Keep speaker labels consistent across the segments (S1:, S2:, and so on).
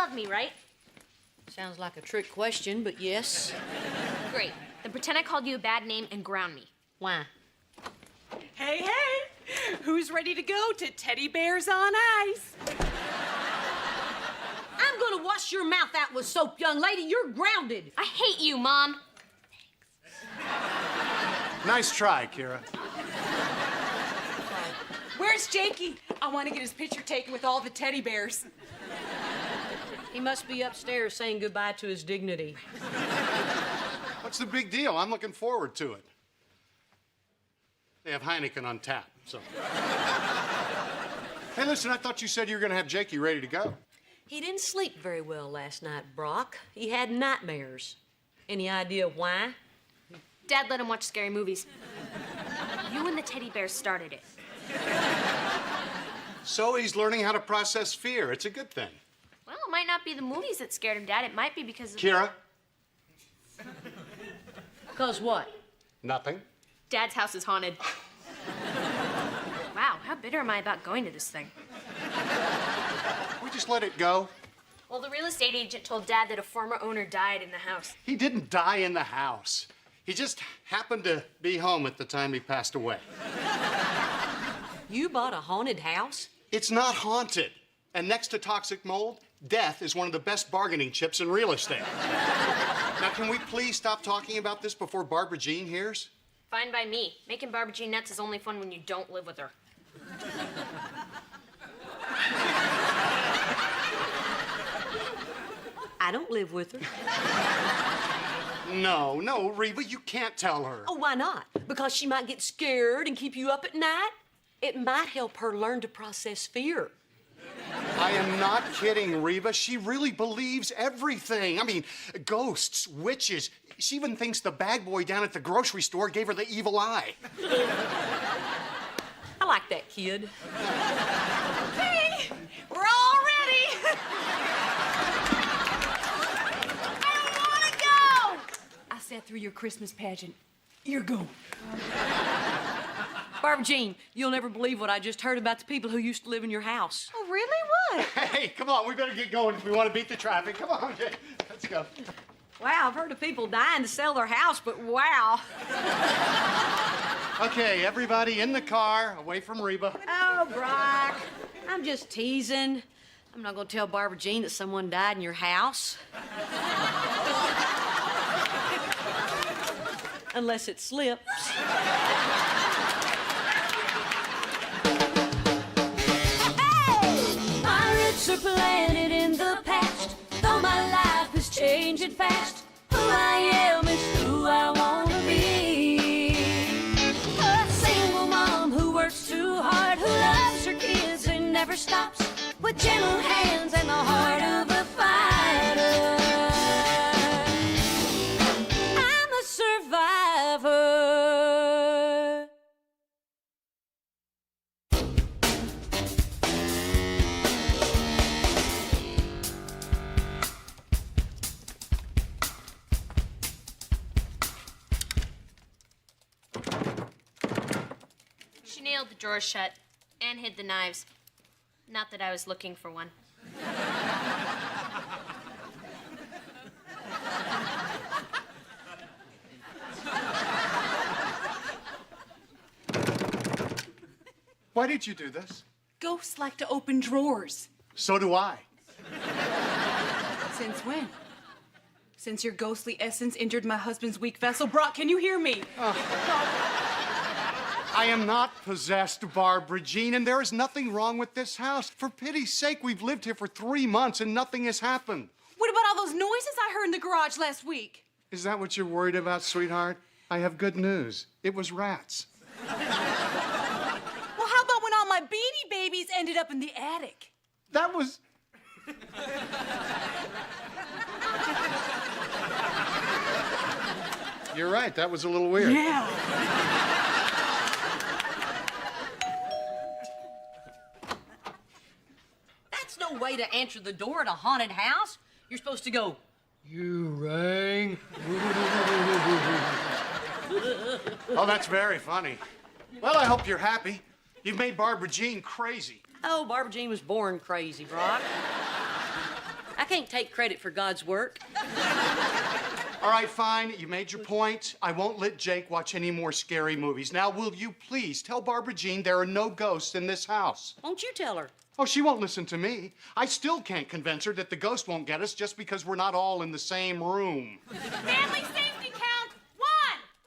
S1: love me, right?
S2: Sounds like a trick question, but yes.
S1: Great. Then pretend I called you a bad name and ground me.
S2: Why?
S3: Hey, hey! Who's ready to go to Teddy Bears on Ice?
S2: I'm gonna wash your mouth out with soap, young lady. You're grounded.
S1: I hate you, Mom.
S4: Nice try, Kira.
S3: Where's Jakey? I want to get his picture taken with all the teddy bears.
S2: He must be upstairs saying goodbye to his dignity.
S4: What's the big deal? I'm looking forward to it. They have Heineken on tap, so. Hey, listen, I thought you said you were gonna have Jakey ready to go.
S2: He didn't sleep very well last night, Brock. He had nightmares. Any idea why?
S1: Dad let him watch scary movies. You and the teddy bears started it.
S4: So he's learning how to process fear. It's a good thing.
S1: Well, it might not be the movies that scared him, Dad. It might be because of...
S4: Kira?
S2: Because what?
S4: Nothing.
S1: Dad's house is haunted. Wow, how bitter am I about going to this thing?
S4: We just let it go.
S1: Well, the real estate agent told Dad that a former owner died in the house.
S4: He didn't die in the house. He just happened to be home at the time he passed away.
S2: You bought a haunted house?
S4: It's not haunted. And next to toxic mold, death is one of the best bargaining chips in real estate. Now, can we please stop talking about this before Barbara Jean hears?
S1: Fine by me. Making Barbara Jean nuts is only fun when you don't live with her.
S2: I don't live with her.
S4: No, Reba, you can't tell her.
S2: Oh, why not? Because she might get scared and keep you up at night? It might help her learn to process fear.
S4: I am not kidding, Reba. She really believes everything. I mean, ghosts, witches. She even thinks the bag boy down at the grocery store gave her the evil eye.
S2: I like that kid.
S3: Hey, we're all ready.
S1: I want to go!
S3: I sat through your Christmas pageant. You're going.
S2: Barbara Jean, you'll never believe what I just heard about the people who used to live in your house.
S3: Oh, really? What?
S4: Hey, come on, we better get going if we want to beat the traffic. Come on, Jay. Let's go.
S2: Wow, I've heard of people dying to sell their house, but wow.
S4: Okay, everybody in the car, away from Reba.
S2: Oh, Brock, I'm just teasing. I'm not gonna tell Barbara Jean that someone died in your house. Unless it slips.
S5: Are planted in the past, though my life is changing fast. Who I am is who I wanna be. A single mom who works too hard, who loves her kids and never stops, with gentle hands and the heart of a fighter. I'm a survivor.
S1: She nailed the drawers shut and hid the knives. Not that I was looking for one.
S4: Why did you do this?
S3: Ghosts like to open drawers.
S4: So do I.
S3: Since when? Since your ghostly essence injured my husband's weak vessel. Brock, can you hear me?
S4: I am not possessed, Barbara Jean, and there is nothing wrong with this house. For pity's sake, we've lived here for 3 months and nothing has happened.
S3: What about all those noises I heard in the garage last week?
S4: Is that what you're worried about, sweetheart? I have good news. It was rats.
S3: Well, how about when all my Beanie Babies ended up in the attic?
S4: That was... You're right, that was a little weird.
S3: Yeah.
S2: That's no way to answer the door at a haunted house. You're supposed to go, "You rang."
S4: Oh, that's very funny. Well, I hope you're happy. You've made Barbara Jean crazy.
S2: Oh, Barbara Jean was born crazy, Brock. I can't take credit for God's work.
S4: All right, fine. You made your point. I won't let Jake watch any more scary movies. Now, will you please tell Barbara Jean there are no ghosts in this house?
S2: Won't you tell her?
S4: Oh, she won't listen to me. I still can't convince her that the ghost won't get us just because we're not all in the same room.
S3: Family safety count.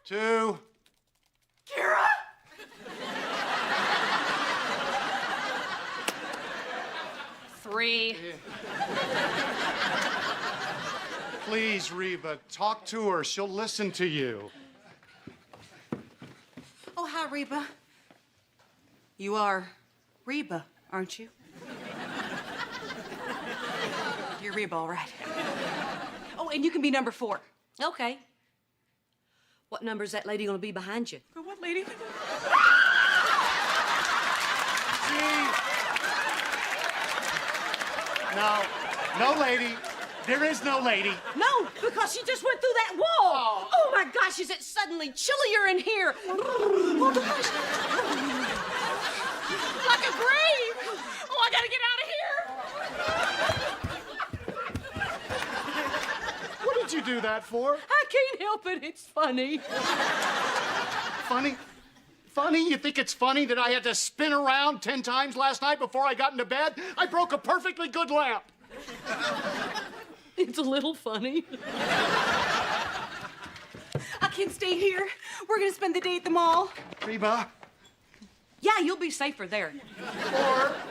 S3: 1.
S4: 2.
S3: Kira?
S1: Three.
S4: Please, Reba, talk to her. She'll listen to you.
S3: Oh, hi, Reba. You are Reba, aren't you? You're Reba, all right. Oh, and you can be number 4.
S2: Okay. What number's that lady gonna be behind you?
S3: What lady?
S4: No, lady. There is no lady.
S2: No, because she just went through that wall. Oh my gosh, is it suddenly chillier in here? Oh gosh.
S3: Like a grave! Oh, I gotta get out of here!
S4: What did you do that for?
S2: I can't help it, it's funny.
S4: Funny? Funny? You think it's funny that I had to spin around 10 times last night before I got into bed? I broke a perfectly good lamp.
S2: It's a little funny.
S3: I can't stay here. We're gonna spend the day at the mall.
S4: Reba.
S2: Yeah, you'll be safer there.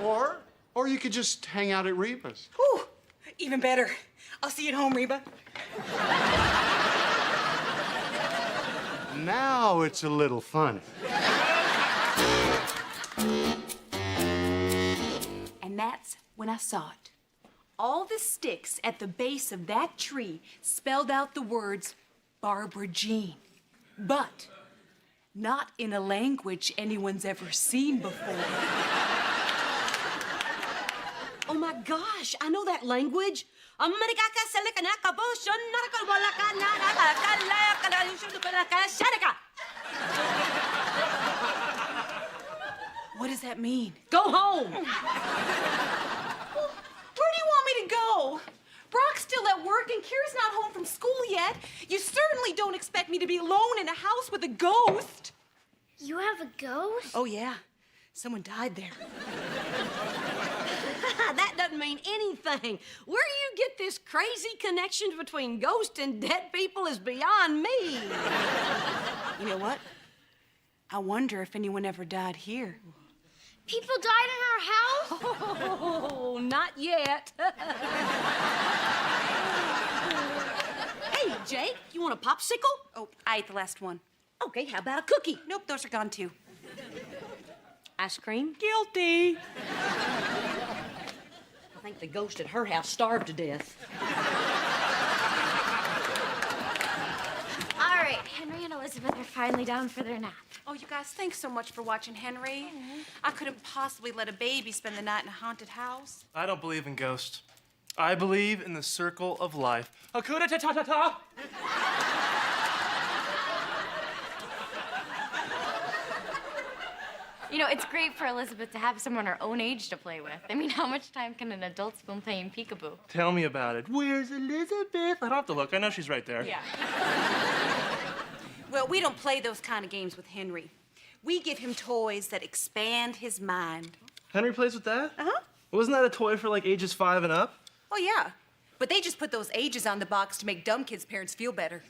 S4: Or you could just hang out at Reba's.
S3: Whew, even better. I'll see you at home, Reba.
S4: Now it's a little funny.
S3: And that's when I saw it. All the sticks at the base of that tree spelled out the words Barbara Jean, but not in a language anyone's ever seen before.
S2: Oh my gosh, I know that language.
S3: What does that mean?
S2: Go home.
S3: Where do you want me to go? Brock's still at work and Kira's not home from school yet. You certainly don't expect me to be alone in a house with a ghost.
S1: You have a ghost?
S3: Oh, yeah. Someone died there.
S2: That doesn't mean anything. Where you get this crazy connection between ghosts and dead people is beyond me.
S3: You know what? I wonder if anyone ever died here.
S1: People died in our house?
S2: Oh, not yet. Hey, Jake, you want a popsicle?
S3: Oh, I ate the last one.
S2: Okay, how about a cookie?
S3: Nope, those are gone too.
S2: Ice cream?
S3: Guilty.
S2: I think the ghost at her house starved to death.
S1: All right, Henry and Elizabeth are finally down for their nap.
S3: Oh, you guys, thanks so much for watching Henry. I couldn't possibly let a baby spend the night in a haunted house.
S6: I don't believe in ghosts. I believe in the circle of life. Hakuna ta-ta-ta-ta!
S1: You know, it's great for Elizabeth to have someone her own age to play with. I mean, how much time can an adult spend playing peekaboo?
S6: Tell me about it. Where's Elizabeth? I don't have to look. I know she's right there.
S3: Yeah. Well, we don't play those kind of games with Henry. We give him toys that expand his mind.
S6: Henry plays with that?
S3: Uh-huh.
S6: Wasn't that a toy for like ages 5 and up?
S3: Oh, yeah. But they just put those ages on the box to make dumb kids' parents feel better.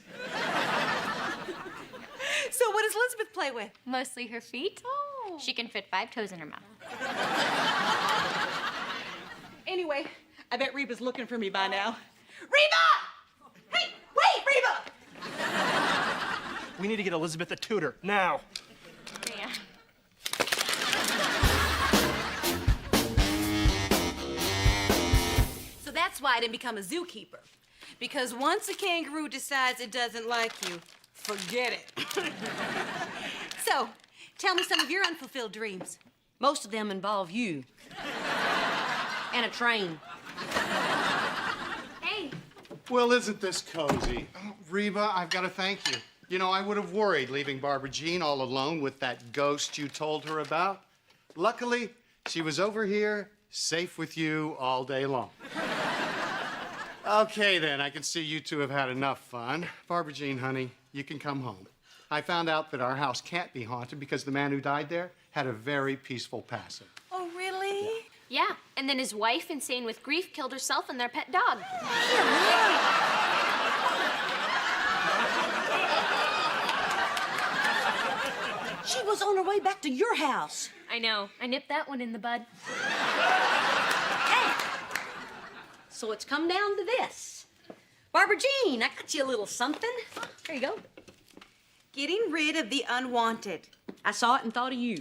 S3: So what does Elizabeth play with?
S1: Mostly her feet. Oh. She can fit 5 toes in her mouth.
S3: Anyway, I bet Reba's looking for me by now. Reba! Hey, wait, Reba!
S6: We need to get Elizabeth a tutor, now.
S1: Yeah.
S3: So that's why I didn't become a zookeeper. Because once a kangaroo decides it doesn't like you, forget it. So, tell me some of your unfulfilled dreams.
S2: Most of them involve you. And a train.
S1: Hey.
S4: Well, isn't this cozy? Oh, Reba, I've got to thank you. You know, I would have worried leaving Barbara Jean all alone with that ghost you told her about. Luckily, she was over here, safe with you all day long. Okay, then. I can see you two have had enough fun. Barbara Jean, honey, you can come home. I found out that our house can't be haunted because the man who died there had a very peaceful passing.
S3: Oh, really?
S1: Yeah, and then his wife, insane with grief, killed herself and their pet dog.
S2: She was on her way back to your house.
S1: I know. I nipped that one in the bud.
S2: Hey! So it's come down to this. Barbara Jean, I got you a little something. There you go.
S3: Getting rid of the unwanted.
S2: I saw it and thought of you.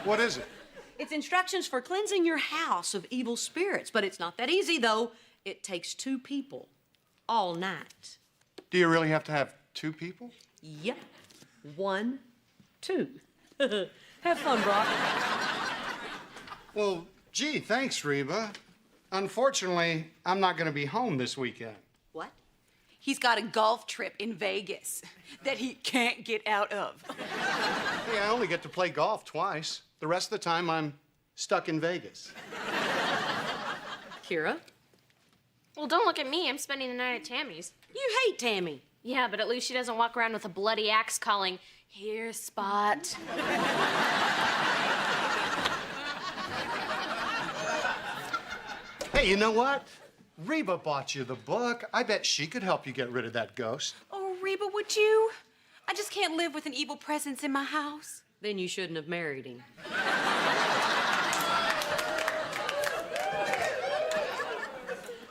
S4: What is it?
S2: It's instructions for cleansing your house of evil spirits, but it's not that easy, though. It takes 2 people all night.
S4: Do you really have to have 2 people?
S2: Yep. 1, 2. Have fun, Brock.
S4: Well, gee, thanks, Reba. Unfortunately, I'm not going to be home this weekend.
S2: What?
S3: He's got a golf trip in Vegas that he can't get out of.
S4: Hey, I only get to play golf twice. The rest of the time, I'm stuck in Vegas.
S2: Kira?
S1: Well, don't look at me. I'm spending the night at Tammy's.
S2: You hate Tammy.
S1: Yeah, but at least she doesn't walk around with a bloody axe calling, "Here, Spot."
S4: Hey, you know what? Reba bought you the book. I bet she could help you get rid of that ghost.
S3: Oh, Reba, would you? I just can't live with an evil presence in my house.
S2: Then you shouldn't have married him.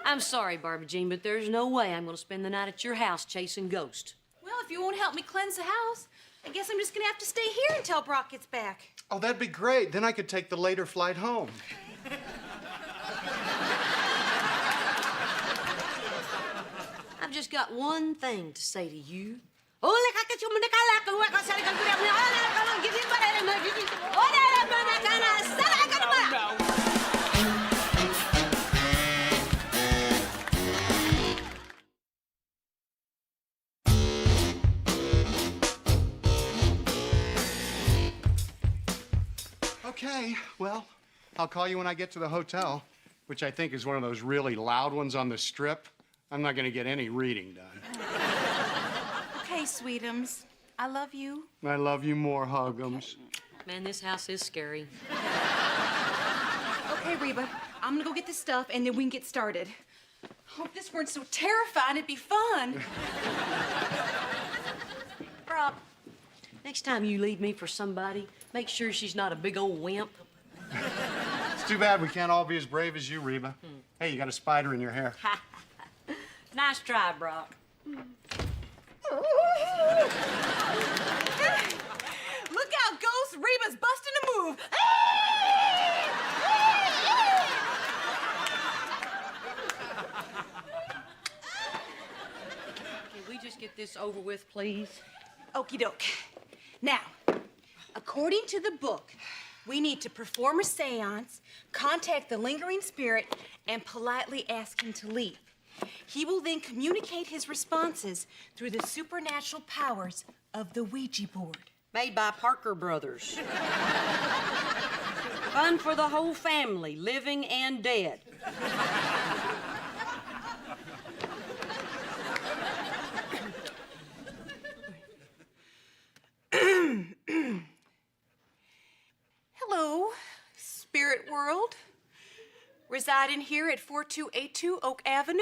S2: I'm sorry, Barbara Jean, but there's no way I'm going to spend the night at your house chasing ghosts.
S3: Well, if you won't help me cleanse the house, I guess I'm just gonna have to stay here until Brock gets back.
S4: Oh, that'd be great. Then I could take the later flight home.
S2: I've just got one thing to say to you.
S4: Okay, well, I'll call you when I get to the hotel, which I think is one of those really loud ones on the strip. I'm not going to get any reading done.
S3: Okay, sweetums. I love you.
S4: I love you more, Huggums.
S2: Man, this house is scary.
S3: Okay, Reba, I'm gonna go get this stuff and then we can get started. Oh, if this weren't so terrifying, it'd be fun.
S2: Brock, next time you leave me for somebody, make sure she's not a big old wimp.
S4: It's too bad we can't all be as brave as you, Reba. Hey, you got a spider in your hair.
S2: Nice try, Brock.
S3: Look out, Ghost! Reba's busting a move.
S2: Can we just get this over with, please?
S3: Okie doke. Now, according to the book, we need to perform a seance, contact the lingering spirit, and politely ask him to leave. He will then communicate his responses through the supernatural powers of the Ouija board.
S2: Made by Parker Brothers. Fun for the whole family, living and dead.
S3: Hello, spirit world. Residing here at 4282 Oak Avenue.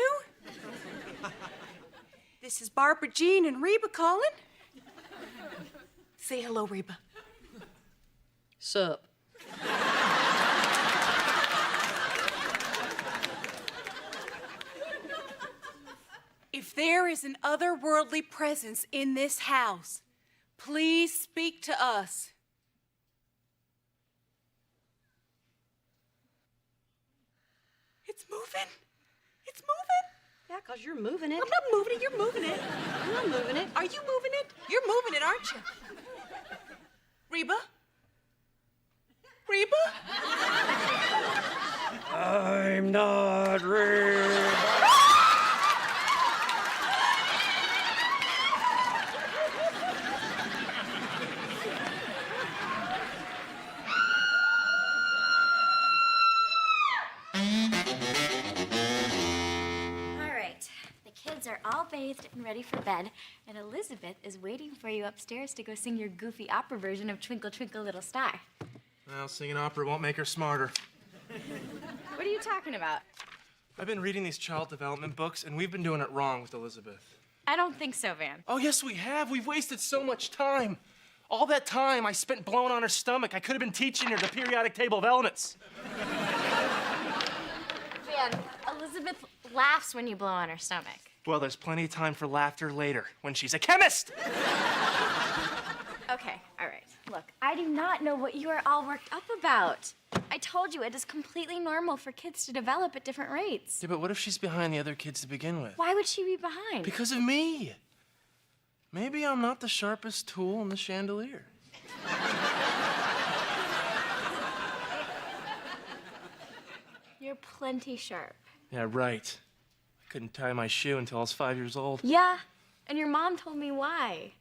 S3: This is Barbara Jean and Reba calling. Say hello, Reba.
S2: Sup?
S3: If there is an otherworldly presence in this house, please speak to us. It's moving. It's moving.
S2: Yeah, 'cause you're moving it.
S3: I'm not moving it. You're moving it.
S2: I'm not moving it.
S3: Are you moving it? You're moving it, aren't you? Reba? Reba?
S2: I'm not real.
S7: bathed and ready for bed, and Elizabeth is waiting for you upstairs to go sing your goofy opera version of Twinkle, Twinkle, Little Star.
S6: Well, singing opera won't make her smarter.
S7: What are you talking about?
S6: I've been reading these child development books, and we've been doing it wrong with Elizabeth.
S7: I don't think so, Van.
S6: Oh, yes, we have. We've wasted so much time. All that time I spent blowing on her stomach, I could have been teaching her the periodic table of elements.
S7: Van, Elizabeth laughs when you blow on her stomach.
S6: Well, there's plenty of time for laughter later, when she's a chemist.
S7: Okay, all right. Look, I do not know what you are all worked up about. I told you it is completely normal for kids to develop at different rates.
S6: Yeah, but what if she's behind the other kids to begin with?
S7: Why would she be behind?
S6: Because of me. Maybe I'm not the sharpest tool in the chandelier.
S7: You're plenty sharp.
S6: Yeah, right. I couldn't tie my shoe until I was 5 years old.
S7: Yeah, and your mom told me why.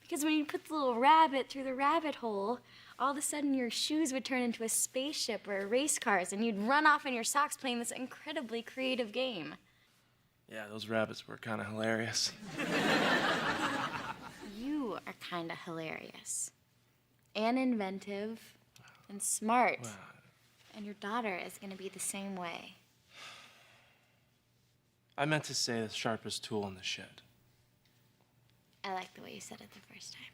S7: Because when you put the little rabbit through the rabbit hole, all of a sudden your shoes would turn into a spaceship or a race cars, and you'd run off in your socks playing this incredibly creative game.
S6: Yeah, those rabbits were kind of hilarious.
S7: You are kind of hilarious. And inventive. And smart.
S6: Wow.
S7: And your daughter is going to be the same way.
S6: I meant to say the sharpest tool in the shed.
S7: I like the way you said it the first time.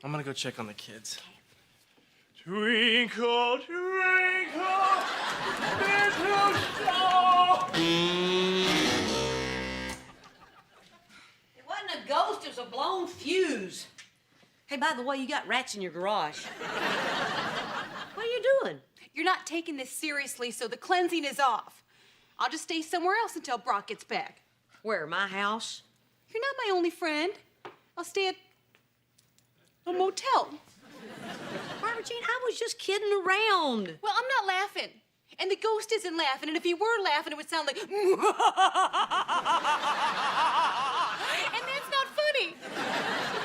S6: I'm gonna go check on the kids. Twinkle, twinkle, little star.
S2: It wasn't a ghost, it was a blown fuse. Hey, by the way, you got rats in your garage. What are you doing?
S3: You're not taking this seriously, so the cleansing is off. I'll just stay somewhere else until Brock gets back.
S2: Where, my house?
S3: You're not my only friend. I'll stay at a motel.
S2: Barbara Jean, I was just kidding around.
S3: Well, I'm not laughing. And the ghost isn't laughing, and if he were laughing, it would sound like... And that's not funny.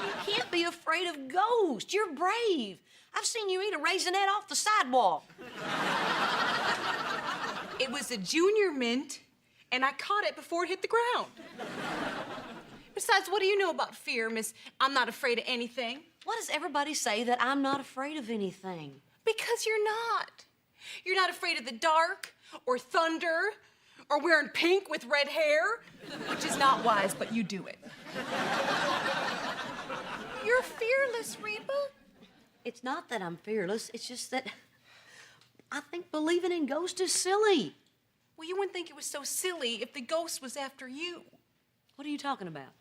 S2: You can't be afraid of ghosts. You're brave. I've seen you eat a raisinette off the sidewalk.
S3: It was a junior mint, and I caught it before it hit the ground. Besides, what do you know about fear, Miss I'm not afraid of anything?
S2: Why does everybody say that I'm not afraid of anything?
S3: Because you're not. You're not afraid of the dark, or thunder, or wearing pink with red hair, which is not wise, but you do it. You're fearless, Reba.
S2: It's not that I'm fearless, it's just that I think believing in ghosts is silly.
S3: Well, you wouldn't think it was so silly if the ghost was after you.
S2: What are you talking about?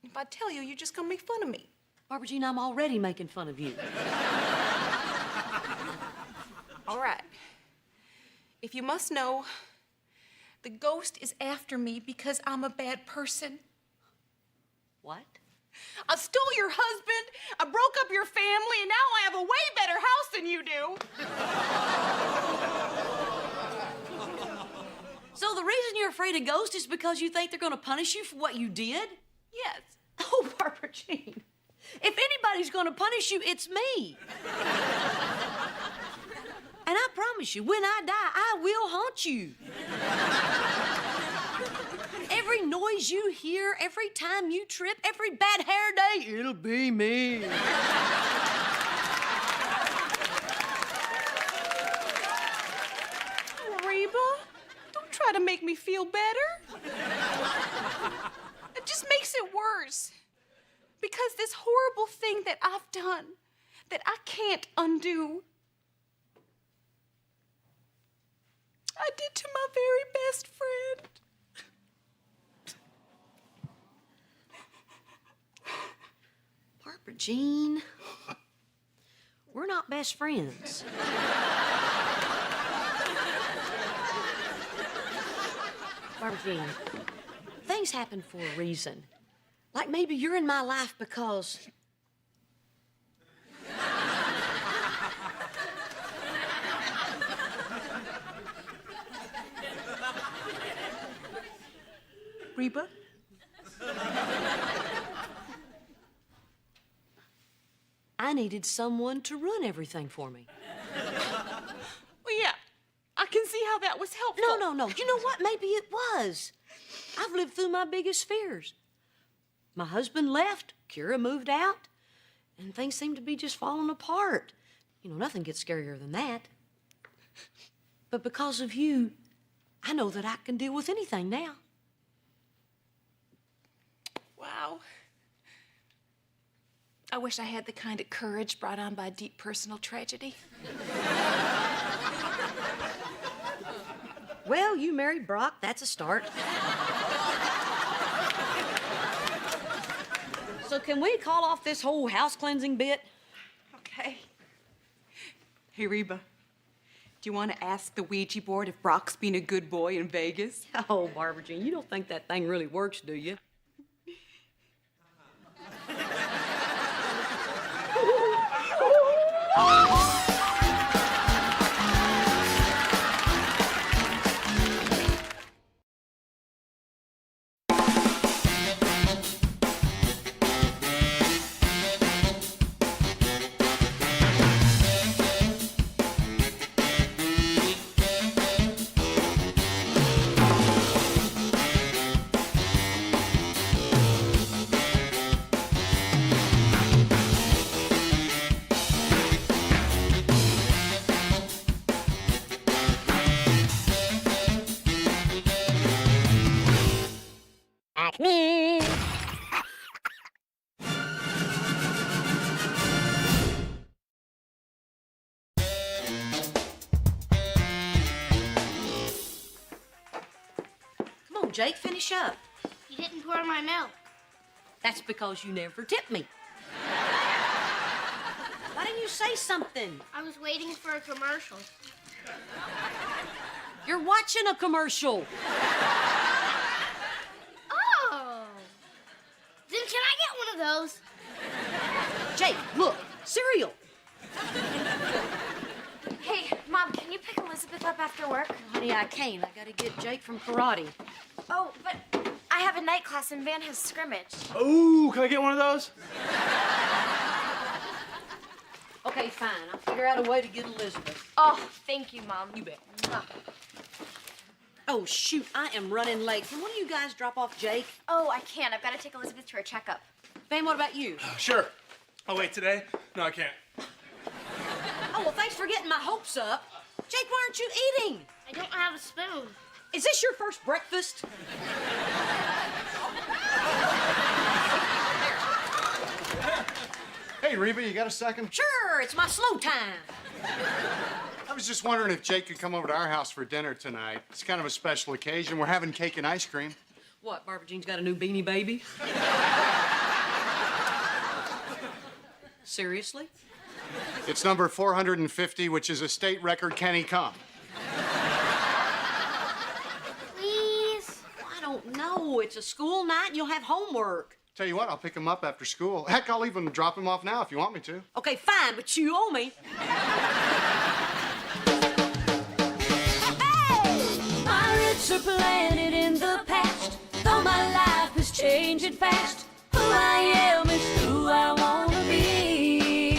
S3: If I tell you, you're just gonna make fun of me.
S2: Barbara Jean, I'm already making fun of you.
S3: All right. If you must know, the ghost is after me because I'm a bad person.
S2: What?
S3: I stole your husband, I broke up your family, and now I have a way better house than you do.
S2: So the reason you're afraid of ghosts is because you think they're gonna punish you for what you did?
S3: Yes.
S2: Oh, Barbara Jean. If anybody's gonna punish you, it's me. And I promise you, when I die, I will haunt you. Every noise you hear, every time you trip, every bad hair day, it'll be me.
S3: Reba, don't try to make me feel better. It just makes it worse. Because this horrible thing that I've done, that I can't undo, I did to my very best friend.
S2: Barbara Jean, we're not best friends. Barbara Jean, things happen for a reason. Like maybe you're in my life because...
S3: Reba?
S2: I needed someone to run everything for me.
S3: Well, yeah, I can see how that was helpful.
S2: No. You know what? Maybe it was. I've lived through my biggest fears. My husband left, Kira moved out, and things seem to be just falling apart. You know, nothing gets scarier than that. But because of you, I know that I can deal with anything now.
S3: Wow. I wish I had the kind of courage brought on by deep personal tragedy.
S2: Well, you married Brock, that's a start. So can we call off this whole house cleansing bit?
S3: Okay. Hey, Reba, do you want to ask the Ouija board if Brock's been a good boy in Vegas?
S2: Oh, Barbara Jean, you don't think that thing really works, do you? Come on, Jake, finish up.
S1: You didn't pour my milk.
S2: That's because you never tipped me. Why didn't you say something?
S1: I was waiting for a commercial.
S2: You're watching a commercial.
S1: Oh. Then can I get one of those?
S2: Jake, look, cereal.
S7: Hey, Mom, can you pick Elizabeth up after work?
S2: Honey, I can't. I gotta get Jake from karate.
S7: Oh, but I have a night class and Van has scrimmage.
S6: Ooh, can I get one of those?
S2: Okay, fine. I'll figure out a way to get Elizabeth.
S7: Oh, thank you, Mom.
S2: You bet. Oh, shoot, I am running late. Can one of you guys drop off Jake?
S7: Oh, I can't. I've got to take Elizabeth to her checkup.
S2: Van, what about you?
S6: Sure. Oh, wait, today? No, I can't.
S2: Oh, well, thanks for getting my hopes up. Jake, why aren't you eating?
S1: I don't have a spoon.
S2: Is this your first breakfast?
S4: Hey, Reba, you got a second?
S2: Sure, it's my slow time.
S4: I was just wondering if Jake could come over to our house for dinner tonight. It's kind of a special occasion. We're having cake and ice cream.
S2: What, Barbara Jean's got a new Beanie Baby? Seriously?
S4: It's number 450, which is a state record. Can he come?
S1: Please?
S2: I don't know. It's a school night and you'll have homework.
S4: Tell you what, I'll pick him up after school. Heck, I'll even drop him off now if you want me to.
S2: Okay, fine, but you owe me.
S5: My roots are planted in the past, though my life is changing fast. Who I am is who I wanna be.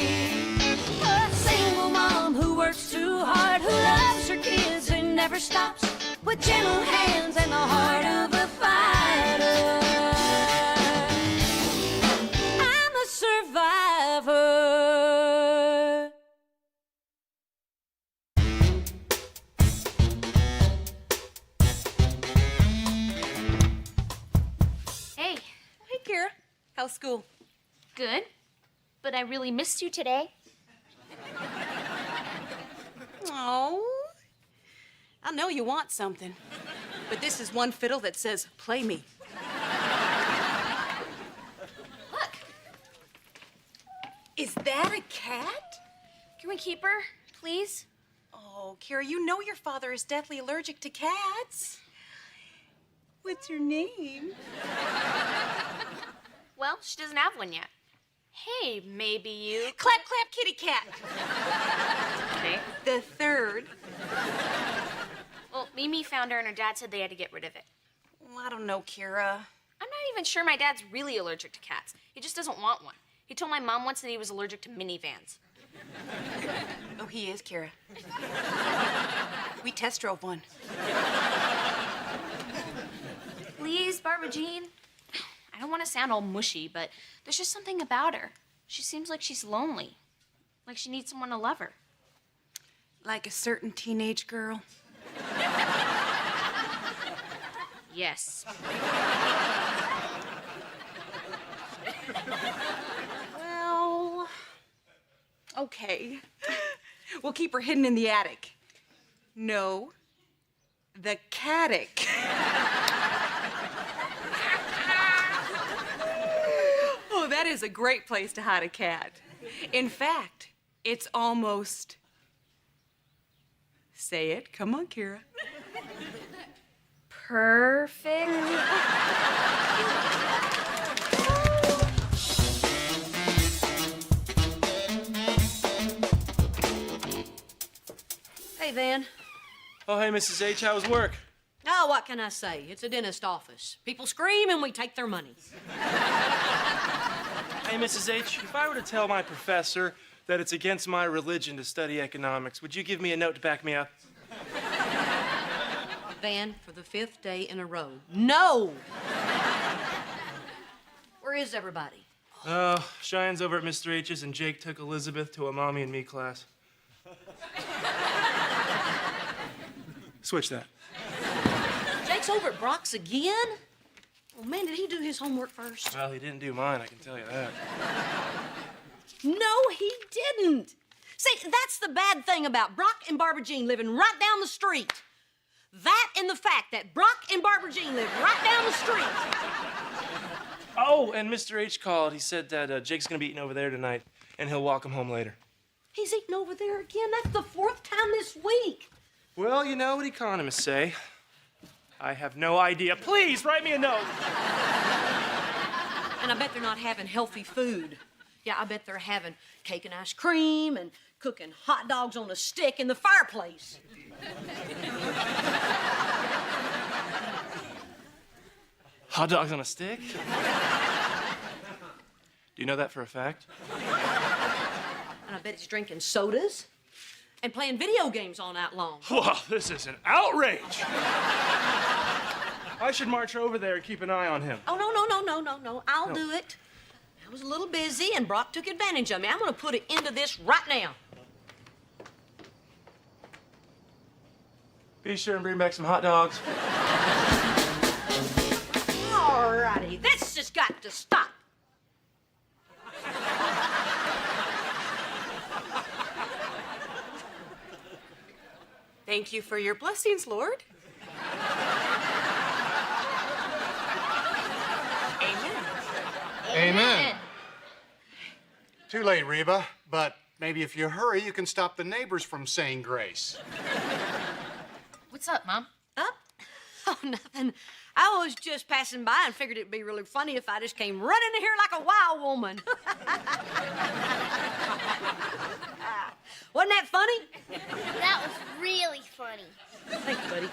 S5: A single mom who works too hard, who loves her kids and never stops, with gentle hands and the heart of a fighter. I'm a survivor.
S1: Hey,
S3: Hey, Kira. How's school?
S1: good. But I really missed you today.
S3: Oh. I know you want something, but this is one fiddle that says, play me.
S1: Look,
S3: Is that a cat?
S7: Can we keep her, please?
S3: Oh, Kira, you know your father is deathly allergic to cats. What's her name?
S1: well, she doesn't have one yet. Hey, maybe you...
S3: Clap, clap, kitty cat.
S1: Okay.
S3: The third.
S1: Well, Mimi found her and her dad said they had to get rid of it.
S3: Well, I don't know, Kira.
S1: I'm not even sure my dad's really allergic to cats. He just doesn't want one. He told my mom once that he was allergic to minivans.
S3: Oh, he is, Kira. We test drove one.
S1: Please, Barbara Jean. I don't want to sound all mushy, but there's just something about her. She seems like she's lonely. Like she needs someone to love her.
S3: Like a certain teenage girl.
S1: Yes.
S3: Well, okay. We'll keep her hidden in the attic. No, the cattic. Oh, that is a great place to hide a cat. In fact, it's almost... Say it. Come on, Kira.
S1: Perfect.
S2: Hey, Van.
S6: Oh, hey, Mrs. H, how was work?
S2: Oh, what can I say? It's a dentist office. People scream and we take their money.
S6: Hey, Mrs. H, if I were to tell my professor that it's against my religion to study economics, would you give me a note to back me up?
S2: Van, for the 5th day in a row. No! Where is everybody?
S6: Oh, Cheyenne's over at Mr. H's and Jake took Elizabeth to a mommy and me class. Switch that.
S2: Jake's over at Brock's again? Oh, man, did he do his homework first?
S6: Well, he didn't do mine, I can tell you that.
S2: No, he didn't. See, that's the bad thing about Brock and Barbara Jean living right down the street. That and the fact that Brock and Barbara Jean live right down the street.
S6: Oh, and Mr. H called. He said that Jake's gonna be eating over there tonight, and he'll walk him home later.
S2: He's eating over there again. That's the 4th time this week.
S6: Well, you know what economists say. I have no idea. Please, write me a note.
S2: And I bet they're not having healthy food. Yeah, I bet they're having cake and ice cream and cooking hot dogs on a stick in the fireplace.
S6: Hot dogs on a stick? Do you know that for a fact?
S2: And I bet he's drinking sodas and playing video games all night long.
S6: Well, this is an outrage. I should march over there and keep an eye on him.
S2: Oh, no. I'll do it. I was a little busy and Brock took advantage of me. I'm gonna put an end to this right now.
S6: Be sure and bring back some hot dogs.
S2: All righty, this has got to stop.
S3: Thank you for your blessings, Lord. Amen.
S4: Amen. Too late, Reba, but maybe if you hurry, you can stop the neighbors from saying grace.
S1: What's up, Mom?
S2: Up? Oh, nothing. I was just passing by and figured it'd be really funny if I just came running in here like a wild woman. Wasn't that funny?
S8: That was really funny.
S2: Thanks, buddy.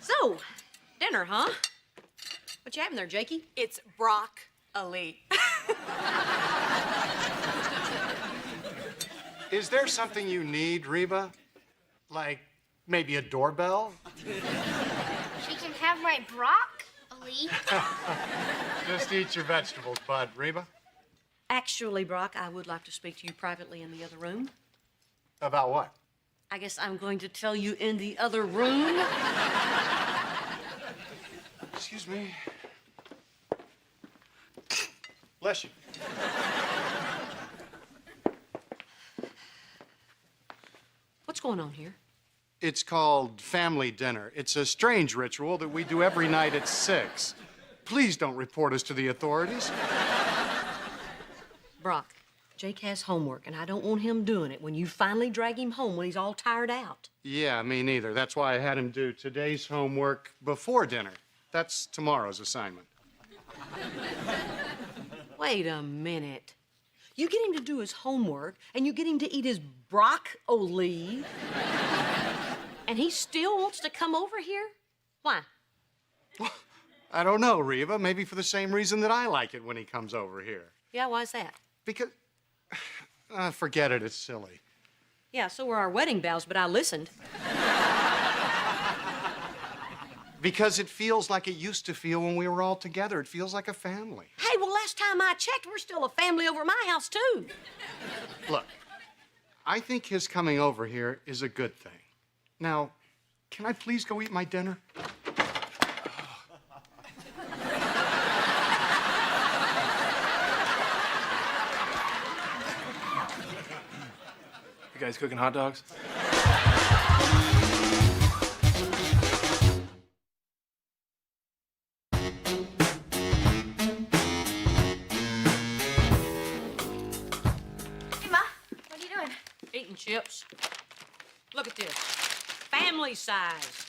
S2: So, dinner, huh? What you having there, Jakey?
S3: It's Brock Ali.
S4: Is there something you need, Reba? Like maybe a doorbell?
S8: She can have my broccoli.
S4: Just eat your vegetables, bud, Reba.
S2: Actually, Brock, I would like to speak to you privately in the other room.
S4: About what?
S2: I guess I'm going to tell you in the other room.
S4: Excuse me. Bless you.
S2: What's going on here?
S4: It's called family dinner. It's a strange ritual that we do every night at 6. Please don't report us to the authorities.
S2: Brock, Jake has homework, and I don't want him doing it when you finally drag him home when he's all tired out.
S4: Yeah, me neither. That's why I had him do today's homework before dinner. That's tomorrow's assignment.
S2: Wait a minute. You get him to do his homework, and you get him to eat his broccoli, and he still wants to come over here? Why?
S4: I don't know, Reba. Maybe for the same reason that I like it when he comes over here.
S2: Yeah, why's that?
S4: Because... forget it. It's silly.
S2: Yeah, so were our wedding vows, but I listened.
S4: Because it feels like it used to feel when we were all together. It feels like a family.
S2: Hey, well, last time I checked, we're still a family over my house, too.
S4: Look, I think his coming over here is a good thing. Now, can I please go eat my dinner?
S6: You guys cooking hot dogs?
S1: Hey, Ma, what are you doing?
S2: Eating chips. Look at this. Family size.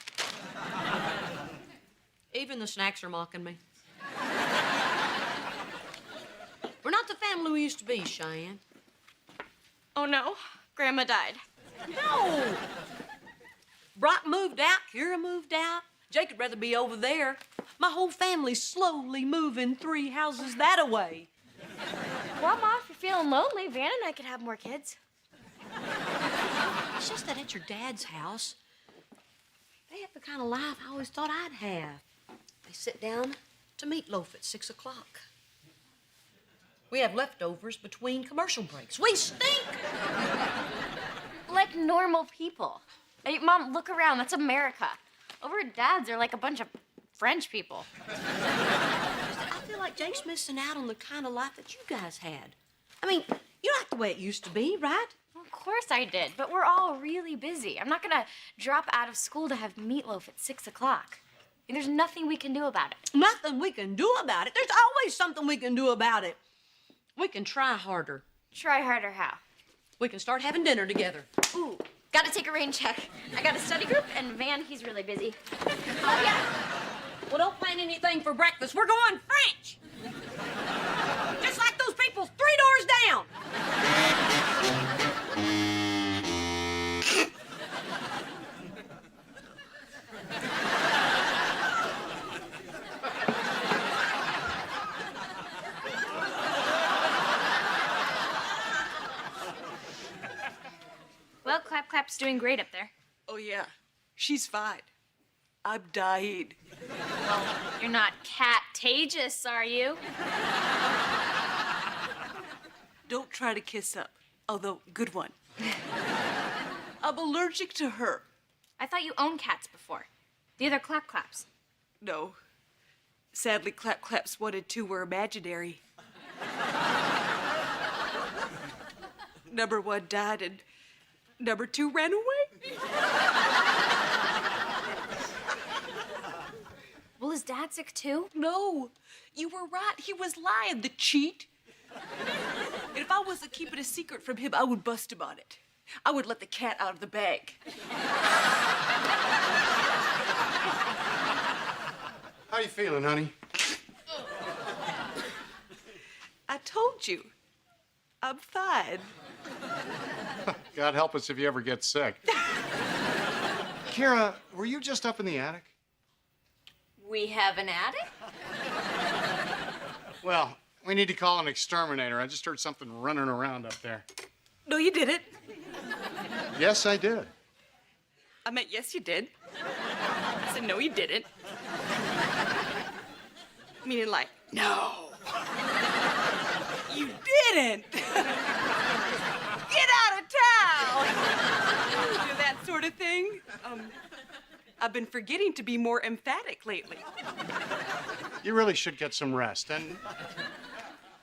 S2: Even the snacks are mocking me. We're not the family we used to be, Cheyenne.
S1: Oh, no. Grandma died.
S2: No! Brock moved out, Kira moved out. Jake would rather be over there. My whole family's slowly moving 3 houses that away.
S7: Well, Ma, if you're feeling lonely, Van and I could have more kids.
S2: It's just that at your dad's house, they have the kind of life I always thought I'd have. They sit down to meatloaf at 6 o'clock. We have leftovers between commercial breaks. We stink!
S7: Like normal people. Hey, Mom, look around. That's America. Over at Dad's, they're like a bunch of French people.
S2: I feel like Jake's missing out on the kind of life that you guys had. I mean, you like the way it used to be, right?
S7: Well, of course I did, but we're all really busy. I'm not gonna drop out of school to have meatloaf at 6 o'clock. And there's nothing we can do about it.
S2: Nothing we can do about it. There's always something we can do about it. We can try harder.
S7: Try harder how?
S2: We can start having dinner together.
S7: Ooh, gotta take a rain check. I got a study group, and Van, he's really busy. Oh, yeah.
S2: Well, don't plan anything for breakfast. We're going French. Just like those people 3 doors down.
S1: Well, Clap Clap's doing great up there.
S3: Oh, yeah. She's fine. I'm dying.
S1: You're not cat-tagious, are you?
S3: Don't try to kiss up, although good one. I'm allergic to her.
S1: I thought you owned cats before. The other Clap Claps.
S3: No. Sadly, Clap Claps 1 and 2 were imaginary. Number 1 died and number 2 ran away.
S1: Well, is Dad sick too?
S3: No, you were right. He was lying, the cheat. And if I wasn't keeping a secret from him, I would bust him on it. I would let the cat out of the bag.
S4: How you feeling, honey?
S3: I told you. I'm fine.
S4: God help us if you ever get sick. Kira, were you just up in the attic?
S1: We have an attic?
S4: Well, we need to call an exterminator. I just heard something running around up there.
S3: No, you didn't.
S4: Yes, I did.
S3: I meant, yes, you did. I said, no, you didn't. Meaning like, no. You didn't. Get out of town. Do that sort of thing. I've been forgetting to be more emphatic lately.
S4: You really should get some rest and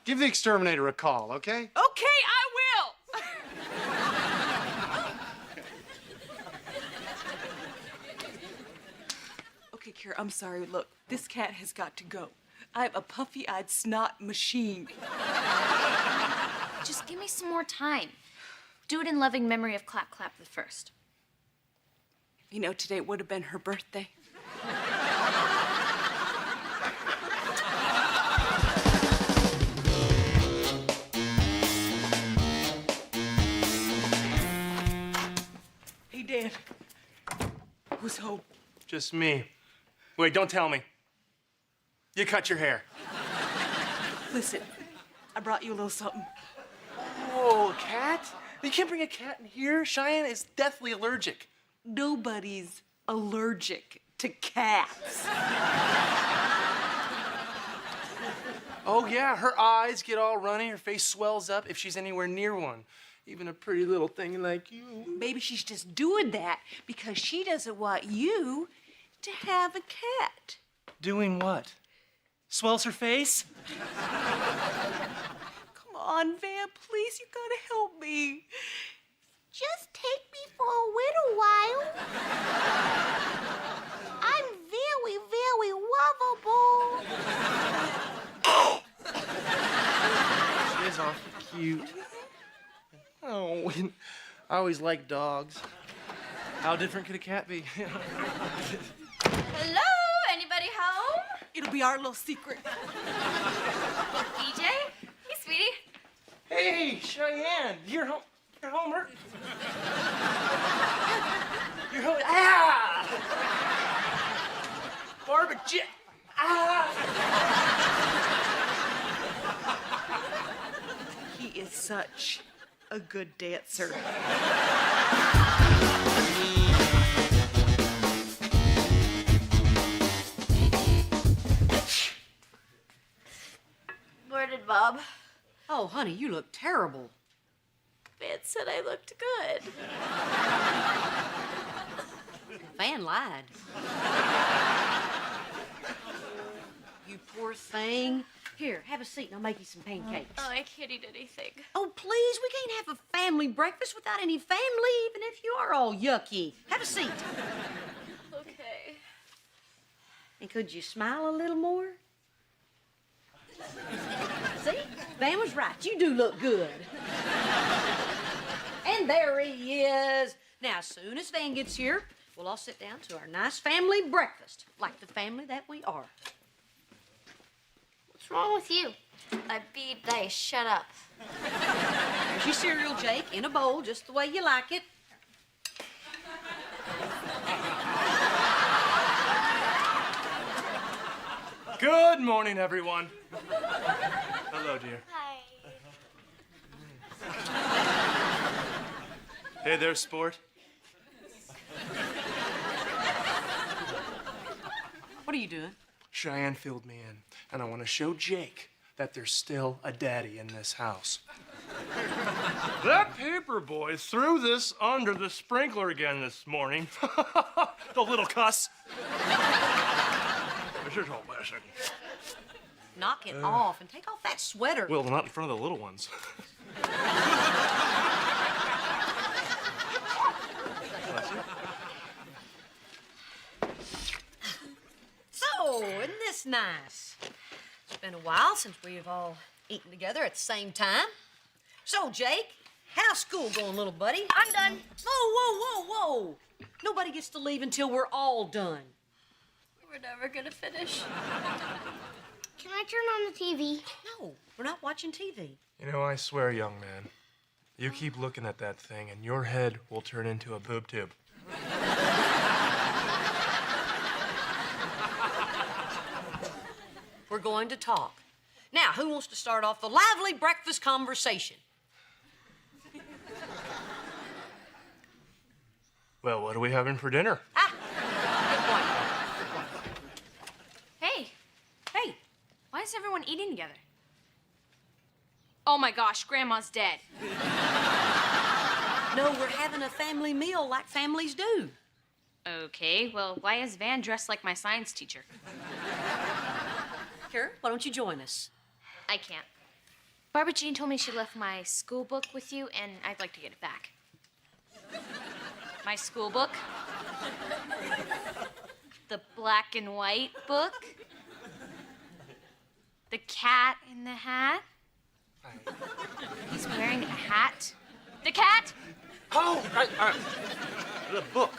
S4: give the exterminator a call, okay?
S3: Okay, I will. Okay, Kira, I'm sorry. Look, this cat has got to go. I'm a puffy-eyed snot machine.
S1: Just give me some more time. Do it in loving memory of Clap Clap the First.
S3: You know, today would have been her birthday. Hey, Dad. Who's home?
S6: Just me. Wait, don't tell me. You cut your hair.
S3: Listen, I brought you a little something.
S6: Whoa, cat? You can't bring a cat in here. Cheyenne is deathly allergic.
S3: Nobody's allergic to cats.
S6: Oh, yeah, her eyes get all runny, her face swells up if she's anywhere near one. Even a pretty little thing like you.
S3: Maybe she's just doing that because she doesn't want you to have a cat.
S6: Doing what? Swells her face?
S3: Come on, Van, please, you gotta help me.
S8: Just take me for a little while. I'm very, very lovable.
S6: She is awfully cute. Oh, I always liked dogs. How different could a cat be?
S1: Hello? Anybody home?
S3: It'll be our little secret.
S1: DJ? Hey, sweetie.
S6: Hey, Cheyenne, you're home. You're Homer. You're home. Ah! Barbara. Ah!
S3: He is such a good dancer.
S7: Where did Bob?
S2: Oh, honey, you look terrible.
S7: Van said I looked good.
S2: Van lied. You poor thing. Here, have a seat and I'll make you some pancakes.
S7: Oh, I can't eat anything.
S2: Oh, please, we can't have a family breakfast without any family, even if you are all yucky. Have a seat.
S7: Okay.
S2: And could you smile a little more? See? Van was right. You do look good. And there he is. Now, as soon as Van gets here, we'll all sit down to our nice family breakfast, like the family that we are.
S8: What's wrong with you?
S7: I beat they. Shut up.
S2: Here's your cereal, Jake, in a bowl, just the way you like it.
S6: Good morning, everyone. Hello, dear.
S8: Hi.
S6: Hey there, sport.
S2: What are you doing?
S6: Cheyenne filled me in, and I want to show Jake that there's still a daddy in this house. That paper boy threw this under the sprinkler again this morning. The little cuss. This is all blessing.
S2: Knock it off and take off that sweater.
S6: Well, not in front of the little ones. Bless you.
S2: So, isn't this nice? It's been a while since we've all eaten together at the same time. So, Jake, how's school going, little buddy?
S8: I'm done.
S2: Whoa, whoa, whoa, whoa. Nobody gets to leave until we're all done.
S7: We're never gonna finish.
S8: Can I turn on the TV?
S2: No, we're not watching TV.
S6: You know, I swear, young man, you keep looking at that thing and your head will turn into a boob tube.
S2: We're going to talk. Now, who wants to start off the lively breakfast conversation?
S6: Well, what are we having for dinner?
S2: Ah, good point.
S1: Hey,
S2: Hey,
S1: why is everyone eating together? Oh my gosh, Grandma's dead.
S2: no, we're having a family meal like families do.
S1: Okay, well, why is Van dressed like my science teacher?
S2: Kira, why don't you join us?
S1: I can't. Barbara Jean told me she left my school book with you, and I'd like to get it back. My school book? The black and white book? The cat in the hat? He's wearing a hat. The cat?
S6: Oh, the book.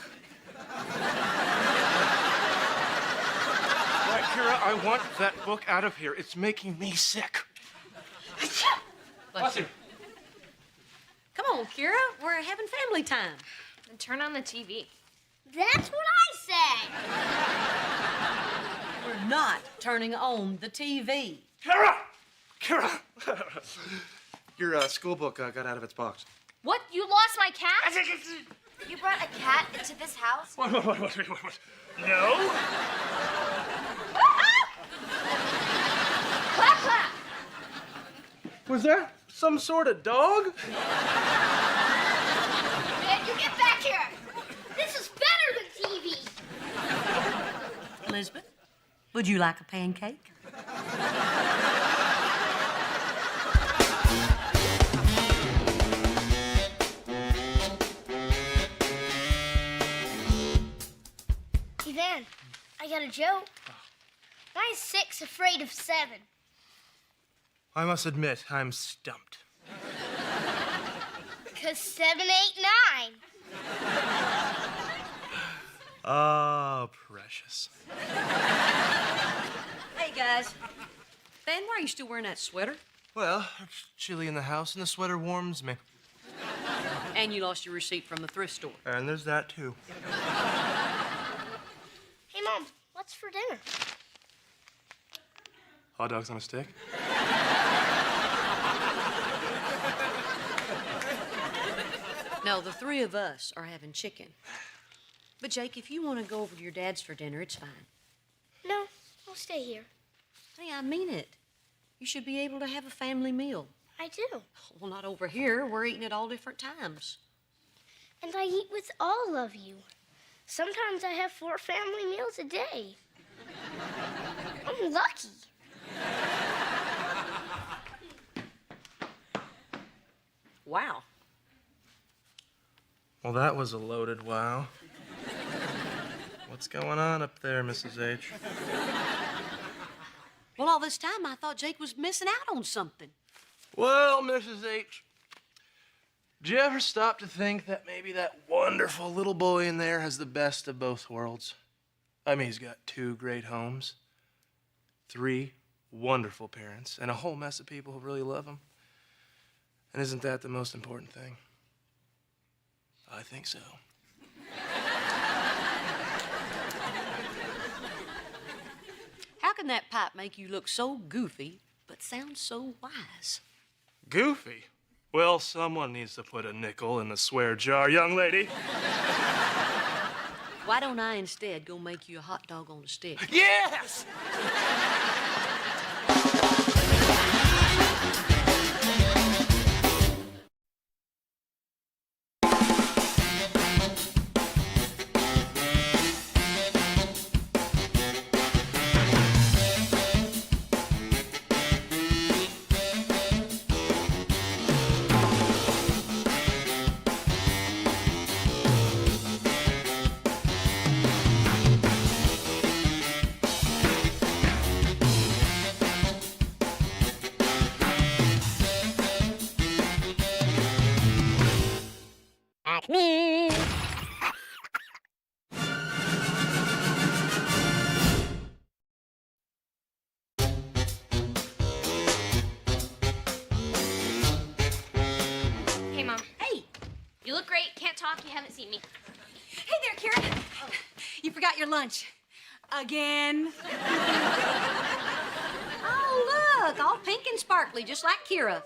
S6: Right, Kira, I want that book out of here. It's making me sick.
S2: Bless you. Come on, Kira, we're having family time.
S1: Then turn on the TV.
S8: That's what I said.
S2: We're not turning on the TV.
S6: Kira! Kira! Your school book got out of its box.
S1: What? You lost my cat? You brought a cat into this house?
S6: Wait. No?
S1: Clap, clap.
S6: Was that some sort of dog?
S8: Man, you get back here! This is better than TV!
S2: Elizabeth, would you like a pancake?
S8: Hey, Van, I got a joke. Mine's 6 afraid of 7.
S6: I must admit, I'm stumped.
S8: 'Cause 7, 8, 9.
S6: Oh, precious.
S2: Hey, guys. Ben, why are you still wearing that sweater?
S6: Well, it's chilly in the house and the sweater warms me.
S2: And you lost your receipt from the thrift store.
S6: And there's that, too.
S8: Hey, Mom, what's for dinner?
S6: Hot dogs on a stick?
S2: No, the 3 of us are having chicken. But, Jake, if you want to go over to your dad's for dinner, it's fine.
S8: No, I'll stay here.
S2: Hey, I mean it. You should be able to have a family meal.
S8: I do.
S2: Well, not over here. We're eating at all different times.
S8: And I eat with all of you. Sometimes I have 4 family meals a day. I'm lucky.
S2: Wow.
S6: Well, that was a loaded wow. What's going on up there, Mrs. H?
S2: Well, all this time I thought Jake was missing out on something.
S6: Well, Mrs. H, did you ever stop to think that maybe that wonderful little boy in there has the best of both worlds? I mean, he's got 2 great homes, 3 wonderful parents, and a whole mess of people who really love him. And isn't that the most important thing? I think so.
S2: How can that pipe make you look so goofy, but sound so wise?
S6: Goofy? Well, someone needs to put a nickel in the swear jar, young lady.
S2: Why don't I instead go make you a hot dog on a stick?
S6: Yes!
S1: Hey, Mom. Hey. You look great. Can't talk. You haven't seen me.
S3: Hey there, Kira. You forgot your lunch. Again.
S2: Oh, look, all pink and sparkly, just like Kira.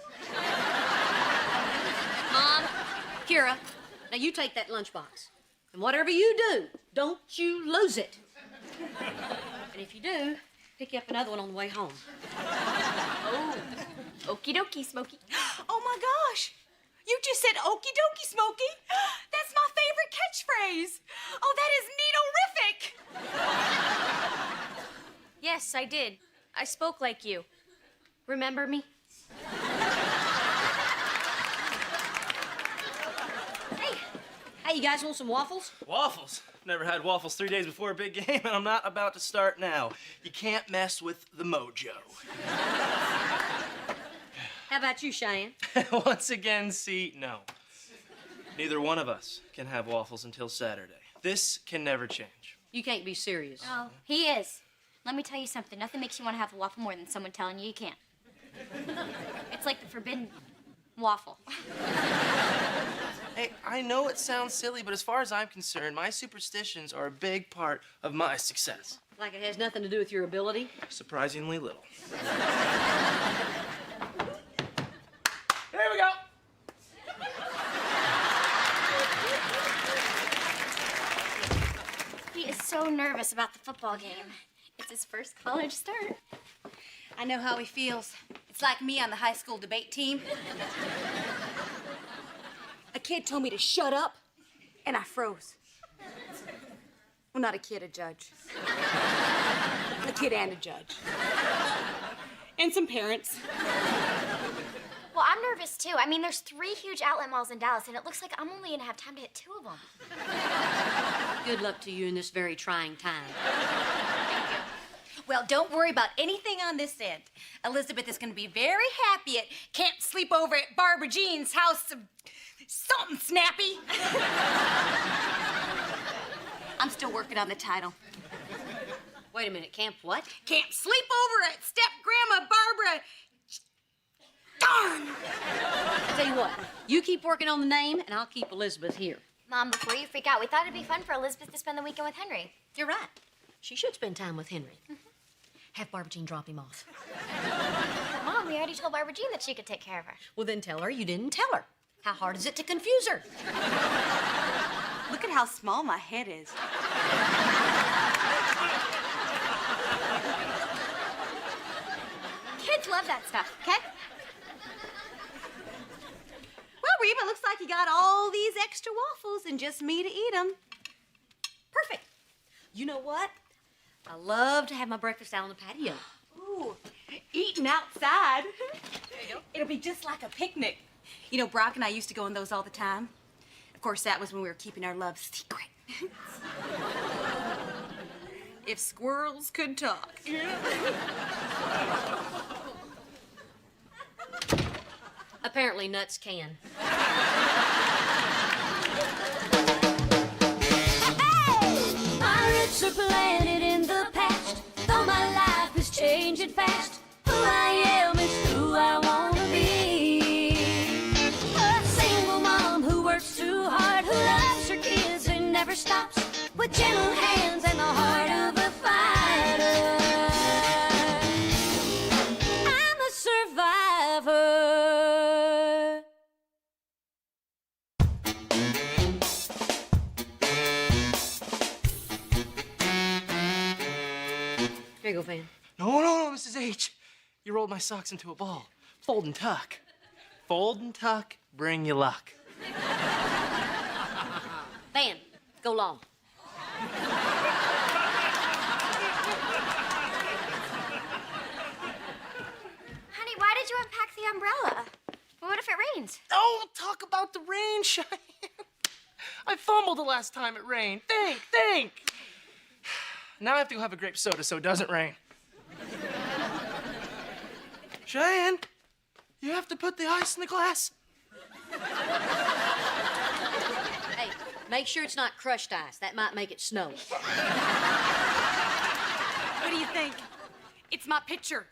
S1: Mom.
S2: Kira, now you take that lunchbox. And whatever you do, don't you lose it. And if you do, pick you up another one on the way home.
S1: Oh. Okie dokie, Smokey.
S3: Oh my gosh. You just said okie dokie, Smokey. That's my favorite catchphrase. Oh, that is neato-rific.
S1: Yes, I did. I spoke like you. Remember me?
S2: Hey, you guys want some waffles?
S9: Waffles? Never had waffles 3 days before a big game, and I'm not about to start now. You can't mess with the mojo.
S2: How about you, Cheyenne?
S9: Once again, see, no. Neither one of us can have waffles until Saturday. This can never change.
S2: You can't be serious.
S1: Oh, he is. Let me tell you something. Nothing makes you want to have a waffle more than someone telling you you can't. It's like the forbidden waffle.
S9: Hey, I know it sounds silly, but as far as I'm concerned, my superstitions are a big part of my success.
S2: Like it has nothing to do with your ability?
S9: Surprisingly little.
S6: Here we go.
S1: He is so nervous.
S7: nervous about the football game. It's his first college start.
S3: I know how he feels. It's like me on the high school debate team. A kid told me to shut up, and I froze. Well, not a kid, a judge. A kid and a judge. And some parents.
S7: Well, I'm nervous too. I mean, there's 3 huge outlet malls in Dallas, and it looks like I'm only gonna have time to hit 2 of them.
S2: Good luck to you in this very trying time.
S3: Well, don't worry about anything on this end. Elizabeth is going to be very happy at Can't Sleep Over at Barbara Jean's house of something snappy. I'm still working on the title.
S2: Wait a minute, camp what?
S3: Can't Sleep Over at Step Grandma Barbara. Darn!
S2: I tell you what, you keep working on the name, and I'll keep Elizabeth here.
S7: Mom, before you freak out, we thought it'd be fun for Elizabeth to spend the weekend with Henry.
S2: You're right. She should spend time with Henry. Have Barbara Jean drop him off.
S7: Mom, we already told Barbara Jean that she could take care of her.
S2: Well, then tell her you didn't tell her. How hard is it to confuse her?
S3: Look at how small my head is.
S7: Kids love that stuff, okay?
S3: Well, Reba, looks like you got all these extra waffles and just me to eat them.
S2: Perfect. You know what? I love to have my breakfast out on the patio.
S3: Ooh, eating outside. It'll be just like a picnic. You know, Brock and I used to go on those all the time. Of course, that was when we were keeping our love secret. If squirrels could talk.
S2: Apparently, nuts can.
S5: My roots are planted in the past, though my life is changing fast. Who I am is who I wanna be. A single mom who works too hard, who loves her kids and never stops, with gentle hands and the heart of a fighter. I'm a survivor.
S2: Here you go, Van.
S9: No, Mrs. H. You rolled my socks into a ball. Fold and tuck. Fold and tuck, bring you luck.
S2: Van, go long.
S7: Honey, why did you unpack the umbrella? What if it rains?
S9: Oh, talk about the rain, Cheyenne. I fumbled the last time it rained. Think. Now I have to go have a grape soda so it doesn't rain. Cheyenne, you have to put the ice in the glass.
S2: Hey, make sure it's not crushed ice. That might make it snow.
S3: What do you think? It's my picture.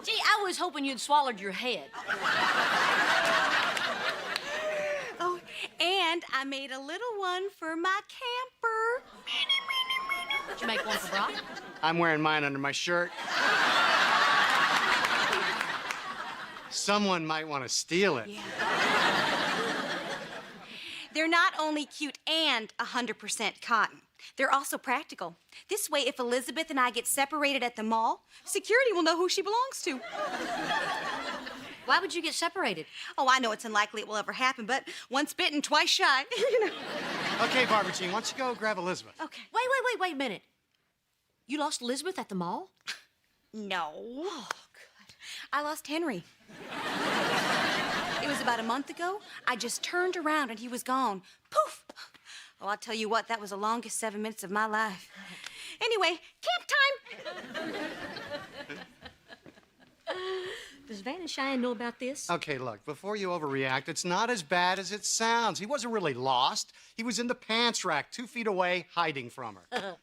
S2: Gee, I was hoping you'd swallowed your head.
S3: Oh, and I made a little one for my camper.
S2: Did you make one for Brock?
S4: I'm wearing mine under my shirt. Someone might want to steal it.
S3: They're not only cute and 100% cotton. They're also practical. This way, if Elizabeth and I get separated at the mall, security will know who she belongs to.
S2: Why would you get separated?
S3: Oh, I know it's unlikely it will ever happen, but once bitten, twice shy. You know.
S4: Okay, Barbara Jean, why don't you go grab Elizabeth?
S3: Okay.
S2: Wait a minute. You lost Elizabeth at the mall?
S3: No. Oh, good. I lost Henry. It was about a month ago. I just turned around and he was gone. Poof! Oh, I'll tell you what, that was the longest 7 minutes of my life. Anyway, camp time!
S2: Does Van and Cheyenne know about this?
S4: Okay, look, before you overreact, it's not as bad as it sounds. He wasn't really lost. He was in the pants rack, 2 feet away, hiding from her.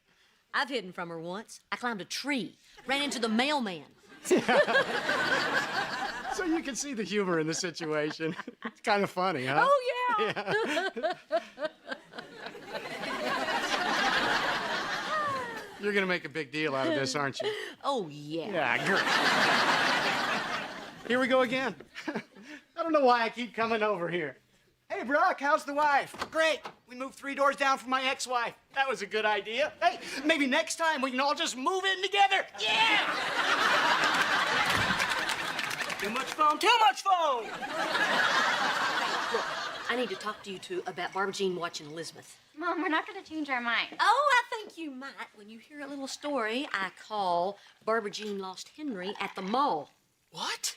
S2: I've hidden from her once. I climbed a tree, ran into the mailman.
S4: So you can see the humor in the situation. It's kind of funny, huh?
S2: Oh, yeah.
S4: You're gonna make a big deal out of this, aren't you?
S2: Oh, yeah.
S4: Yeah, great. Here we go again. I don't know why I keep coming over here.
S10: Hey, Brock, how's the wife? Great. We moved 3 doors down from my ex-wife. That was a good idea. Hey, maybe next time we can all just move in together. Yeah!
S9: Too much phone, too much phone!
S2: Look, I need to talk to you two about Barbara Jean watching Elizabeth.
S1: Mom, we're not gonna change our mind.
S2: Oh, I think you might when you hear a little story I call Barbara Jean Lost Henry at the mall.
S9: What?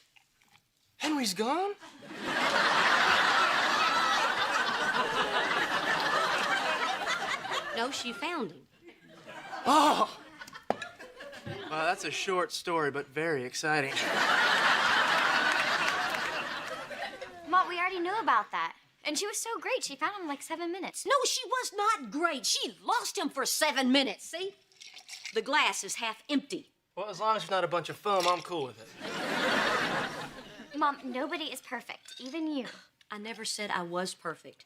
S9: Henry's gone?
S2: No, she found him.
S9: Oh! Wow, that's a short story, but very exciting.
S7: Mom, we already knew about that. And she was so great. She found him in like 7 minutes.
S2: No, she was not great. She lost him for 7 minutes, see? The glass is half empty.
S9: Well, as long as it's not a bunch of foam, I'm cool with it.
S7: Mom, nobody is perfect, even you.
S2: I never said I was perfect.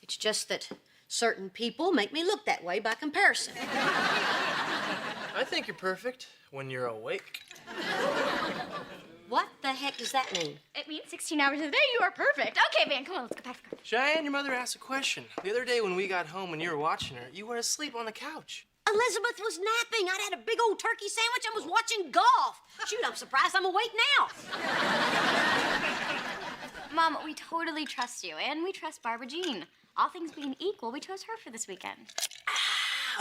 S2: It's just that certain people make me look that way by comparison.
S9: I think you're perfect when you're awake.
S2: What the heck does that mean?
S7: It means 16 hours a day, you are perfect. Okay, Van, come on, let's go back to the car.
S9: Cheyenne, your mother asked a question. The other day when we got home and you were watching her, you were asleep on the couch.
S2: Elizabeth was napping. I'd had a big old turkey sandwich and was watching golf. Shoot, I'm surprised I'm awake now.
S7: Mom, we totally trust you, and we trust Barbara Jean. All things being equal, we chose her for this weekend.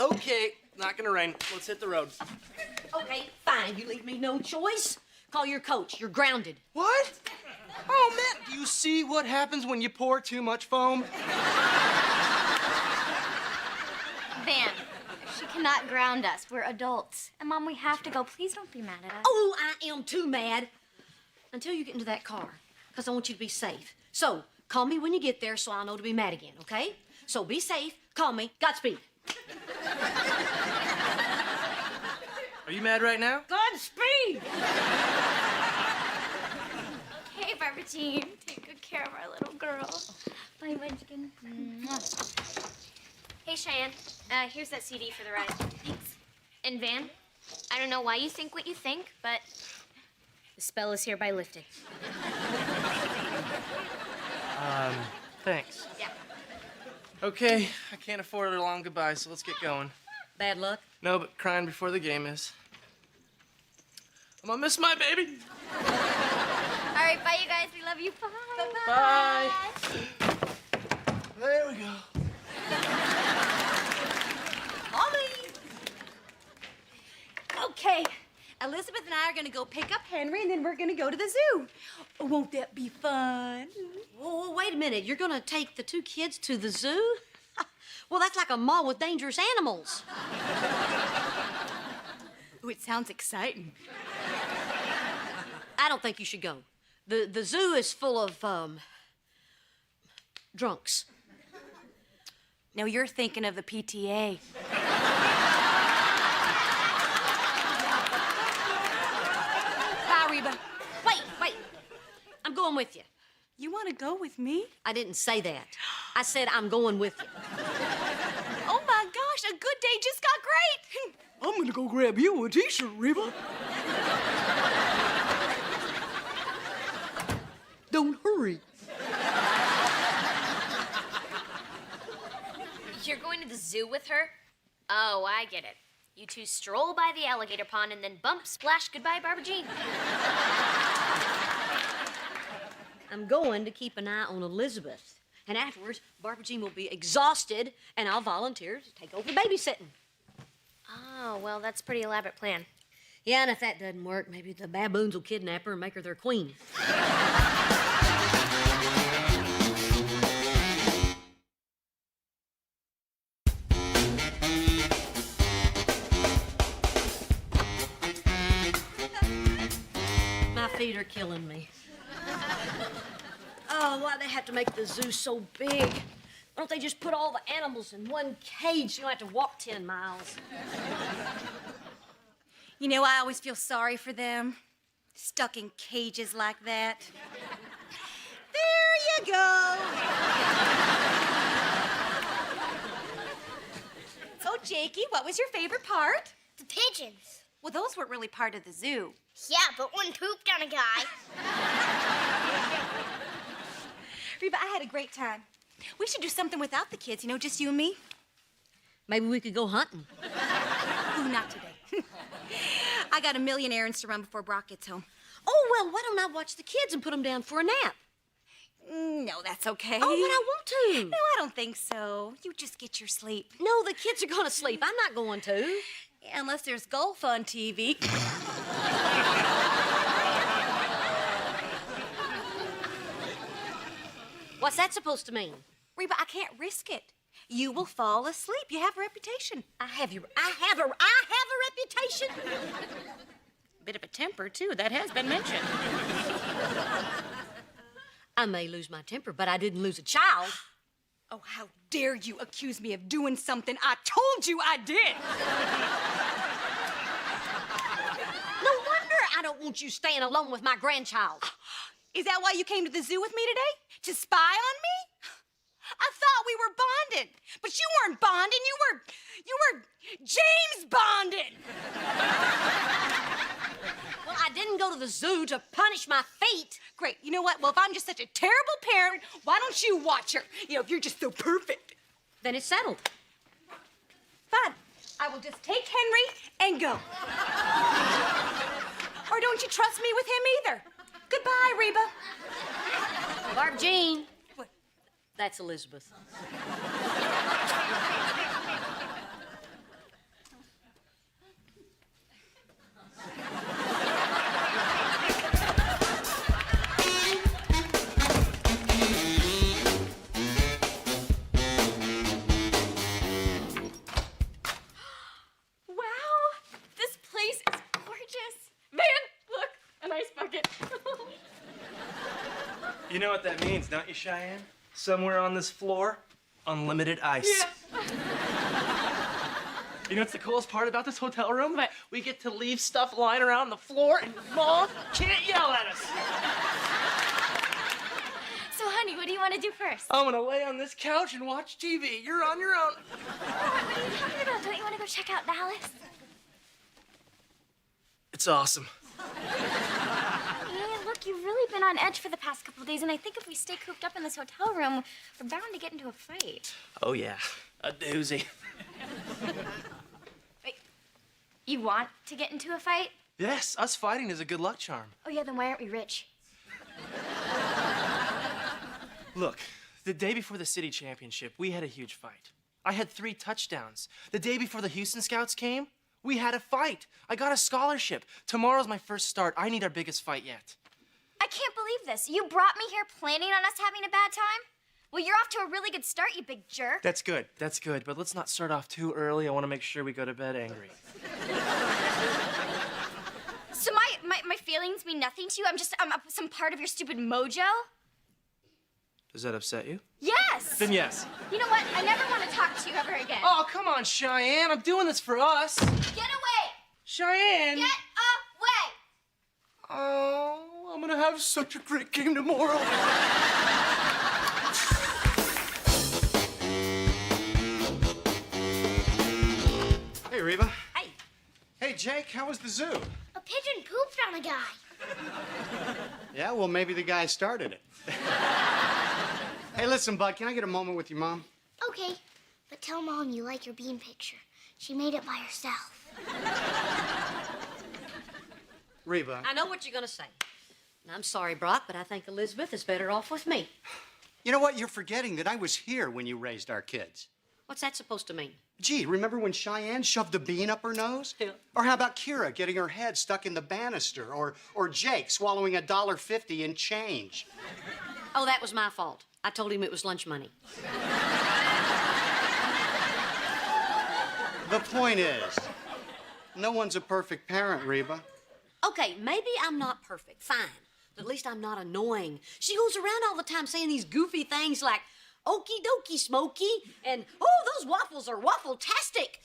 S9: Okay, not gonna rain. Let's hit the road.
S2: Okay, fine. You leave me no choice. Call your coach. You're grounded.
S9: What? Oh, man, do you see what happens when you pour too much foam?
S7: Van, she cannot ground us. We're adults. And, Mom, we have to go. Please don't be mad at us.
S2: Oh, I am too mad. Until you get into that car, because I want you to be safe. So, call me when you get there so I'll know to be mad again, okay? So be safe. Call me. Godspeed.
S9: Are you mad right now?
S2: Godspeed!
S7: Okay, Barbara Jean, take good care of our little girl. Bye, Munchkin.
S1: Hey, Cheyenne. Here's that CD for the ride. Thanks. And Van, I don't know why you think what you think, but the spell is hereby lifted.
S9: Thanks.
S1: Yeah.
S9: Okay, I can't afford a long goodbye, so let's get going.
S2: Bad luck.
S9: No, but crying before the game is. I'm gonna miss my baby.
S7: All right, bye, you guys. We love you. Bye.
S9: Bye. There we go.
S3: Mommy! Okay, Elizabeth and I are gonna go pick up Henry, and then we're gonna go to the zoo. Won't that be fun?
S2: Whoa, wait a minute. You're gonna take the 2 kids to the zoo? Well, that's like a mall with dangerous animals.
S3: Oh, it sounds exciting.
S2: I don't think you should go. The zoo is full of, drunks.
S3: No, you're thinking of the PTA. Bye, Reba.
S2: Wait. I'm going with you.
S3: You want to go with me?
S2: I didn't say that. I said I'm going with you.
S3: Oh my gosh, a good day just got great.
S10: I'm gonna go grab you a t-shirt, Reba. Don't hurry.
S1: You're going to the zoo with her? Oh, I get it. You two stroll by the alligator pond and then bump, splash, goodbye, Barbara Jean.
S2: I'm going to keep an eye on Elizabeth. And afterwards, Barbara Jean will be exhausted, and I'll volunteer to take over babysitting.
S1: Oh, well, that's a pretty elaborate plan.
S2: Yeah, and if that doesn't work, maybe the baboons will kidnap her and make her their queen. My feet are killing me. Oh, why they have to make the zoo so big? Why don't they just put all the animals in one cage so you don't have to walk 10 miles?
S3: You know, I always feel sorry for them, stuck in cages like that. There you go. So, Jakey, what was your favorite part?
S8: The pigeons.
S3: Well, those weren't really part of the zoo.
S8: Yeah, but one pooped on a guy.
S3: Reba, I had a great time. We should do something without the kids, you know, just you and me.
S2: Maybe we could go hunting.
S3: Ooh, not today. I got a million errands to run before Brock gets home.
S2: Oh, well, why don't I watch the kids and put them down for a nap?
S3: No, that's okay.
S2: Oh, but I want to.
S3: No, I don't think so. You just get your sleep.
S2: No, the kids are going to sleep. I'm not going to.
S3: Yeah, unless there's golf on TV.
S2: What's that supposed to mean?
S3: Reba, I can't risk it. You will fall asleep. You have a reputation.
S2: I have a reputation.
S3: Bit of a temper, too. That has been mentioned.
S2: I may lose my temper, but I didn't lose a child.
S3: Oh, how dare you accuse me of doing something I told you I did!
S2: No wonder I don't want you staying alone with my grandchild.
S3: Is that why you came to the zoo with me today? To spy on me? I thought we were bonded, but you weren't bonding. You were James bonded.
S2: Well, I didn't go to the zoo to punish my feet.
S3: Great. You know what? Well, if I'm just such a terrible parent, why don't you watch her? You know, if you're just so perfect.
S2: Then it's settled.
S3: Fine. I will just take Henry and go. Or don't you trust me with him either? Goodbye, Reba.
S2: Barb Jean.
S3: What?
S2: That's Elizabeth.
S6: You know what that means, don't you, Cheyenne? Somewhere on this floor, unlimited ice. Yeah. You know what's the coolest part about this hotel room?
S7: What?
S6: We get to leave stuff lying around the floor and Mom can't yell at us.
S7: So, honey, what do you want to do first?
S6: I'm gonna lay on this couch and watch TV. You're on your own.
S7: What are you talking about? Don't you want to go check out Dallas?
S6: It's awesome.
S7: Hey, look, you've really been on edge for the past couple of days, and I think if we stay cooped up in this hotel room, we're bound to get into a fight.
S6: Oh, yeah. A doozy.
S7: Wait, you want to get into a fight?
S6: Yes, us fighting is a good luck charm.
S7: Oh, yeah, then why aren't we rich?
S6: Look, the day before the city championship, we had a huge fight. I had 3 touchdowns. The day before the Houston Scouts came, we had a fight. I got a scholarship. Tomorrow's my first start. I need our biggest fight yet.
S7: I can't believe this. You brought me here planning on us having a bad time? Well, you're off to a really good start, you big jerk.
S6: That's good. That's good. But let's not start off too early. I want to make sure we go to bed angry.
S7: So my feelings mean nothing to you? I'm some part of your stupid mojo?
S6: Does that upset you?
S7: Yes!
S6: Then yes.
S7: You know what? I never want to talk to you ever again.
S6: Oh, come on, Cheyenne. I'm doing this for us.
S7: Get away!
S6: Cheyenne!
S7: Get away!
S6: Oh, I'm gonna have such a great game tomorrow.
S4: Hey, Reba.
S2: Hey.
S4: Hey, Jake, how was the zoo?
S8: A pigeon pooped on a guy.
S4: Yeah, well, maybe the guy started it. Hey, listen, Bud, can I get a moment with your mom?
S8: Okay, but tell Mom you like your bean picture. She made it by herself.
S4: Reba.
S2: I know what you're going to say. And I'm sorry, Brock, but I think Elizabeth is better off with me.
S4: You know what? You're forgetting that I was here when you raised our kids.
S2: What's that supposed to mean?
S4: Gee, remember when Cheyenne shoved a bean up her nose? Yeah. Or how about Kira getting her head stuck in the banister? Or Jake swallowing $1.50 in change?
S2: Oh, that was my fault. I told him it was lunch money.
S4: The point is, no one's a perfect parent, Reba.
S2: Okay, maybe I'm not perfect, fine. But at least I'm not annoying. She goes around all the time saying these goofy things like, okie dokie, Smokey, and, oh, those waffles are waffle-tastic.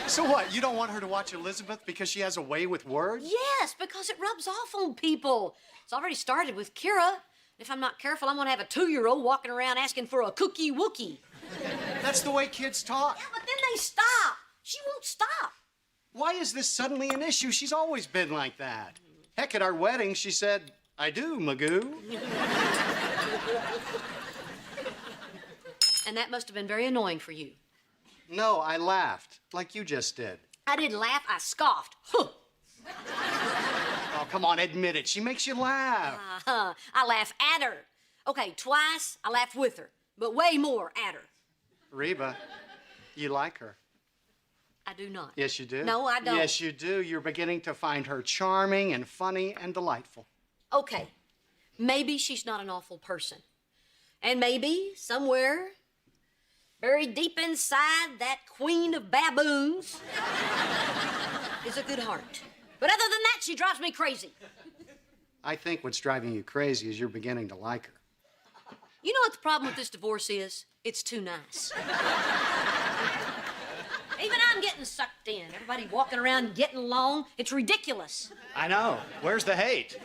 S4: So what, you don't want her to watch Elizabeth because she has a way with words?
S2: Yes, because it rubs off on people. It's already started with Kira. If I'm not careful, I'm gonna have a 2-year-old walking around asking for a cookie wookie.
S4: That's the way kids talk.
S2: Yeah, but then they stop. She won't stop.
S4: Why is this suddenly an issue? She's always been like that. Heck, at our wedding, she said, I do, Magoo.
S2: And that must have been very annoying for you.
S4: No, I laughed, like you just did.
S2: I didn't laugh, I scoffed. Huh.
S4: Oh, come on, admit it. She makes you laugh.
S2: I laugh at her. Okay, twice I laughed with her, but way more at her.
S4: Reba, you like her.
S2: I do not.
S4: Yes, you do.
S2: No, I don't.
S4: Yes, you do. You're beginning to find her charming and funny and delightful.
S2: Okay, maybe she's not an awful person. And maybe somewhere, buried deep inside that queen of baboons, is a good heart. But other than that, she drives me crazy.
S4: I think what's driving you crazy is you're beginning to like her.
S2: You know what the problem with this divorce is? It's too nice. Even I'm getting sucked in. Everybody walking around getting along. It's ridiculous.
S10: I know. Where's the hate?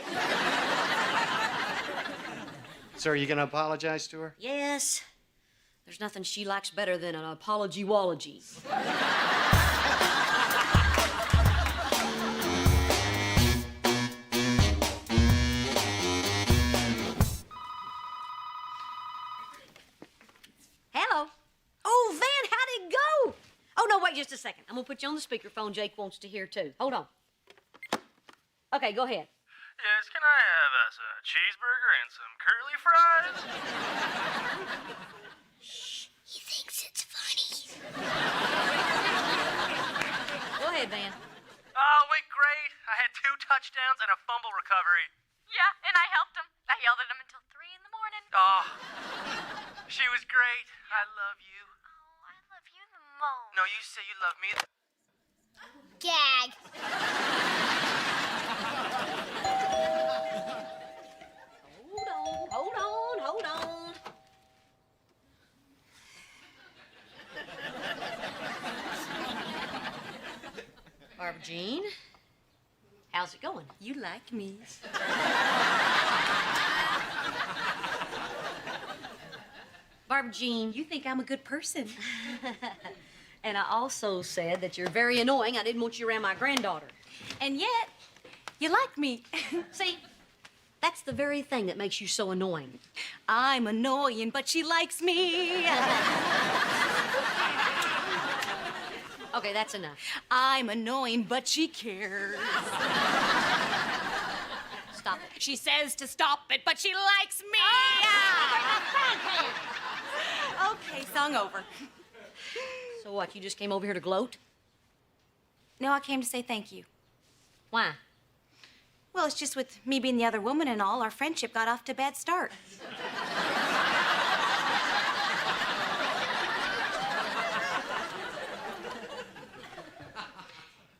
S4: So are you going to apologize to her?
S2: Yes. There's nothing she likes better than an apology-wology. Hello. Oh, Van, how'd it go? Oh, no, wait just a second. I'm gonna put you on the speakerphone. Jake wants to hear, too. Hold on. Okay, go ahead.
S6: Yes, can I have us a cheeseburger and some curly fries?
S8: He thinks it's funny.
S2: Go ahead, Van.
S9: Oh, went great. I had 2 touchdowns and a fumble recovery.
S11: Yeah, and I helped him. I yelled at him until 3 in the morning.
S9: Oh, she was great. I love you.
S11: Oh, I love you the most.
S9: No, you say you love me.
S8: Gag.
S2: Hold on. Barbara Jean, how's it going?
S3: You like me.
S2: Barbara Jean,
S3: You think I'm a good person.
S2: and I also said that you're very annoying. I didn't want you around my granddaughter.
S3: And yet, you like me.
S2: See, that's the very thing that makes you so annoying.
S3: I'm annoying, but she likes me.
S2: Okay, that's enough.
S3: I'm annoying, but she cares.
S2: Stop it.
S3: She says to stop it, but she likes me. Okay, song over.
S2: So what, you just came over here to gloat?
S3: No, I came to say thank you.
S2: Why?
S3: Well, it's just with me being the other woman and all, our friendship got off to a bad start.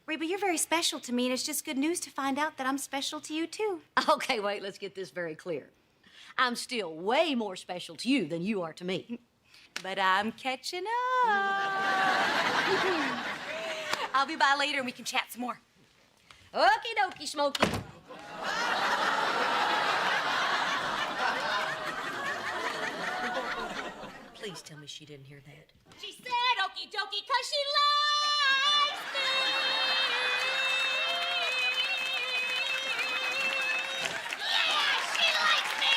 S3: Reba, you're very special to me, and it's just good news to find out that I'm special to you, too.
S2: Okay, wait, let's get this very clear. I'm still way more special to you than you are to me.
S3: But I'm catching up. I'll be by later and we can chat some more.
S2: Okie dokie, Smokey. Please tell me she didn't hear that.
S3: She said okie dokie 'cause she likes me.
S8: Yeah, she likes me.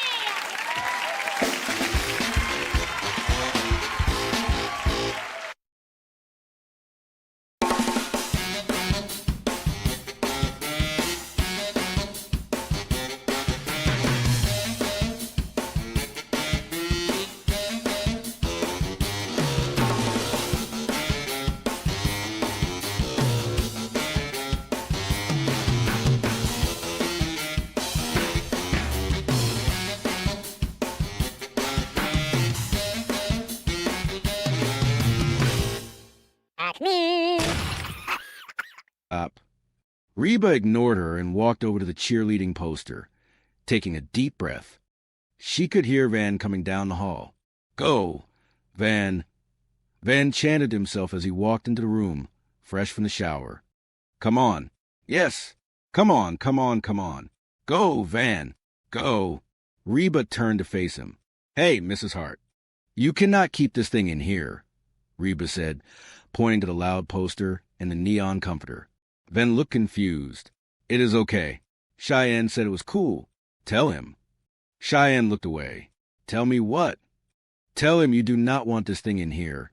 S12: Up. Reba ignored her and walked over to the cheerleading poster, taking a deep breath. She could hear Van coming down the hall. Go, Van. Van chanted himself as he walked into the room, fresh from the shower. Come on. Yes. Come on. Go, Van. Go. Reba turned to face him. Hey, Mrs. Hart. You cannot keep this thing in here, Reba said, pointing to the loud poster and the neon comforter. Van looked confused. It is okay. Cheyenne said it was cool. Tell him. Cheyenne looked away. Tell me what? Tell him you do not want this thing in here.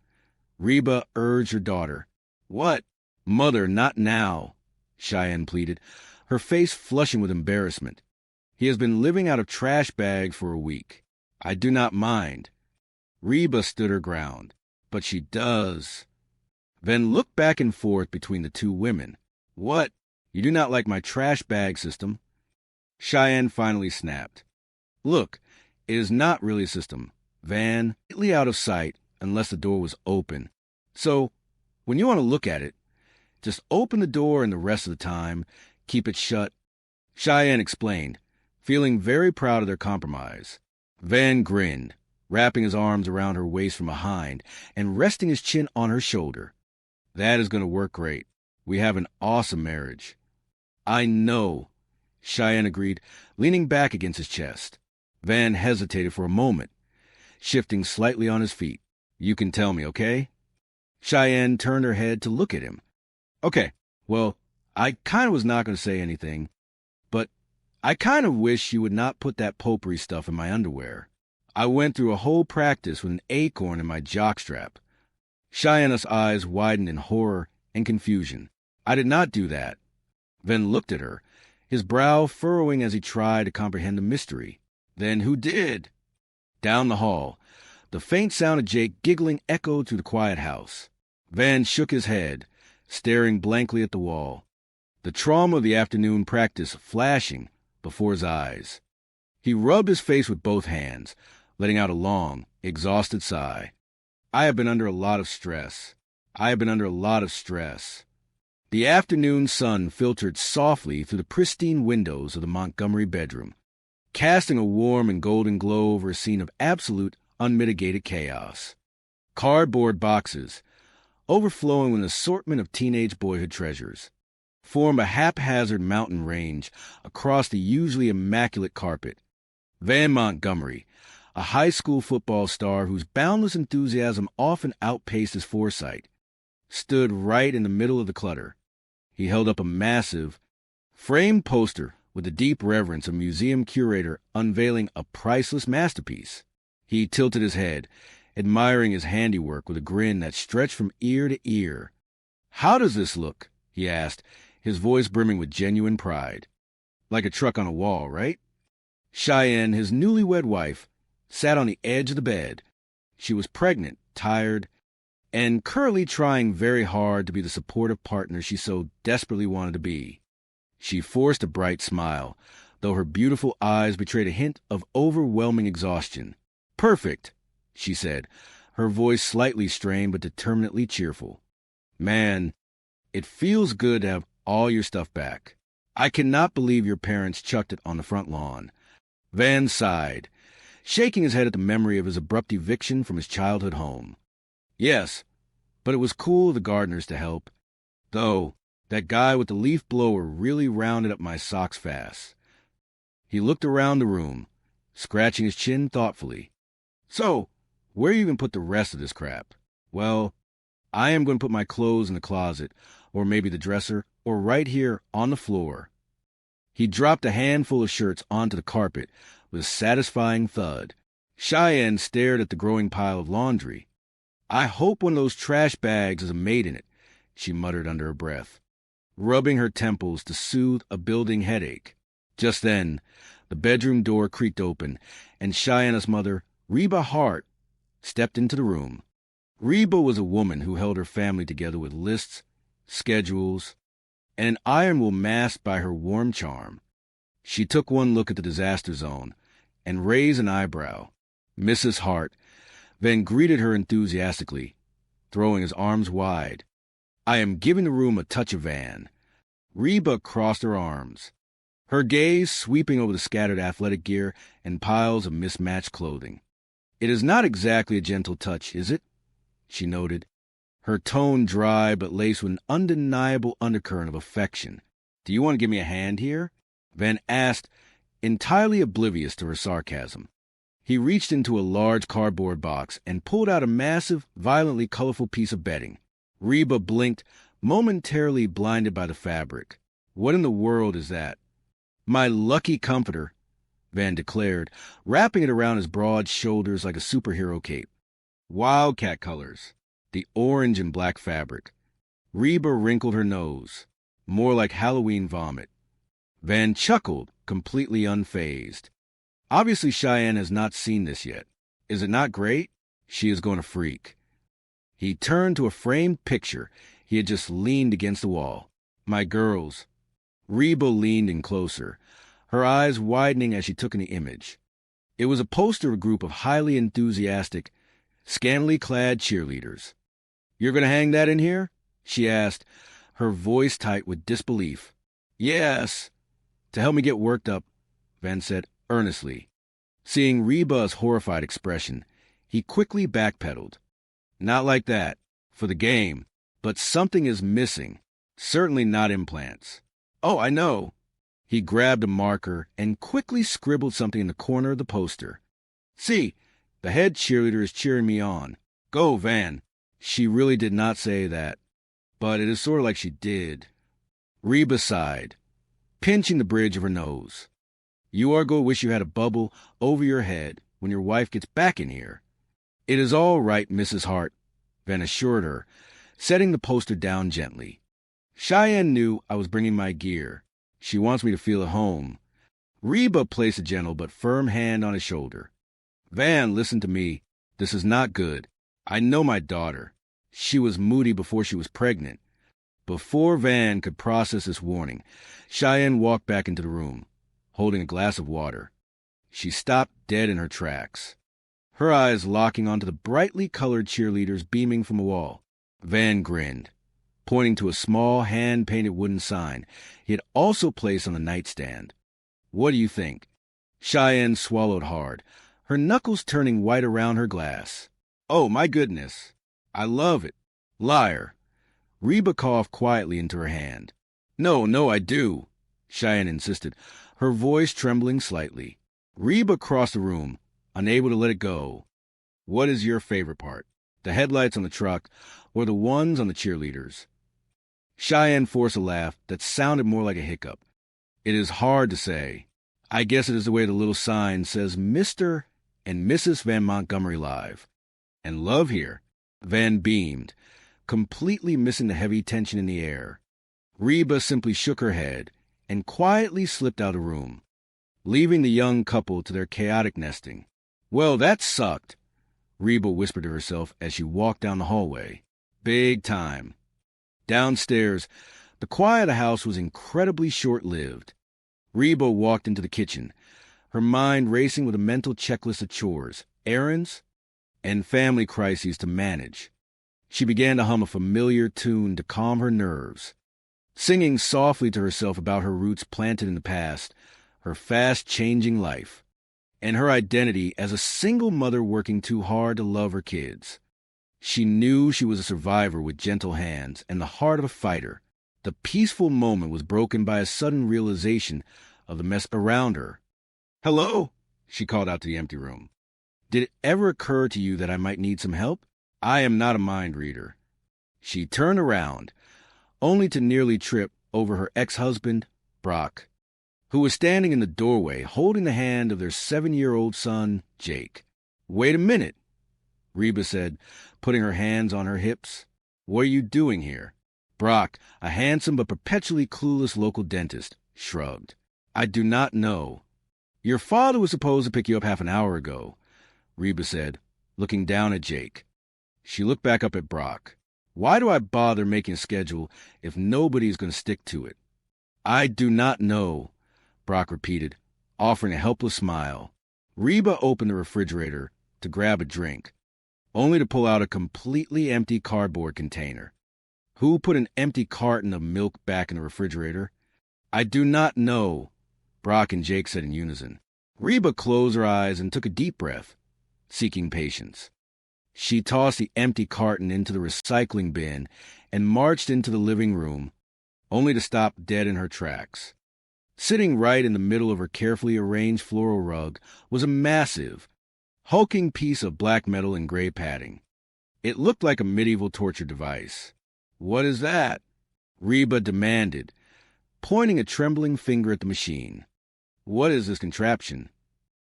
S12: Reba urged her daughter. What? Mother, not now, Cheyenne pleaded, her face flushing with embarrassment. He has been living out of trash bags for a week. I do not mind. Reba stood her ground. But she does. Van looked back and forth between the two women. What? You do not like my trash bag system? Cheyenne finally snapped. Look, it is not really a system. Van, completely out of sight unless the door was open. So, when you want to look at it, just open the door and the rest of the time, keep it shut. Cheyenne explained, feeling very proud of their compromise. Van grinned, wrapping his arms around her waist from behind and resting his chin on her shoulder. That is going to work great. We have an awesome marriage. I know, Cheyenne agreed, leaning back against his chest. Van hesitated for a moment, shifting slightly on his feet. You can tell me, okay? Cheyenne turned her head to look at him. Okay, well, I kind of was not going to say anything, but I kind of wish you would not put that potpourri stuff in my underwear. I went through a whole practice with an acorn in my jockstrap. Cheyenne's eyes widened in horror and confusion. I did not do that. Van looked at her, his brow furrowing as he tried to comprehend the mystery. Then who did? Down the hall, the faint sound of Jake giggling echoed through the quiet house. Van shook his head, staring blankly at the wall, the trauma of the afternoon practice flashing before his eyes. He rubbed his face with both hands, letting out a long, exhausted sigh. I have been under a lot of stress. The afternoon sun filtered softly through the pristine windows of the Montgomery bedroom, casting a warm and golden glow over a scene of absolute, unmitigated chaos. Cardboard boxes, overflowing with an assortment of teenage boyhood treasures, form a haphazard mountain range across the usually immaculate carpet. Van Montgomery, a high school football star whose boundless enthusiasm often outpaced his foresight, stood right in the middle of the clutter. He held up a massive, framed poster with the deep reverence of museum curator unveiling a priceless masterpiece. He tilted his head, admiring his handiwork with a grin that stretched from ear to ear. How does this look? He asked, his voice brimming with genuine pride. Like a truck on a wall, right? Cheyenne, his newlywed wife, sat on the edge of the bed. She was pregnant, tired, and currently trying very hard to be the supportive partner she so desperately wanted to be. She forced a bright smile, though her beautiful eyes betrayed a hint of overwhelming exhaustion. Perfect, she said, her voice slightly strained but determinedly cheerful. Man, it feels good to have all your stuff back. I cannot believe your parents chucked it on the front lawn. Van sighed, shaking his head at the memory of his abrupt eviction from his childhood home. Yes, but it was cool of the gardeners to help. Though, that guy with the leaf blower really rounded up my socks fast. He looked around the room, scratching his chin thoughtfully. So, where you even put the rest of this crap? Well, I am going to put my clothes in the closet, or maybe the dresser, or right here on the floor. He dropped a handful of shirts onto the carpet with a satisfying thud. Cheyenne stared at the growing pile of laundry. I hope one of those trash bags has a maid in it, she muttered under her breath, rubbing her temples to soothe a building headache. Just then, the bedroom door creaked open, and Cheyenne's mother, Reba Hart, stepped into the room. Reba was a woman who held her family together with lists, schedules, and an iron will masked by her warm charm. She took one look at the disaster zone and raised an eyebrow. Mrs. Hart then greeted her enthusiastically, throwing his arms wide. I am giving the room a touch of Van. Reba crossed her arms, her gaze sweeping over the scattered athletic gear and piles of mismatched clothing. It is not exactly a gentle touch, is it? She noted, her tone dry but laced with an undeniable undercurrent of affection. Do you want to give me a hand here? Van asked, entirely oblivious to her sarcasm. He reached into a large cardboard box and pulled out a massive, violently colorful piece of bedding. Reba blinked, momentarily blinded by the fabric. What in the world is that? My lucky comforter, Van declared, wrapping it around his broad shoulders like a superhero cape. Wildcat colors, the orange and black fabric. Reba wrinkled her nose, more like Halloween vomit. Van chuckled, completely unfazed. Obviously, Cheyenne has not seen this yet. Is it not great? She is going to freak. He turned to a framed picture he had just leaned against the wall. My girls. Reba leaned in closer, her eyes widening as she took in the image. It was a poster of a group of highly enthusiastic, scantily clad cheerleaders. You're going to hang that in here? She asked, her voice tight with disbelief. Yes. To help me get worked up, Van said earnestly. Seeing Reba's horrified expression, he quickly backpedaled. Not like that. For the game. But something is missing. Certainly not implants. Oh, I know. He grabbed a marker and quickly scribbled something in the corner of the poster. See, the head cheerleader is cheering me on. Go, Van. She really did not say that, but it is sort of like she did. Reba sighed, pinching the bridge of her nose. You are going to wish you had a bubble over your head when your wife gets back in here. It is all right, Mrs. Hart, Van assured her, setting the poster down gently. Cheyenne knew I was bringing my gear. She wants me to feel at home. Reba placed a gentle but firm hand on his shoulder. Van, listen to me. This is not good. I know my daughter. She was moody before she was pregnant. Before Van could process this warning, Cheyenne walked back into the room, holding a glass of water. She stopped dead in her tracks, her eyes locking onto the brightly colored cheerleaders beaming from a wall. Van grinned, pointing to a small hand-painted wooden sign he had also placed on the nightstand. What do you think? Cheyenne swallowed hard, her knuckles turning white around her glass. Oh, my goodness. I love it. Liar. Reba coughed quietly into her hand. No, I do, Cheyenne insisted, her voice trembling slightly. Reba crossed the room, unable to let it go. What is your favorite part? The headlights on the truck or the ones on the cheerleaders? Cheyenne forced a laugh that sounded more like a hiccup. It is hard to say. I guess it is the way the little sign says Mr. and Mrs. Van Montgomery Live. And love here. Van beamed, completely missing the heavy tension in the air. Reba simply shook her head and quietly slipped out of the room, leaving the young couple to their chaotic nesting. Well, that sucked, Reba whispered to herself as she walked down the hallway. Big time. Downstairs, the quiet of the house was incredibly short-lived. Reba walked into the kitchen, her mind racing with a mental checklist of chores, errands, and family crises to manage. She began to hum a familiar tune to calm her nerves, singing softly to herself about her roots planted in the past, her fast-changing life, and her identity as a single mother working too hard to love her kids. She knew she was a survivor with gentle hands and the heart of a fighter. The peaceful moment was broken by a sudden realization of the mess around her. Hello, she called out to the empty room. Did it ever occur to you that I might need some help? I am not a mind reader. She turned around, only to nearly trip over her ex-husband, Brock, who was standing in the doorway holding the hand of their 7-year-old son, Jake. Wait a minute, Reba said, putting her hands on her hips. What are you doing here? Brock, a handsome but perpetually clueless local dentist, shrugged. I do not know. Your father was supposed to pick you up half an hour ago, Reba said, looking down at Jake. She looked back up at Brock. Why do I bother making a schedule if nobody's going to stick to it? I do not know, Brock repeated, offering a helpless smile. Reba opened the refrigerator to grab a drink, only to pull out a completely empty cardboard container. Who put an empty carton of milk back in the refrigerator? I do not know, Brock and Jake said in unison. Reba closed her eyes and took a deep breath, seeking patience. She tossed the empty carton into the recycling bin and marched into the living room, only to stop dead in her tracks. Sitting right in the middle of her carefully arranged floral rug was a massive, hulking piece of black metal and gray padding. It looked like a medieval torture device. What is that? Reba demanded, pointing a trembling finger at the machine. What is this contraption?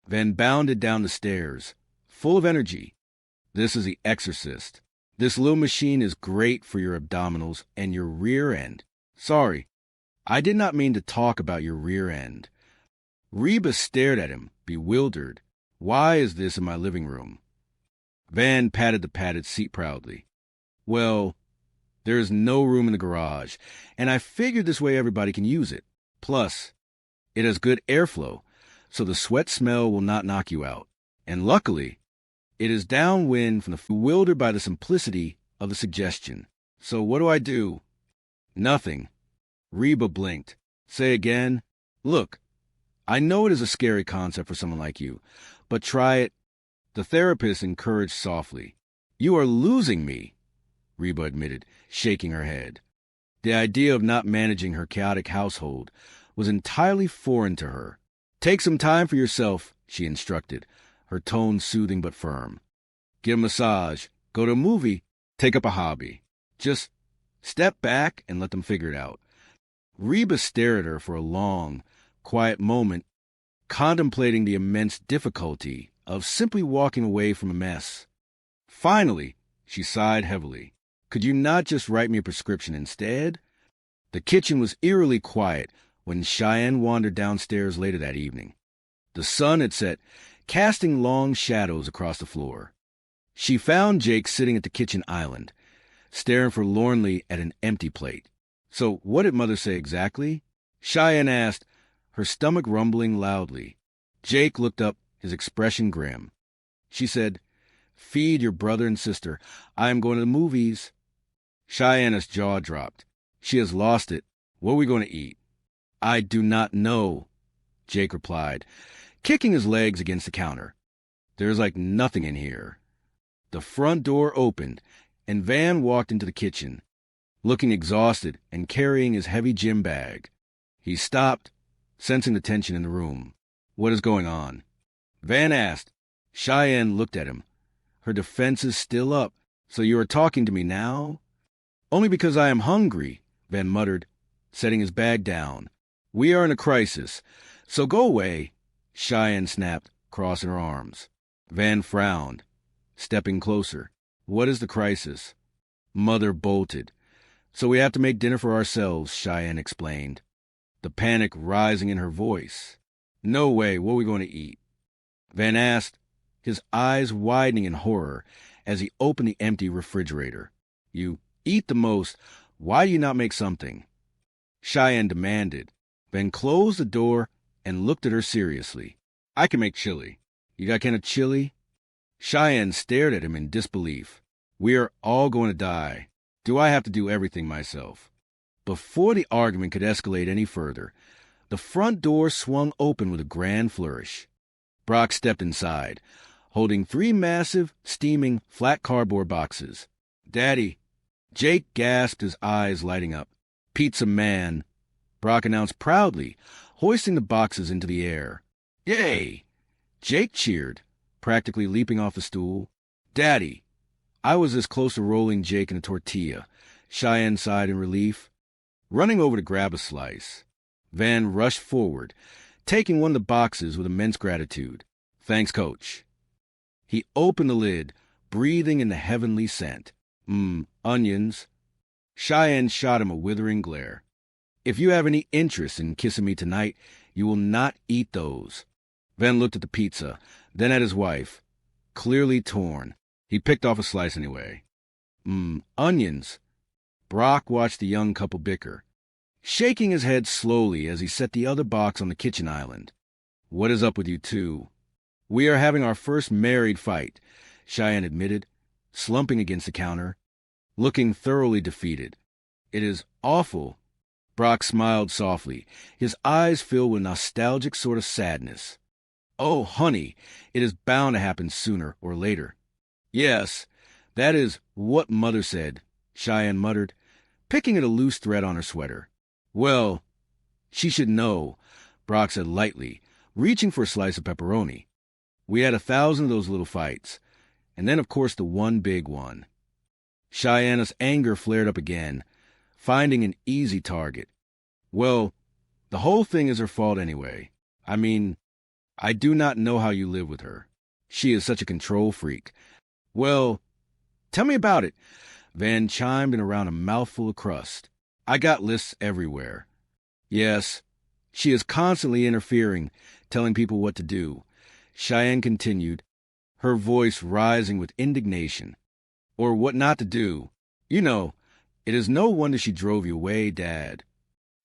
S12: Van bounded down the stairs, full of energy, This is The Exorcist. This little machine is great for your abdominals and your rear end. Sorry, I did not mean to talk about your rear end. Reba stared at him, bewildered. Why is this in my living room? Van patted the padded seat proudly. Well, there is no room in the garage, and I figured this way everybody can use it. Plus, it has good airflow, so the sweat smell will not knock you out. And luckily, it is downwind from the bewildered by the simplicity of the suggestion. So what do I do? Nothing. Reba blinked. Say again? Look, I know it is a scary concept for someone like you, but try it. The therapist encouraged softly. You are losing me, Reba admitted, shaking her head. The idea of not managing her chaotic household was entirely foreign to her. Take some time for yourself, she instructed, her tone soothing but firm. Get a massage, go to a movie, take up a hobby. Just step back and let them figure it out. Reba stared at her for a long, quiet moment, contemplating the immense difficulty of simply walking away from a mess. Finally, she sighed heavily. Could you not just write me a prescription instead? The kitchen was eerily quiet when Cheyenne wandered downstairs later that evening. The sun had set, casting long shadows across the floor. She found Jake sitting at the kitchen island, staring forlornly at an empty plate. So what did Mother say exactly? Cheyenne asked, her stomach rumbling loudly. Jake looked up, his expression grim. She said, Feed your brother and sister. I am going to the movies. Cheyenne's jaw dropped. She has lost it. What are we going to eat? I do not know, Jake replied, kicking his legs against the counter. There's like nothing in here. The front door opened, and Van walked into the kitchen, looking exhausted and carrying his heavy gym bag. He stopped, sensing the tension in the room. What is going on? Van asked. Cheyenne looked at him. Her defenses still up. So you are talking to me now? Only because I am hungry, Van muttered, setting his bag down. We are in a crisis, so go away, Cheyenne snapped, crossing her arms. Van frowned, stepping closer. What is the crisis? Mother bolted. So we have to make dinner for ourselves, Cheyenne explained, the panic rising in her voice. No way, what are we going to eat? Van asked, his eyes widening in horror as he opened the empty refrigerator. You eat the most. Why do you not make something? Cheyenne demanded. Van closed the door and looked at her seriously. I can make chili. You got kind of chili? Cheyenne stared at him in disbelief. We are all going to die. Do I have to do everything myself? Before the argument could escalate any further, the front door swung open with a grand flourish. Brock stepped inside, holding 3 massive, steaming, flat cardboard boxes. Daddy, Jake gasped, his eyes lighting up. Pizza man, Brock announced proudly, hoisting the boxes into the air. Yay! Jake cheered, practically leaping off the stool. Daddy! I was this close to rolling Jake in a tortilla, Cheyenne sighed in relief. Running over to grab a slice, Van rushed forward, taking one of the boxes with immense gratitude. Thanks, Coach. He opened the lid, breathing in the heavenly scent. Onions. Cheyenne shot him a withering glare. If you have any interest in kissing me tonight, you will not eat those. Van looked at the pizza, then at his wife. Clearly torn. He picked off a slice anyway. Onions. Brock watched the young couple bicker, shaking his head slowly as he set the other box on the kitchen island. What is up with you two? We are having our first married fight, Cheyenne admitted, slumping against the counter, looking thoroughly defeated. It is awful. Brock smiled softly, his eyes filled with nostalgic sort of sadness. Oh, honey, it is bound to happen sooner or later. Yes, that is what Mother said, Cheyenne muttered, picking at a loose thread on her sweater. Well, she should know, Brock said lightly, reaching for a slice of pepperoni. We had 1,000 of those little fights, and then, of course, the one big one. Cheyenne's anger flared up again, finding an easy target. Well, the whole thing is her fault anyway. I mean, I do not know how you live with her. She is such a control freak. Well, tell me about it. Van chimed in around a mouthful of crust. I got lists everywhere. Yes, she is constantly interfering, telling people what to do. Cheyenne continued, her voice rising with indignation. Or what not to do. You know, it is no wonder she drove you away, Dad.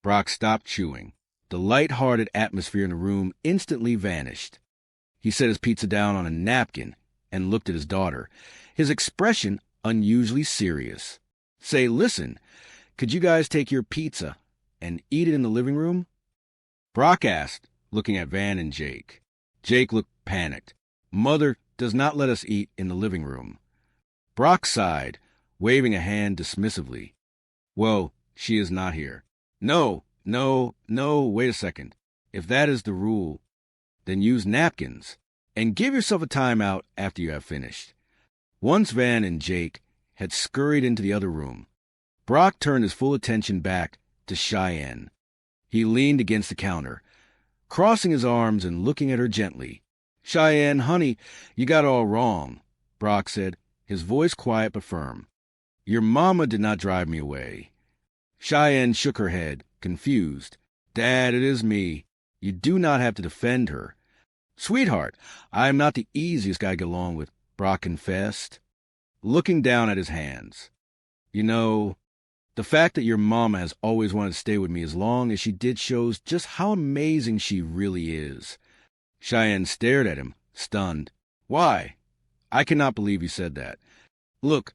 S12: Brock stopped chewing. The light-hearted atmosphere in the room instantly vanished. He set his pizza down on a napkin and looked at his daughter, his expression unusually serious. Say, listen, could you guys take your pizza and eat it in the living room? Brock asked, looking at Van and Jake. Jake looked panicked. Mother does not let us eat in the living room. Brock sighed, waving a hand dismissively. Well, she is not here. No, wait a second. If that is the rule, then use napkins and give yourself a timeout after you have finished. Once Van and Jake had scurried into the other room, Brock turned his full attention back to Cheyenne. He leaned against the counter, crossing his arms and looking at her gently. Cheyenne, honey, you got it all wrong, Brock said, his voice quiet but firm. Your mama did not drive me away. Cheyenne shook her head, confused. Dad, it is me. You do not have to defend her. Sweetheart, I am not the easiest guy to get along with, Brock confessed, looking down at his hands. You know, the fact that your mama has always wanted to stay with me as long as she did shows just how amazing she really is. Cheyenne stared at him, stunned. Why? I cannot believe you said that. Look,